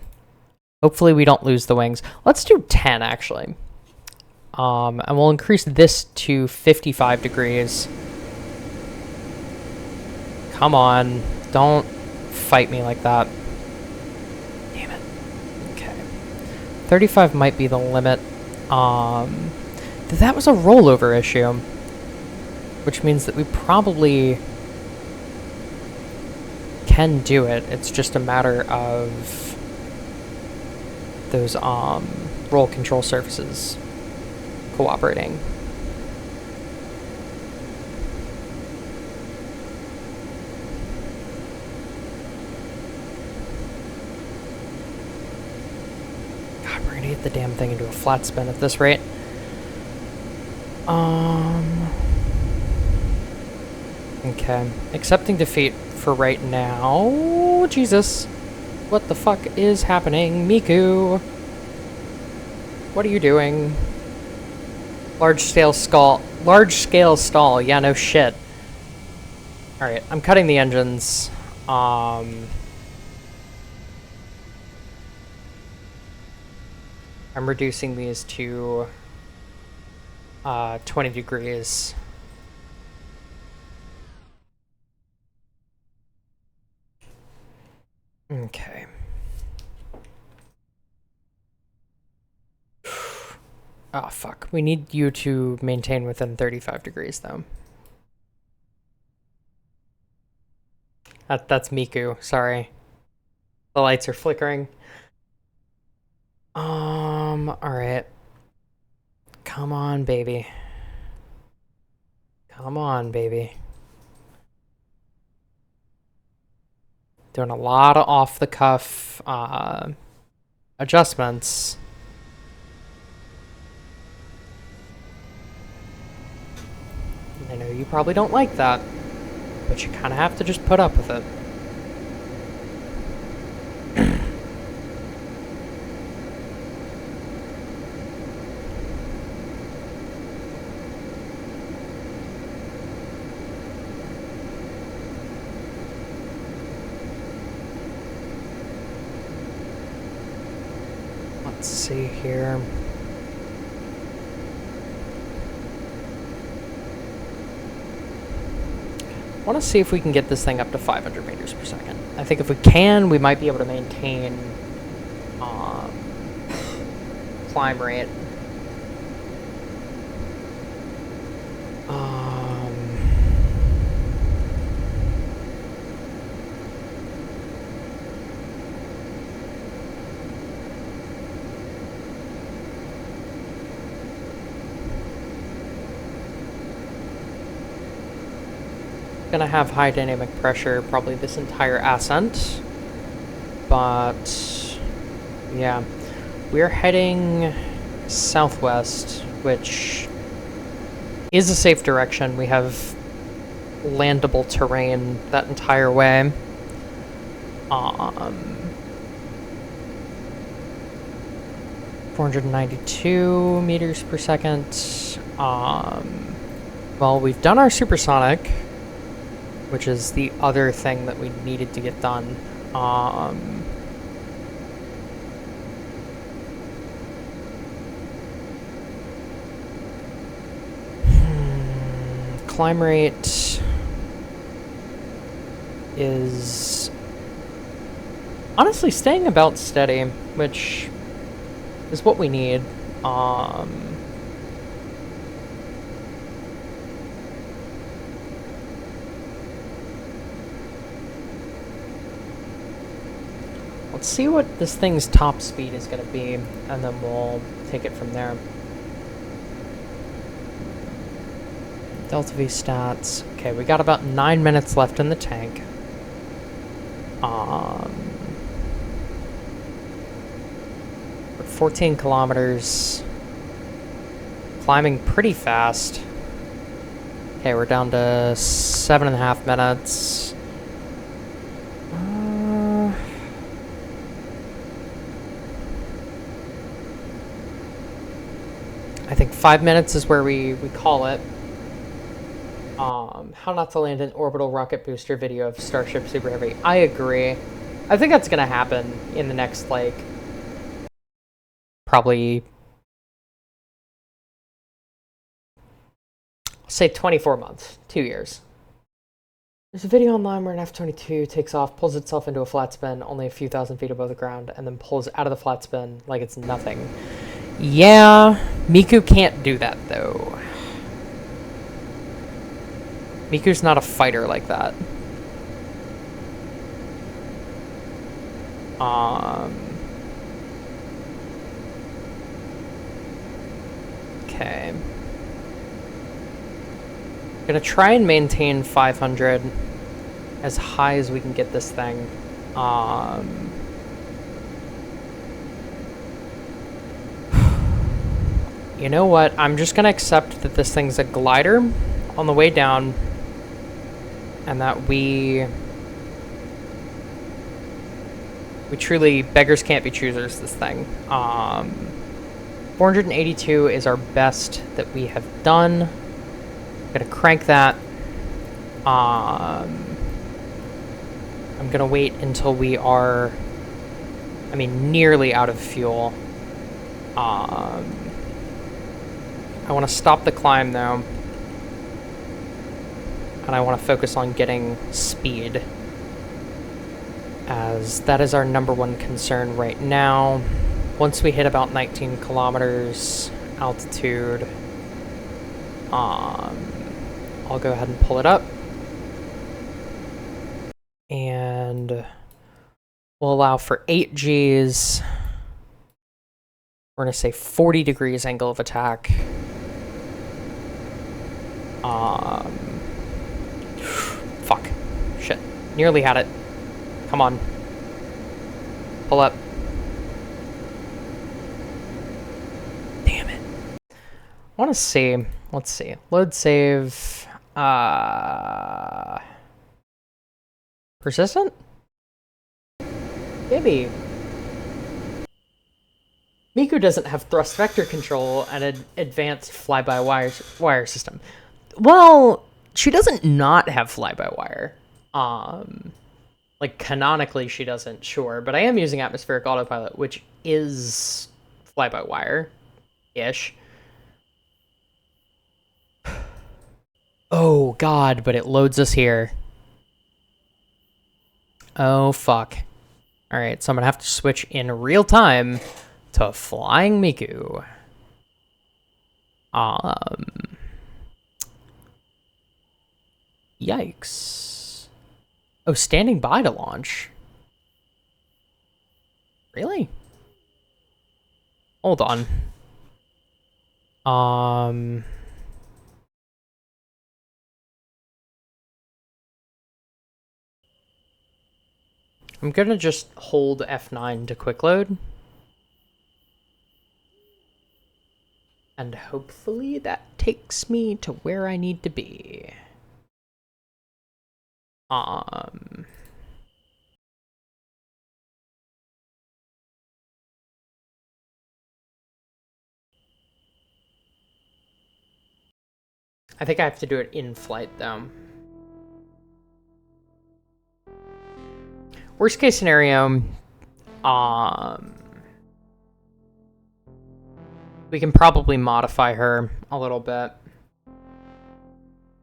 Hopefully we don't lose the wings. Let's do 10, actually. And we'll increase this to 55 degrees. Come on. Don't fight me like that. Damn it. Okay. 35 might be the limit. That was a rollover issue. Which means that we probably can do it. It's just a matter of those roll control surfaces cooperating. God, we're gonna get the damn thing into a flat spin at this rate. Okay, accepting defeat for right now. Jesus. What the fuck is happening? Miku! What are you doing? Large scale stall. Yeah, no shit. Alright, I'm cutting the engines. I'm reducing these to 20 degrees. Okay. Oh, fuck. We need you to maintain within 35 degrees, though. That's Miku. Sorry. The lights are flickering. Alright. Come on, baby. Come on, baby. Doing a lot of off-the-cuff adjustments. I know you probably don't like that, but you kind of have to just put up with it. Let's see here. I want to see if we can get this thing up to 500 meters per second. I think if we can, we might be able to maintain climb rate. Gonna have high dynamic pressure probably this entire ascent, but yeah, we're heading southwest, which is a safe direction. We have landable terrain that entire way. 492 meters per second. Well, we've done our supersonic, which is the other thing that we needed to get done. Climb rate is honestly staying about steady, which is what we need. Let's see what this thing's top speed is going to be, and then we'll take it from there. Delta V stats. Okay, we got about 9 minutes left in the tank. 14 kilometers. Climbing pretty fast. Okay, we're down to 7.5 minutes. I think 5 minutes is where we call it. How not to land an orbital rocket booster video of Starship Super Heavy. I agree. I think that's gonna happen in the next, like, probably, say 24 months, 2 years. There's a video online where an F-22 takes off, pulls itself into a flat spin only a few thousand feet above the ground, and then pulls out of the flat spin like it's nothing. Yeah, Miku can't do that, though. Miku's not a fighter like that. Okay. Gonna try and maintain 500 as high as we can get this thing. You know what? I'm just gonna accept that this thing's a glider on the way down, and that we truly, beggars can't be choosers, this thing. 482 is our best that we have done. Gonna crank that. I'm gonna wait until we are, nearly out of fuel. I want to stop the climb, though. And I want to focus on getting speed, as that is our #1 concern right now. Once we hit about 19 kilometers altitude, I'll go ahead and pull it up. And we'll allow for 8 Gs. We're going to say 40 degrees angle of attack. Fuck. Shit. Nearly had it. Come on. Pull up. Damn it. I want to see. Let's see. Load save. Persistent? Maybe. Miku doesn't have thrust vector control and an advanced fly-by-wire system. Well, she doesn't not have fly-by-wire. Like, canonically she doesn't, sure. But I am using atmospheric autopilot, which is fly-by-wire-ish. Oh, God, but it loads us here. Oh, fuck. Alright, so I'm gonna have to switch in real time to Flying Miku. Yikes. Oh, standing by to launch. Really? Hold on. I'm gonna just hold F9 to quick load. And hopefully that takes me to where I need to be. I think I have to do it in flight, though. Worst case scenario, we can probably modify her a little bit.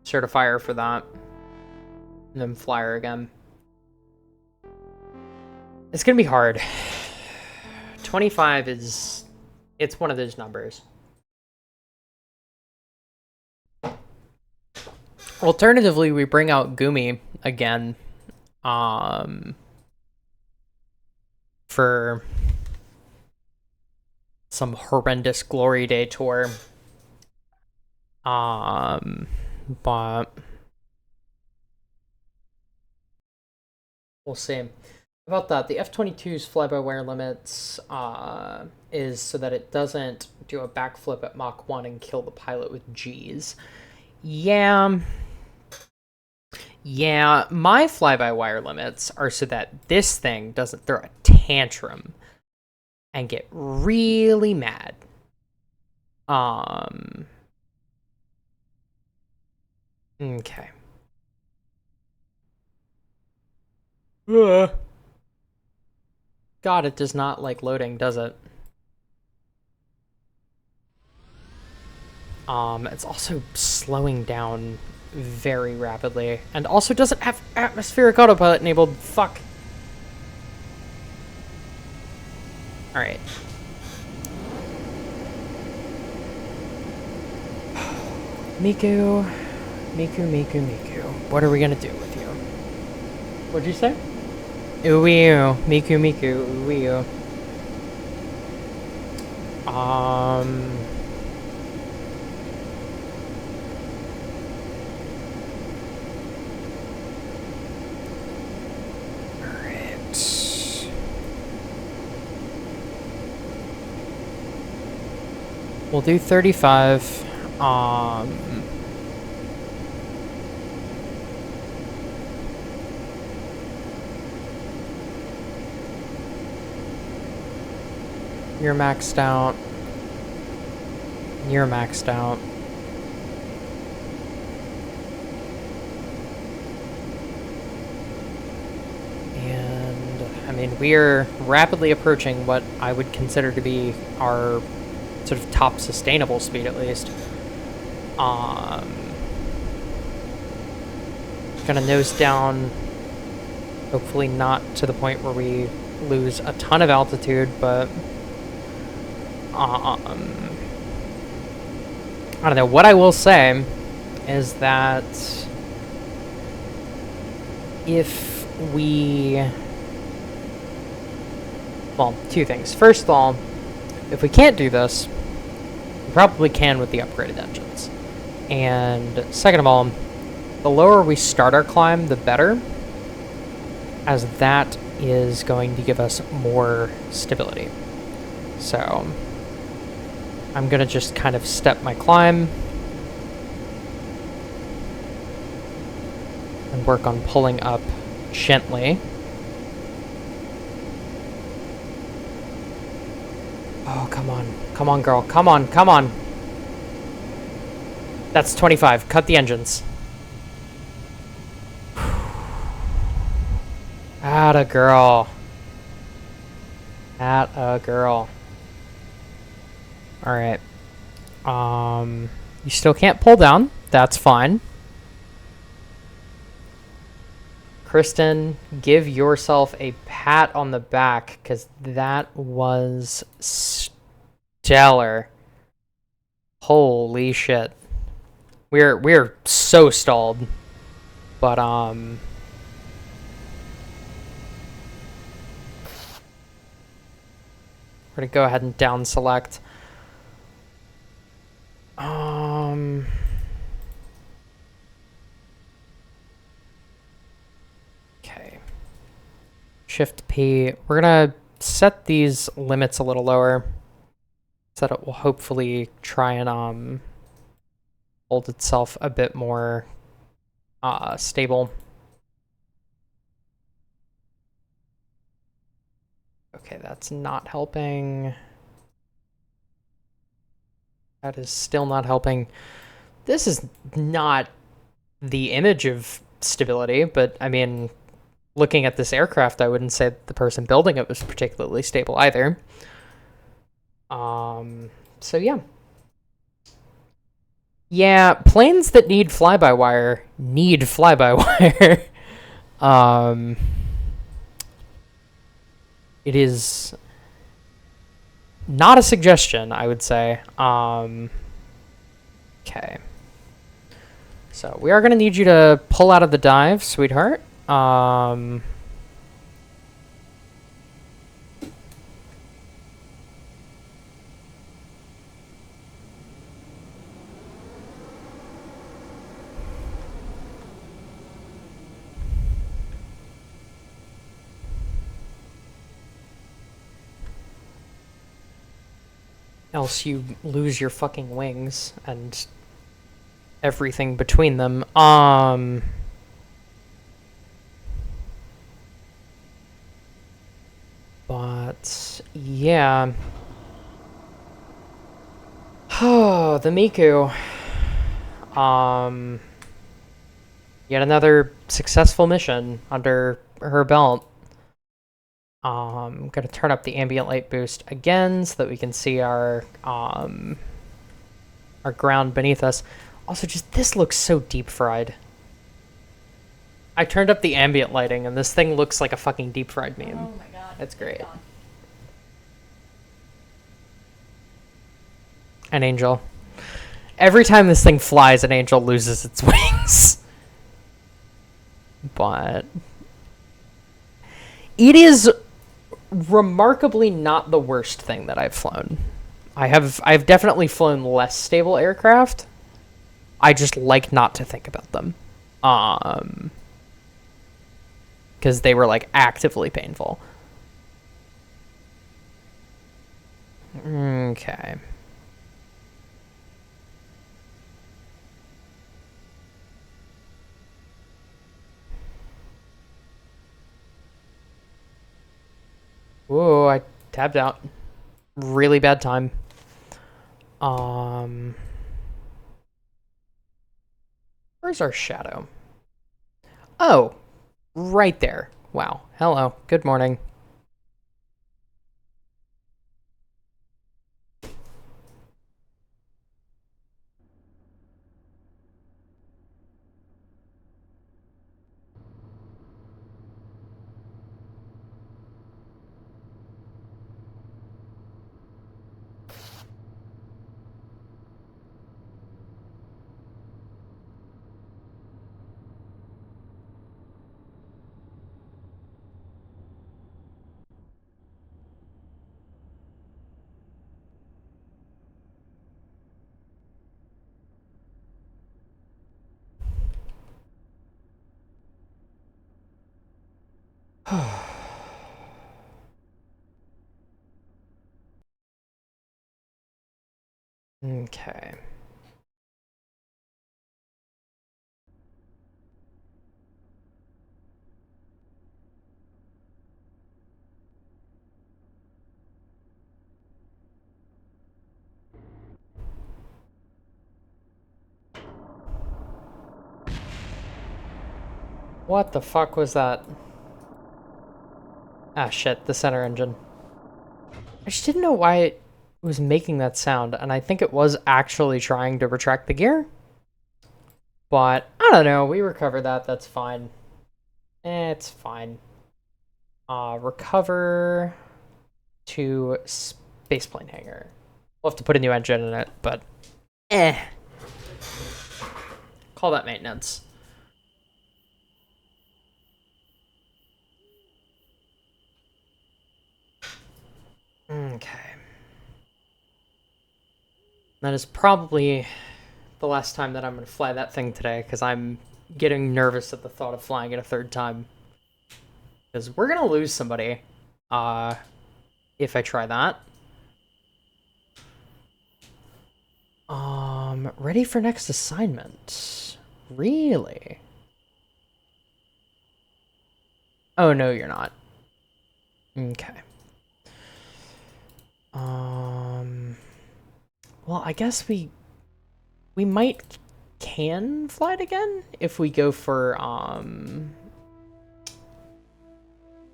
Certify her for that. And then fly her again. It's gonna be hard. 25 is... it's one of those numbers. Alternatively, we bring out Gumi again. For some horrendous Glory Day tour. But we'll see. About that, the F-22's fly-by-wire limits is so that it doesn't do a backflip at Mach 1 and kill the pilot with Gs. Yeah, my fly-by-wire limits are so that this thing doesn't throw a tantrum and get really mad. Okay. Ugh. God, it does not like loading, does it? It's also slowing down very rapidly, and also doesn't have atmospheric autopilot enabled. Fuck. All right. Miku, Miku. What are we gonna do with you? What'd you say? Ooh, Miku, ooh. Alright. We'll do 35. You're maxed out. You're maxed out. And, I mean, we're rapidly approaching what I would consider to be our sort of top sustainable speed, at least. Gonna nose down, hopefully not to the point where we lose a ton of altitude, but I don't know. What I will say is that if we, well, two things. First of all, if we can't do this, we probably can with the upgraded engines. And second of all, the lower we start our climb, the better, as that is going to give us more stability. So I'm gonna just kind of step my climb and work on pulling up gently. Oh, come on. Come on, girl. Come on, come on. That's 25. Cut the engines. Atta girl. Atta girl. Alright. You still can't pull down. That's fine. Kristen, give yourself a pat on the back, because that was stellar. Holy shit. We're so stalled. But, we're gonna go ahead and down select. Okay. Shift P. We're gonna set these limits a little lower so that it will hopefully try and hold itself a bit more stable. Okay, that's not helping. That is still not helping. This is not the image of stability, but I mean, looking at this aircraft, I wouldn't say the person building it was particularly stable either. So yeah. Yeah, planes that need fly-by-wire need fly-by-wire. It is not a suggestion, I would say. Okay. So we are going to need you to pull out of the dive, sweetheart. Else you lose your fucking wings and everything between them. But yeah. Oh, the Miku. Yet another successful mission under her belt. I'm going to turn up the ambient light boost again so that we can see our ground beneath us. Also, just this looks so deep fried. I turned up the ambient lighting and this thing looks like a fucking deep fried meme. Oh my god. That's great. An angel. Every time this thing flies, an angel loses its wings. But it is remarkably not the worst thing that I've flown. I've definitely flown less stable aircraft. I just like not to think about them. Because they were like actively painful. Okay. Whoa, I tabbed out. Really bad time. Where's our shadow? Oh, right there. Wow. Hello. Good morning. Okay. What the fuck was that? Ah, shit, the center engine. I just didn't know why it was making that sound, and I think it was actually trying to retract the gear. But, I don't know, we recovered that, that's fine. It's fine. Recover to spaceplane hangar. We'll have to put a new engine in it, but call that maintenance. Okay. That is probably the last time that I'm going to fly that thing today, because I'm getting nervous at the thought of flying it a third time. Because we're going to lose somebody if I try that. Ready for next assignment. Really? Oh, no, you're not. Okay. Well, I guess we might can fly it again if we go for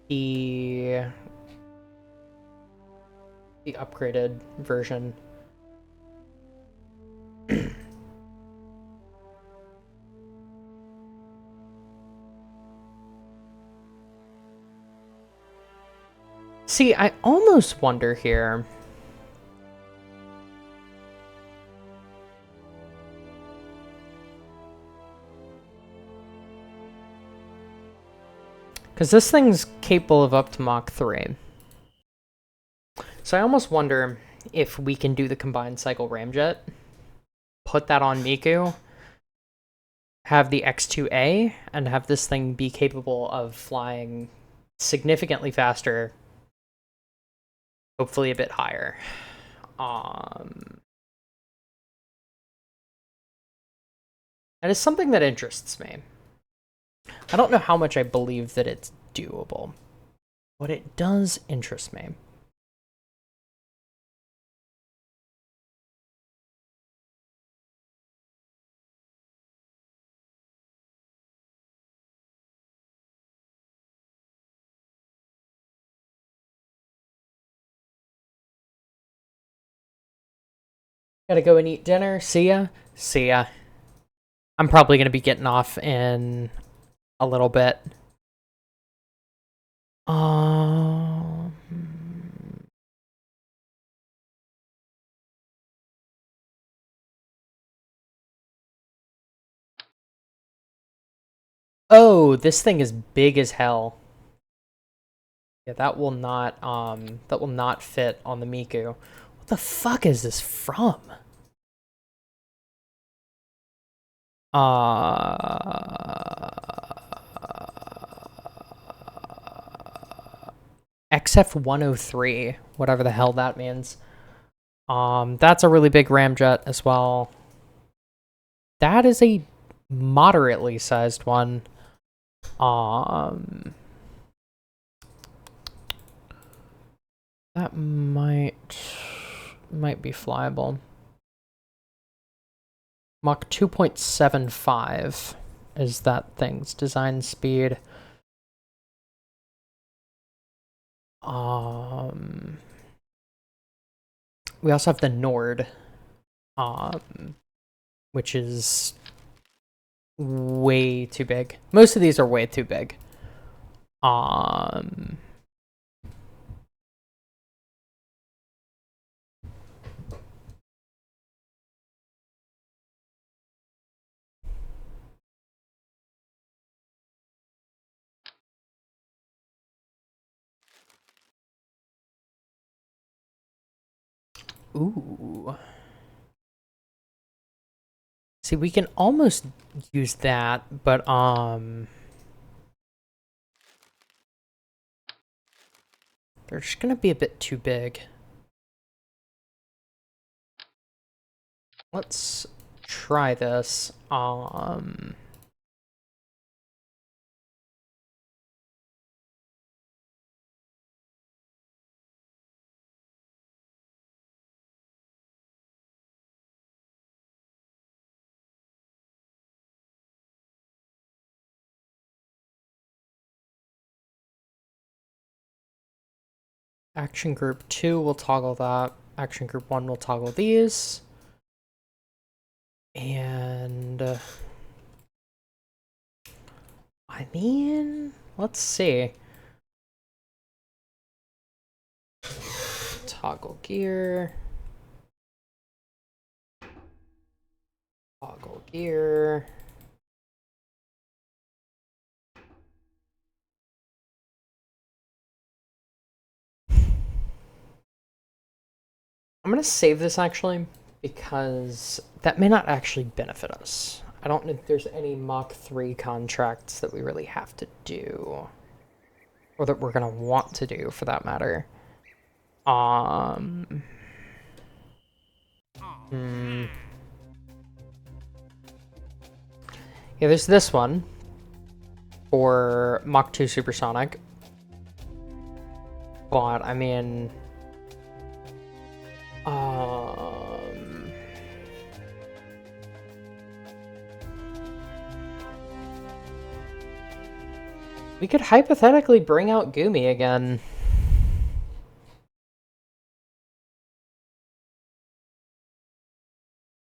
the upgraded version. See, I almost wonder here. Because this thing's capable of up to Mach 3. So I almost wonder if we can do the combined cycle ramjet, put that on Miku, have the X2A, and have this thing be capable of flying significantly faster, hopefully a bit higher. That is something that interests me. I don't know how much I believe that it's doable, but it does interest me. Gotta go and eat dinner. See ya. See ya. I'm probably gonna be getting off in a little bit. Um. Oh, this thing is big as hell. Yeah, that will not fit on the Miku. What the fuck is this from? XF103, whatever the hell that means. That's a really big ramjet as well. That is a moderately sized one. That might be flyable. Mach 2.75 is that thing's design speed. We also have the Nord, which is way too big. Most of these are way too big. Ooh. See, we can almost use that, but they're just gonna be a bit too big. Let's try this. Action group 2 will toggle that. Action group 1 will toggle these. And I mean, let's see. Toggle gear. Toggle gear. I'm gonna save this actually, because that may not actually benefit us. I don't know if there's any Mach 3 contracts that we really have to do. Or that we're gonna want to do, for that matter. Yeah, there's this one for Mach 2 Supersonic. But, I mean... we could hypothetically bring out Gumi again.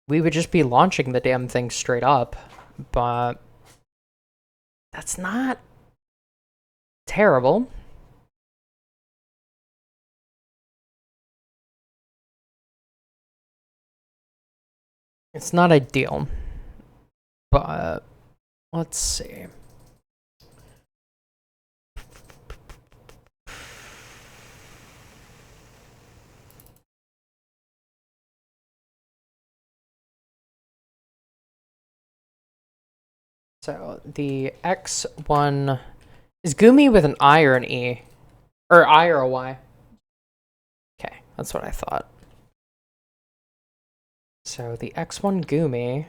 We would just be launching the damn thing straight up, but that's not terrible. It's not ideal, but let's see. So the X1 is Gumi with an I or an E? Or I or a Y? Okay, that's what I thought. So the X1 Gumi,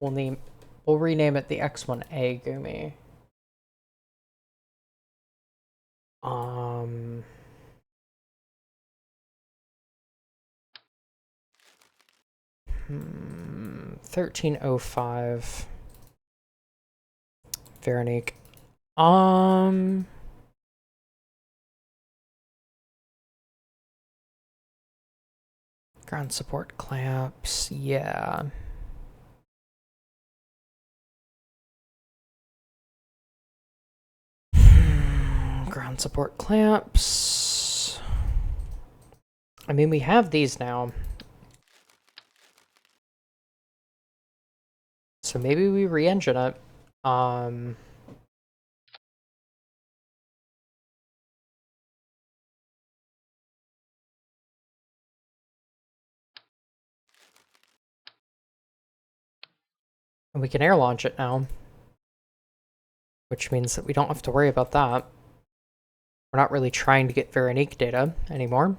we'll rename it the X1A Gumi. Um, 1305 Veronique. Ground support clamps, yeah. Ground support clamps. I mean, we have these now. So maybe we re-engine it. And we can air launch it now. Which means that we don't have to worry about that. We're not really trying to get Veronique data anymore.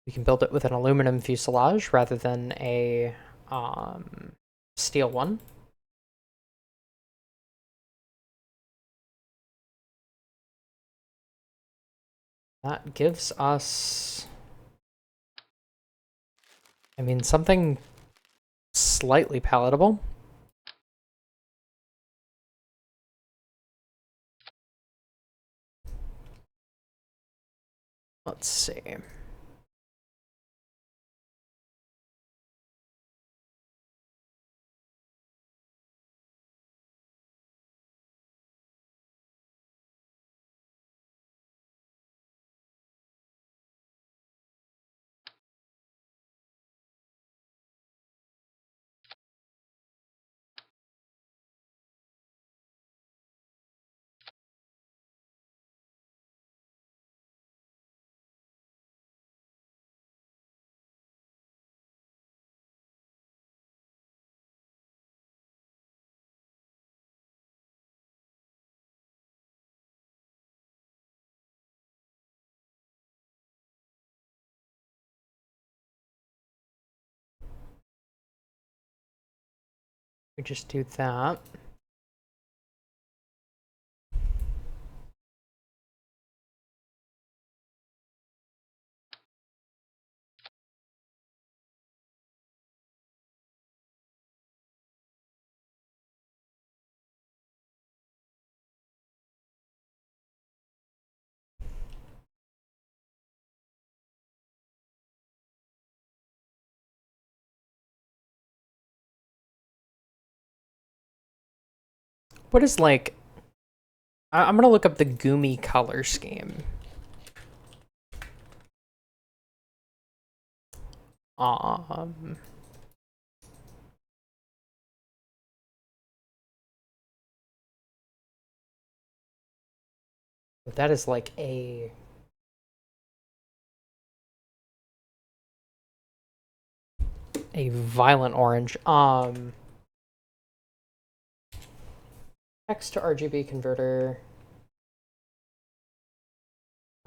We can build it with an aluminum fuselage rather than a steel one. That gives us, I mean, something slightly palatable. Let's see. We just do that. What is like, I'm gonna look up the Gumi color scheme. Um, that is like a violent orange. X to RGB converter.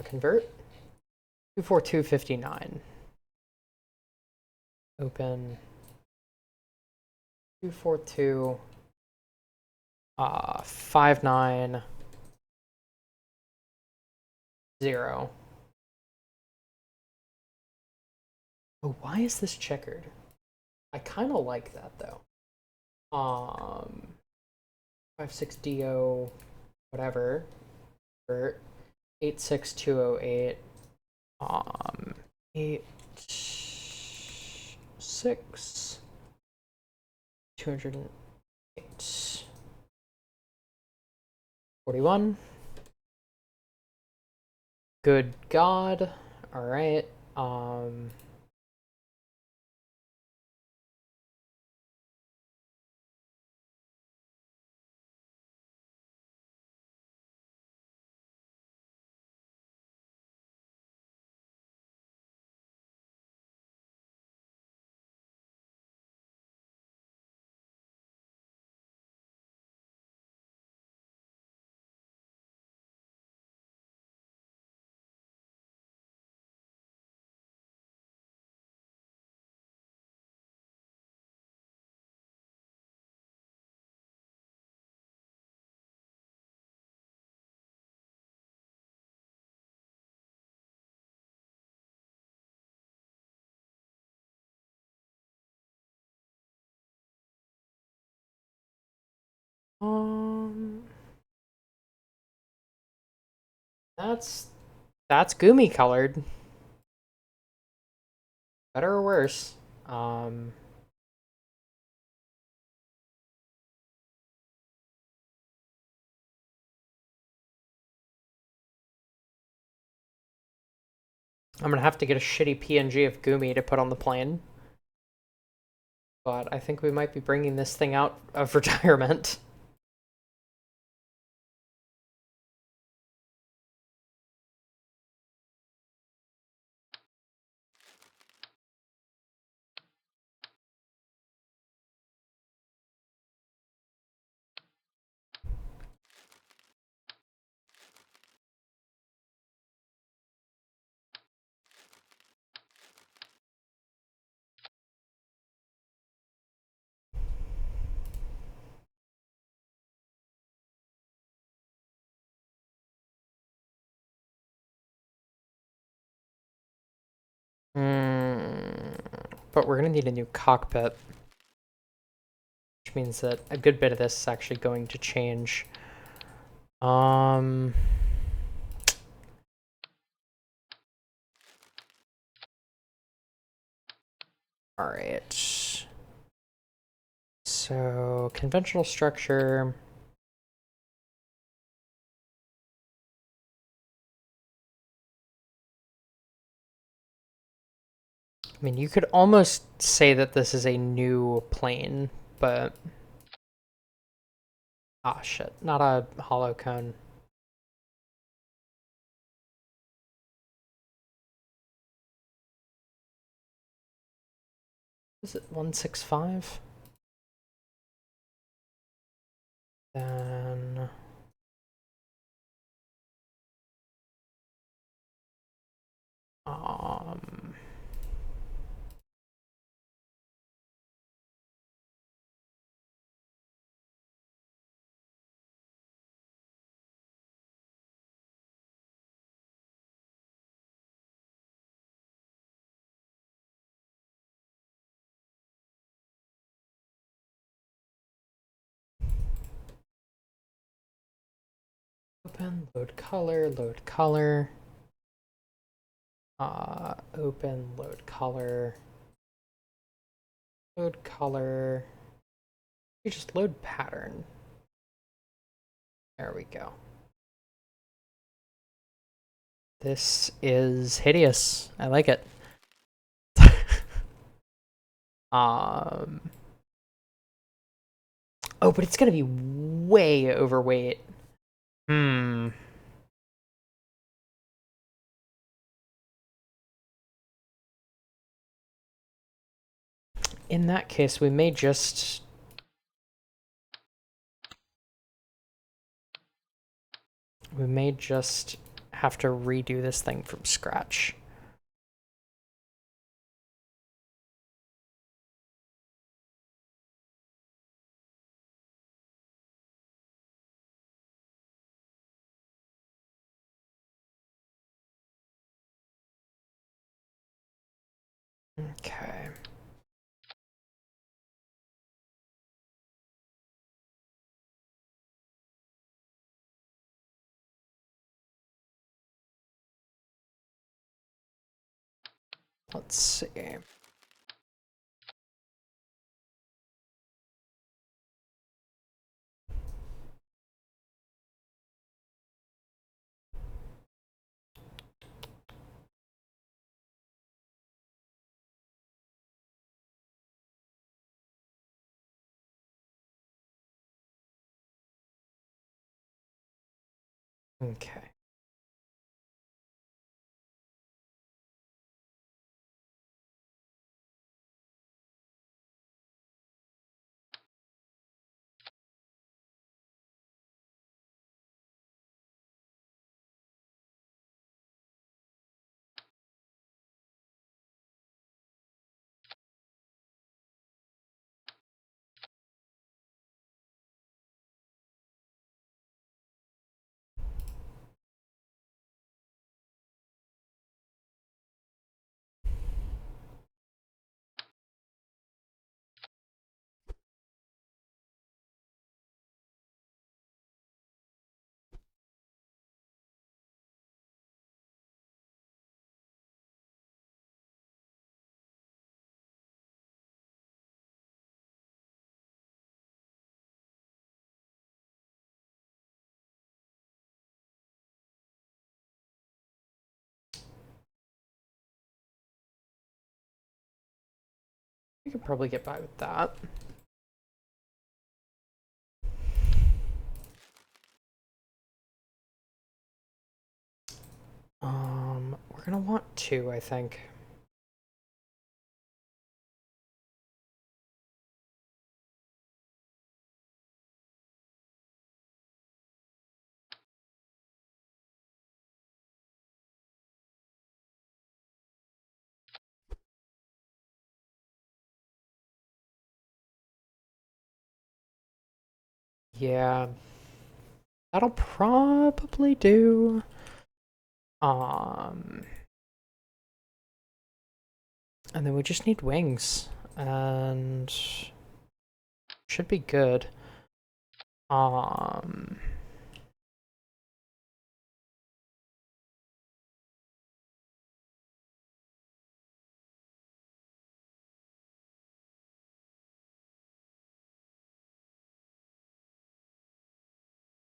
Convert 24259. Open 242 590. Oh, why is this checkered? I kind of like that though. 56DO whatever. 86208. 86 208 41. Good God. All right. Um, that's That's Gumi colored. Better or worse? Um, I'm gonna have to get a shitty PNG of Gumi to put on the plane. But I think we might be bringing this thing out of retirement. But we're gonna need a new cockpit, which means that a good bit of this is actually going to change. All right. So conventional structure. I mean, you could almost say that this is a new plane, but ah shit, not a hollow cone. Is it 165? Then um open, load color, load color. Open, load color. Load color. You just load pattern. There we go. This is hideous. I like it. um Oh, but it's gonna be way overweight. Hmm. In that case, we may just have to redo this thing from scratch. Okay. Let's see. Okay. I could probably get by with that. We're gonna want 2, I think. Yeah, that'll probably do. And then we just need wings, and should be good.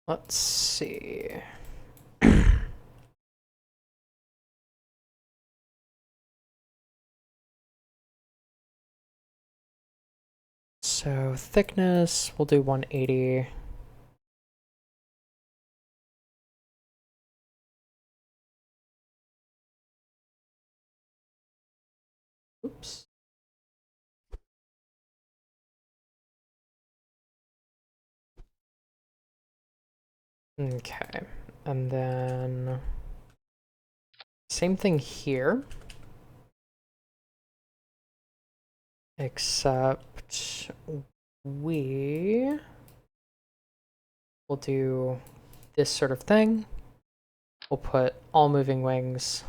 Let's see. So thickness, we'll do 180. Oops. Okay, and then same thing here, except we will do this sort of thing. We'll put all moving wings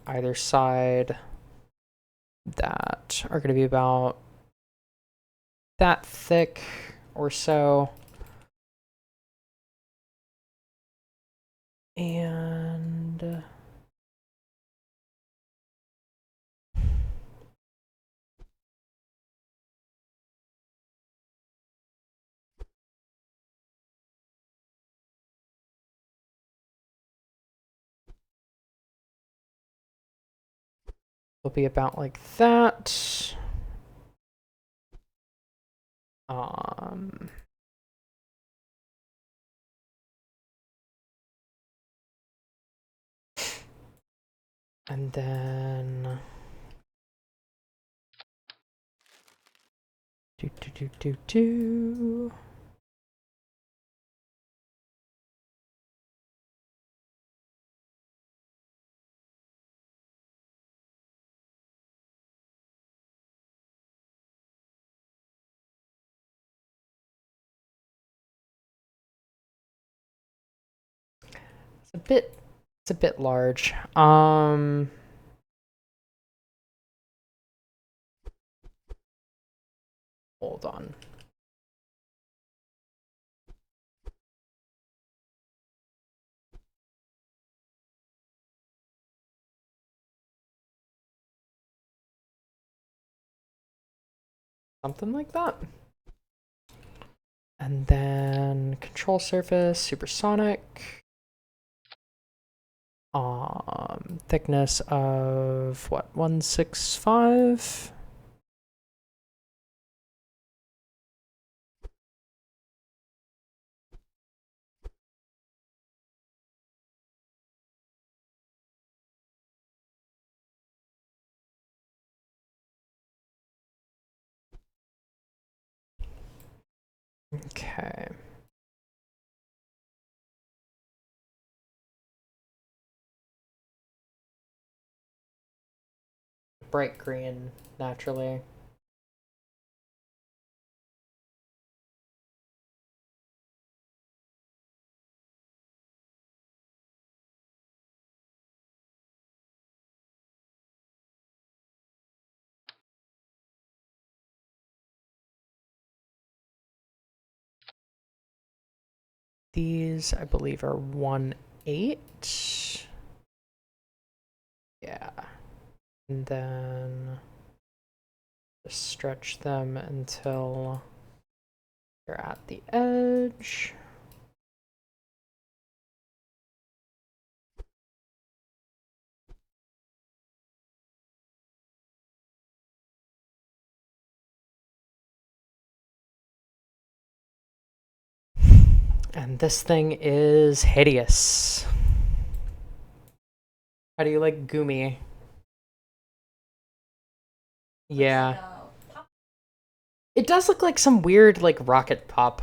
either side that are going to be about that thick or so. And it'll be about like that. And then do. It's a bit large. Hold on. Something like that. And then control surface, supersonic. Thickness of what, 165? Okay. Bright green, naturally. These, I believe, are 1/8. Yeah. And then just stretch them until they're at the edge. And this thing is hideous. How do you like Gumi? Yeah. It does look like some weird, like, rocket pop.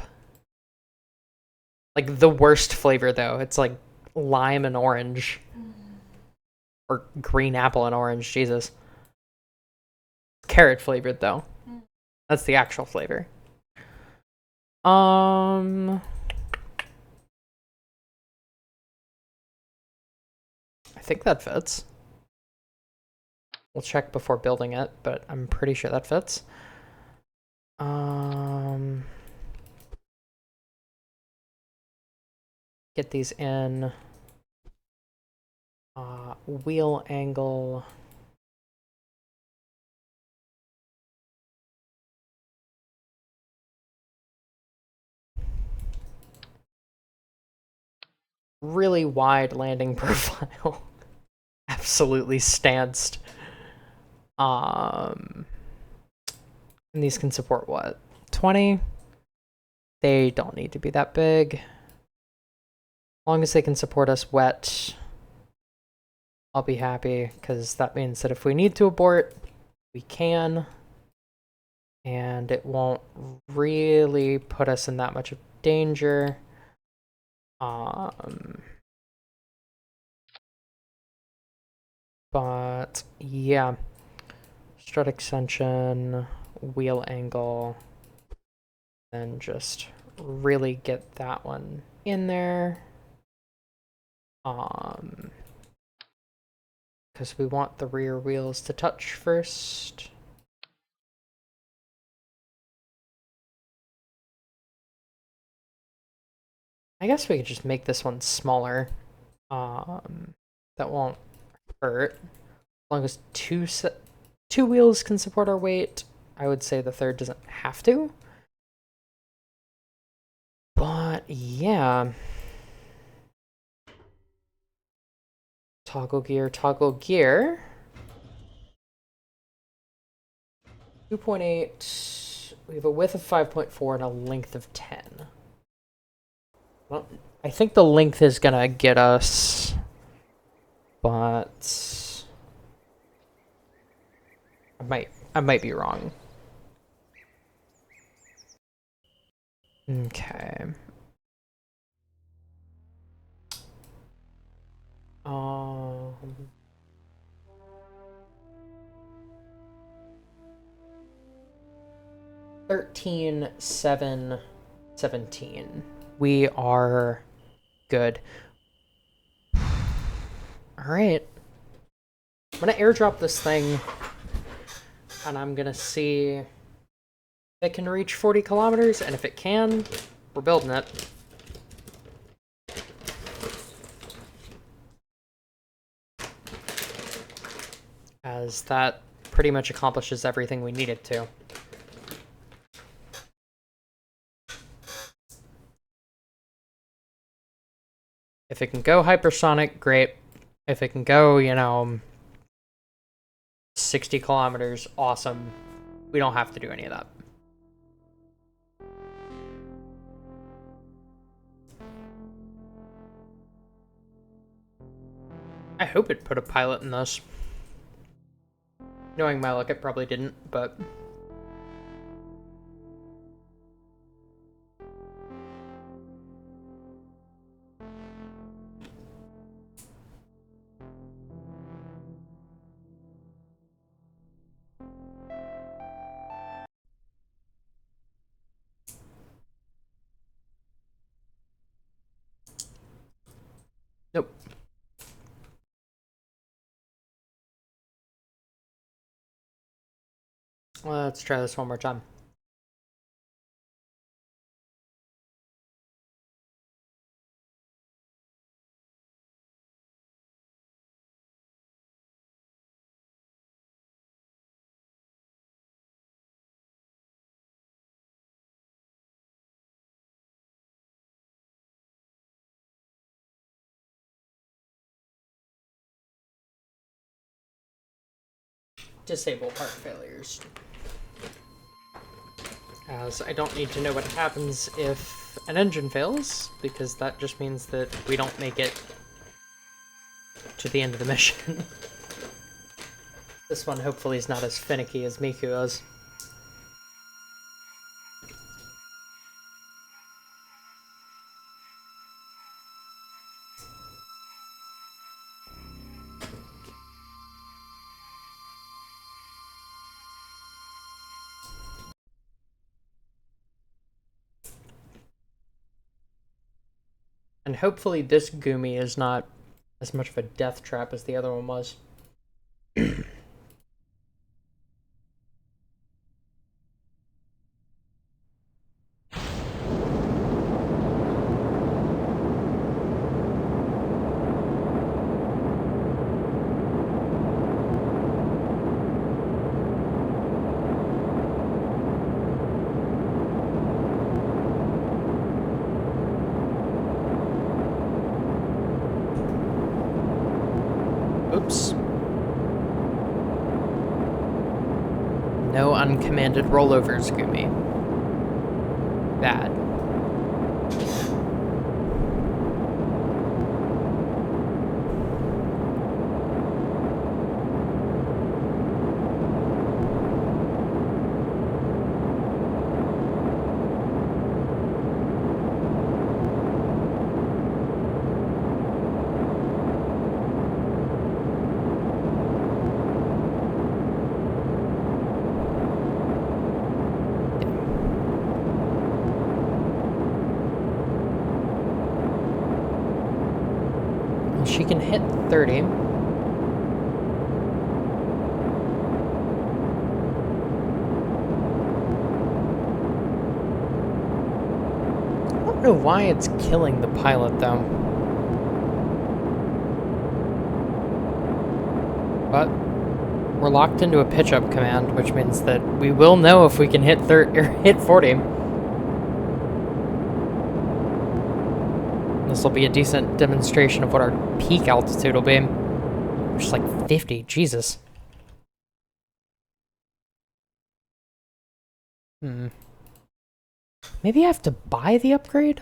Like, the worst flavor, though. It's like lime and orange. Or green apple and orange, Jesus. Carrot flavored, though. That's the actual flavor. I think that fits. We'll check before building it, but I'm pretty sure that fits. Get these in. Wheel angle. Really wide landing profile. Absolutely stanced. And these can support what? 20? They don't need to be that big. As long as they can support us wet, I'll be happy, because that means that if we need to abort, we can. And it won't really put us in that much of danger. But yeah, strut extension, wheel angle, then just really get that one in there. Because we want the rear wheels to touch first. I guess we could just make this one smaller. That won't hurt. As long as two wheels can support our weight, I would say the third doesn't have to. But yeah. Toggle gear, toggle gear. 2.8. We have a width of 5.4 and a length of 10. Well, I think the length is gonna get us, but I might be wrong. Okay. 13, 7, 17. We are good. Alright. I'm gonna airdrop this thing, and I'm gonna see if it can reach 40 kilometers, and if it can, we're building it. As that pretty much accomplishes everything we need it to. If it can go hypersonic, great. If it can go, 60 kilometers, awesome. We don't have to do any of that. I hope it put a pilot in this. Knowing my luck, it probably didn't, but... Nope. Let's try this one more time. Disable part failures. As I don't need to know what happens if an engine fails, because that just means that we don't make it to the end of the mission. This one hopefully is not as finicky as Miku is. And hopefully this Gumi is not as much of a death trap as the other one was. Oops. No uncommanded rollovers, Gumi. Bad. She can hit 30. I don't know why it's killing the pilot, though. But we're locked into a pitch-up command, which means that we will know if we can hit 30 or hit 40. This will be a decent demonstration of what our peak altitude will be. Just like 50, Jesus. Maybe I have to buy the upgrade?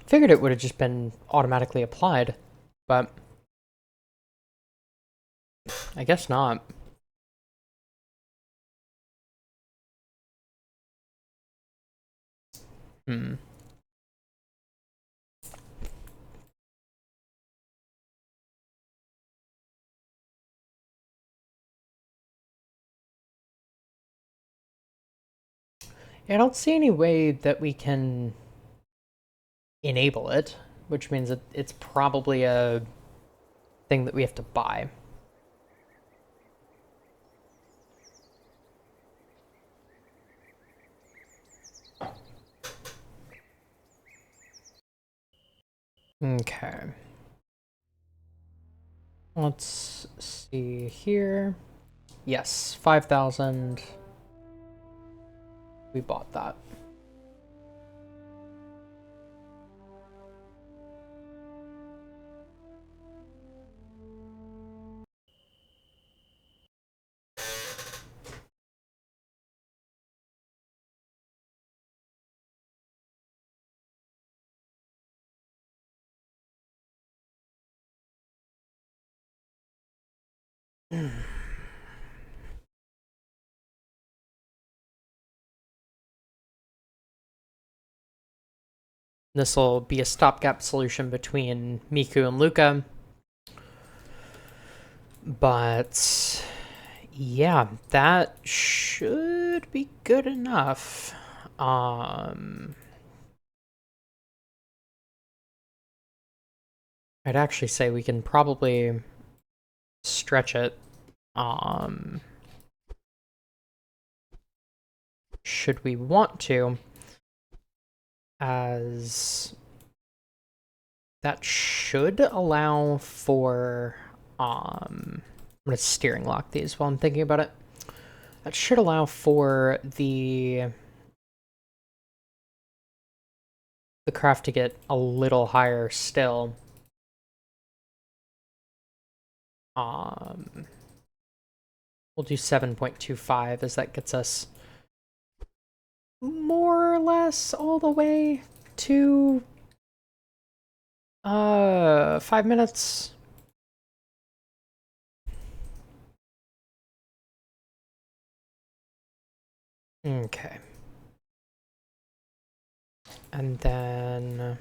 Figured it would have just been automatically applied, but I guess not. I don't see any way that we can enable it, which means that it's probably a thing that we have to buy. Okay. Let's see here. Yes, 5,000. We bought that. This will be a stopgap solution between Miku and Luca. But yeah, that should be good enough. I'd actually say we can probably stretch it. Should we want to, as that should allow for, I'm gonna steering lock these while I'm thinking about it. That should allow for the craft to get a little higher still. We'll do 7.25 as that gets us more or less all the way to 5 minutes. Okay. And then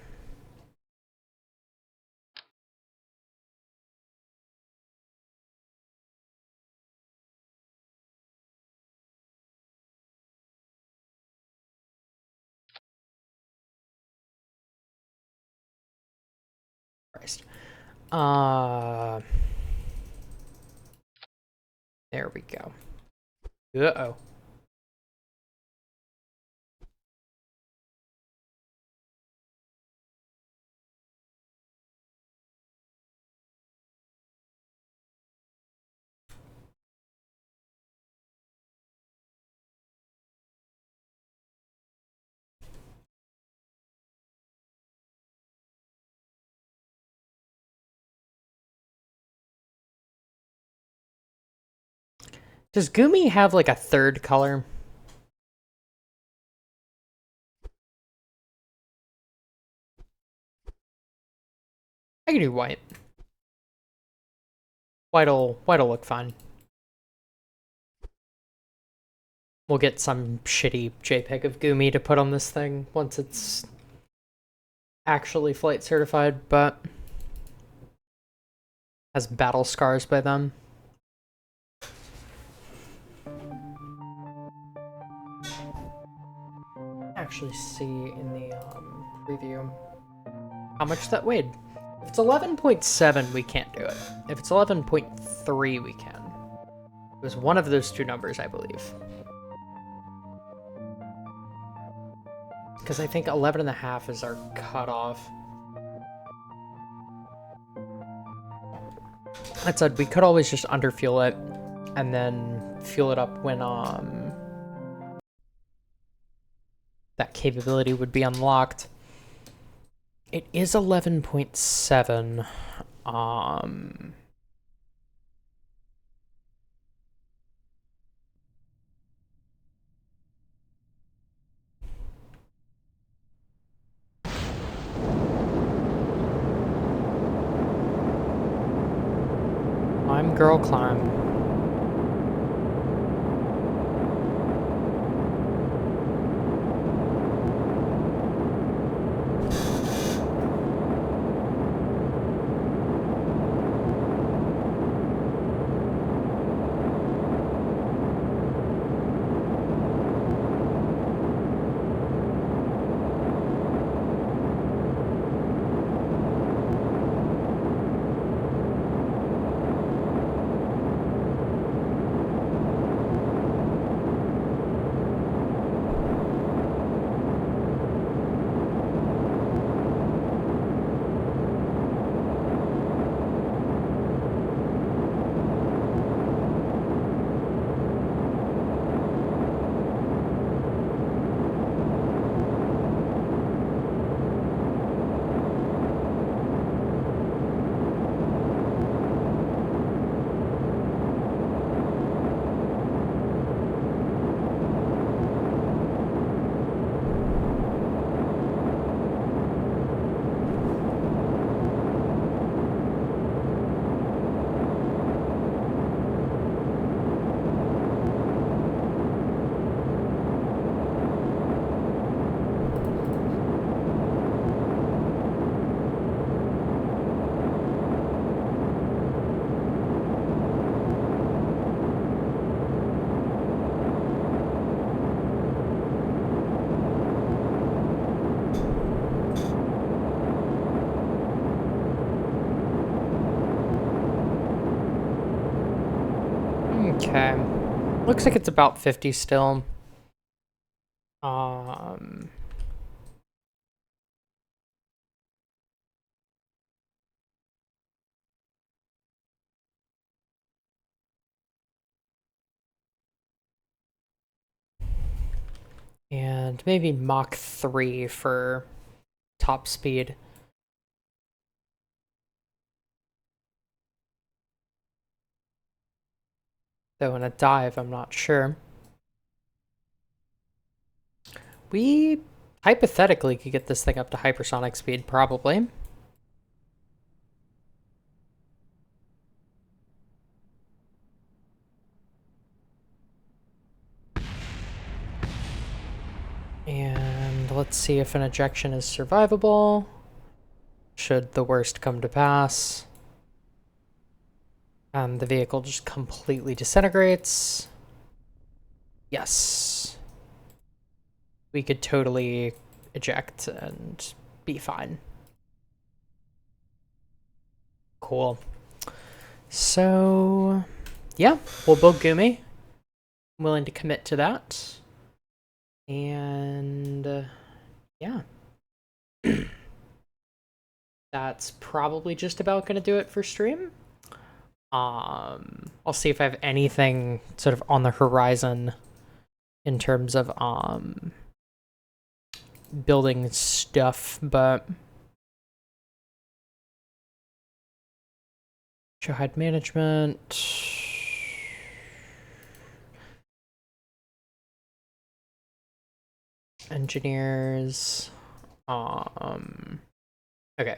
Christ. There we go. Uh-oh. Does Gumi have like a third color? I can do white. White'll look fine. We'll get some shitty JPEG of Gumi to put on this thing once it's actually flight certified, but has battle scars by then. Actually see in the preview how much that weighed. If it's 11.7, we can't do it. If it's 11.3, we can. It was one of those two numbers, I believe. Because I think 11.5 is our cutoff. That said, we could always just underfuel it and then fuel it up when that capability would be unlocked. It is 11.7. Climb, girl, climb. Okay. Looks like it's about 50 still. And maybe Mach 3 for top speed. Though in a dive, I'm not sure. We hypothetically could get this thing up to hypersonic speed, probably. And let's see if an ejection is survivable, should the worst come to pass. And the vehicle just completely disintegrates. Yes. We could totally eject and be fine. Cool. So, yeah, we'll build Gumi. I'm willing to commit to that. And, yeah. That's probably just about going to do it for stream. I'll see if I have anything sort of on the horizon in terms of building stuff, but show hide management. Engineers. Okay.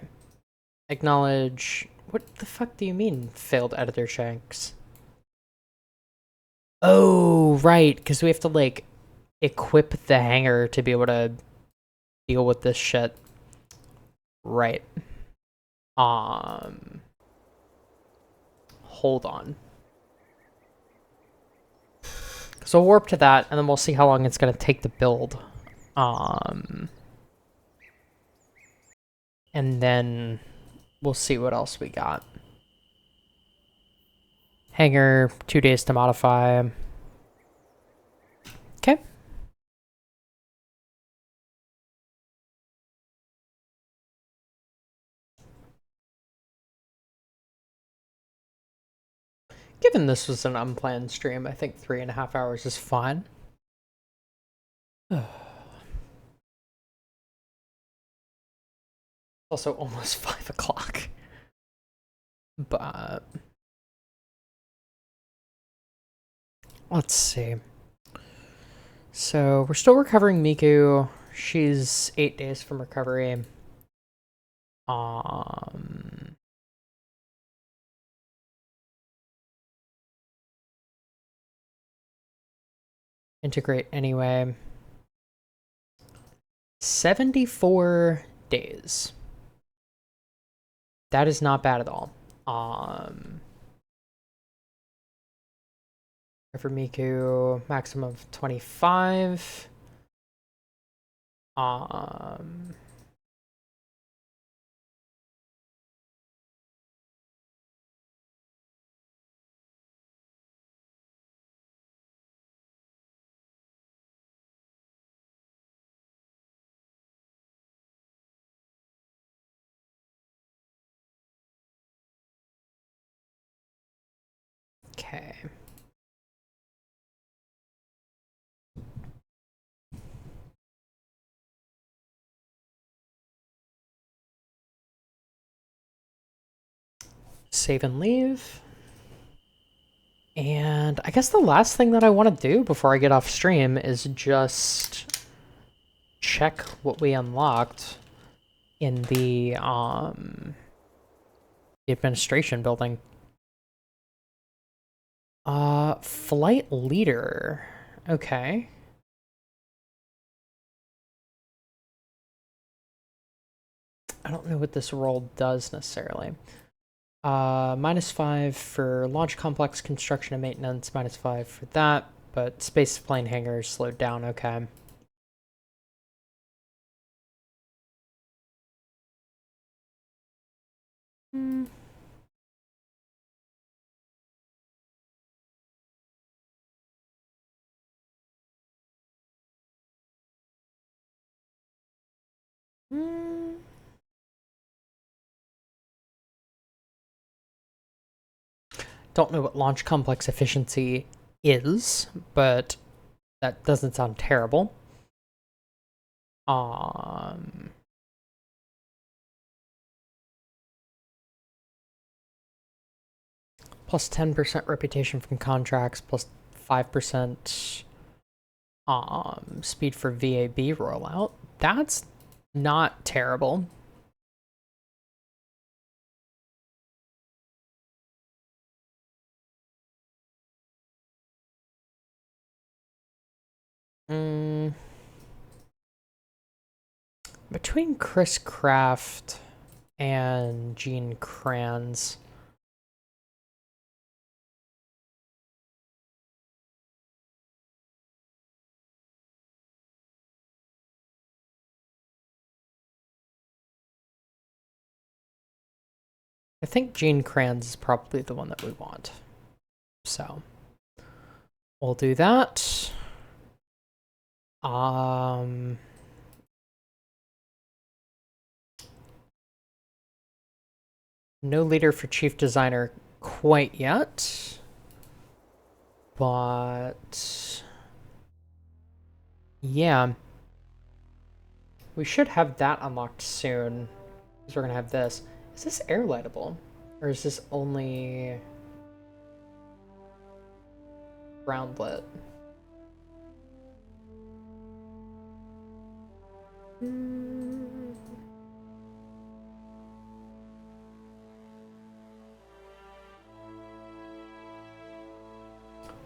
Acknowledge. What the fuck do you mean, failed editor shanks? Oh, right, because we have to, like, equip the hangar to be able to deal with this shit. Right. Hold on. So we'll warp to that, and then we'll see how long it's going to take to build. And then we'll see what else we got. Hangar, 2 days to modify. Okay. Given this was an unplanned stream, I think 3.5 hours is fine. Also almost 5 o'clock. But let's see. So we're still recovering Miku. She's 8 days from recovery. Integrate anyway. 74 days. That is not bad at all. For Miku, maximum of 25. Okay. Save and leave. And I guess the last thing that I want to do before I get off stream is just check what we unlocked in the administration building. Flight leader. Okay. I don't know what this role does necessarily. -5 for launch complex construction and maintenance, -5 for that, but space plane hangars slowed down, okay. Don't know what launch complex efficiency is, but that doesn't sound terrible. Plus 10% reputation from contracts, plus 5% Speed for VAB rollout. That's not terrible. Between Chris Kraft and Gene Kranz, I think Gene Kranz is probably the one that we want. So we'll do that. No leader for chief designer quite yet, but yeah, we should have that unlocked soon, because we're gonna have this. Is this air lightable, or is this only ground lit?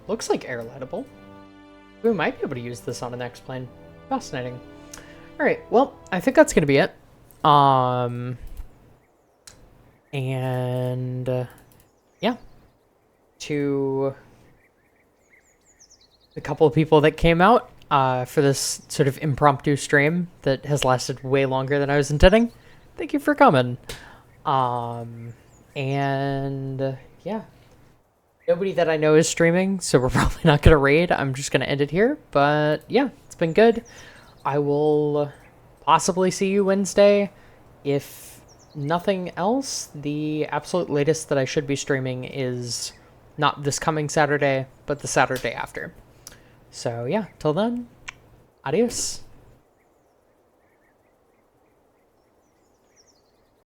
Looks like air lightable. We might be able to use this on an X-plane. Fascinating. All right, well, I think that's gonna be it. Yeah, to a couple of people that came out for this sort of impromptu stream that has lasted way longer than I was intending. Thank you for coming. Yeah, nobody that I know is streaming, so we're probably not gonna raid. I'm just gonna end it here. But yeah, it's been good. I will possibly see you Wednesday. If nothing else, the absolute latest that I should be streaming is not this coming Saturday, but the Saturday after. So yeah, till then, adios.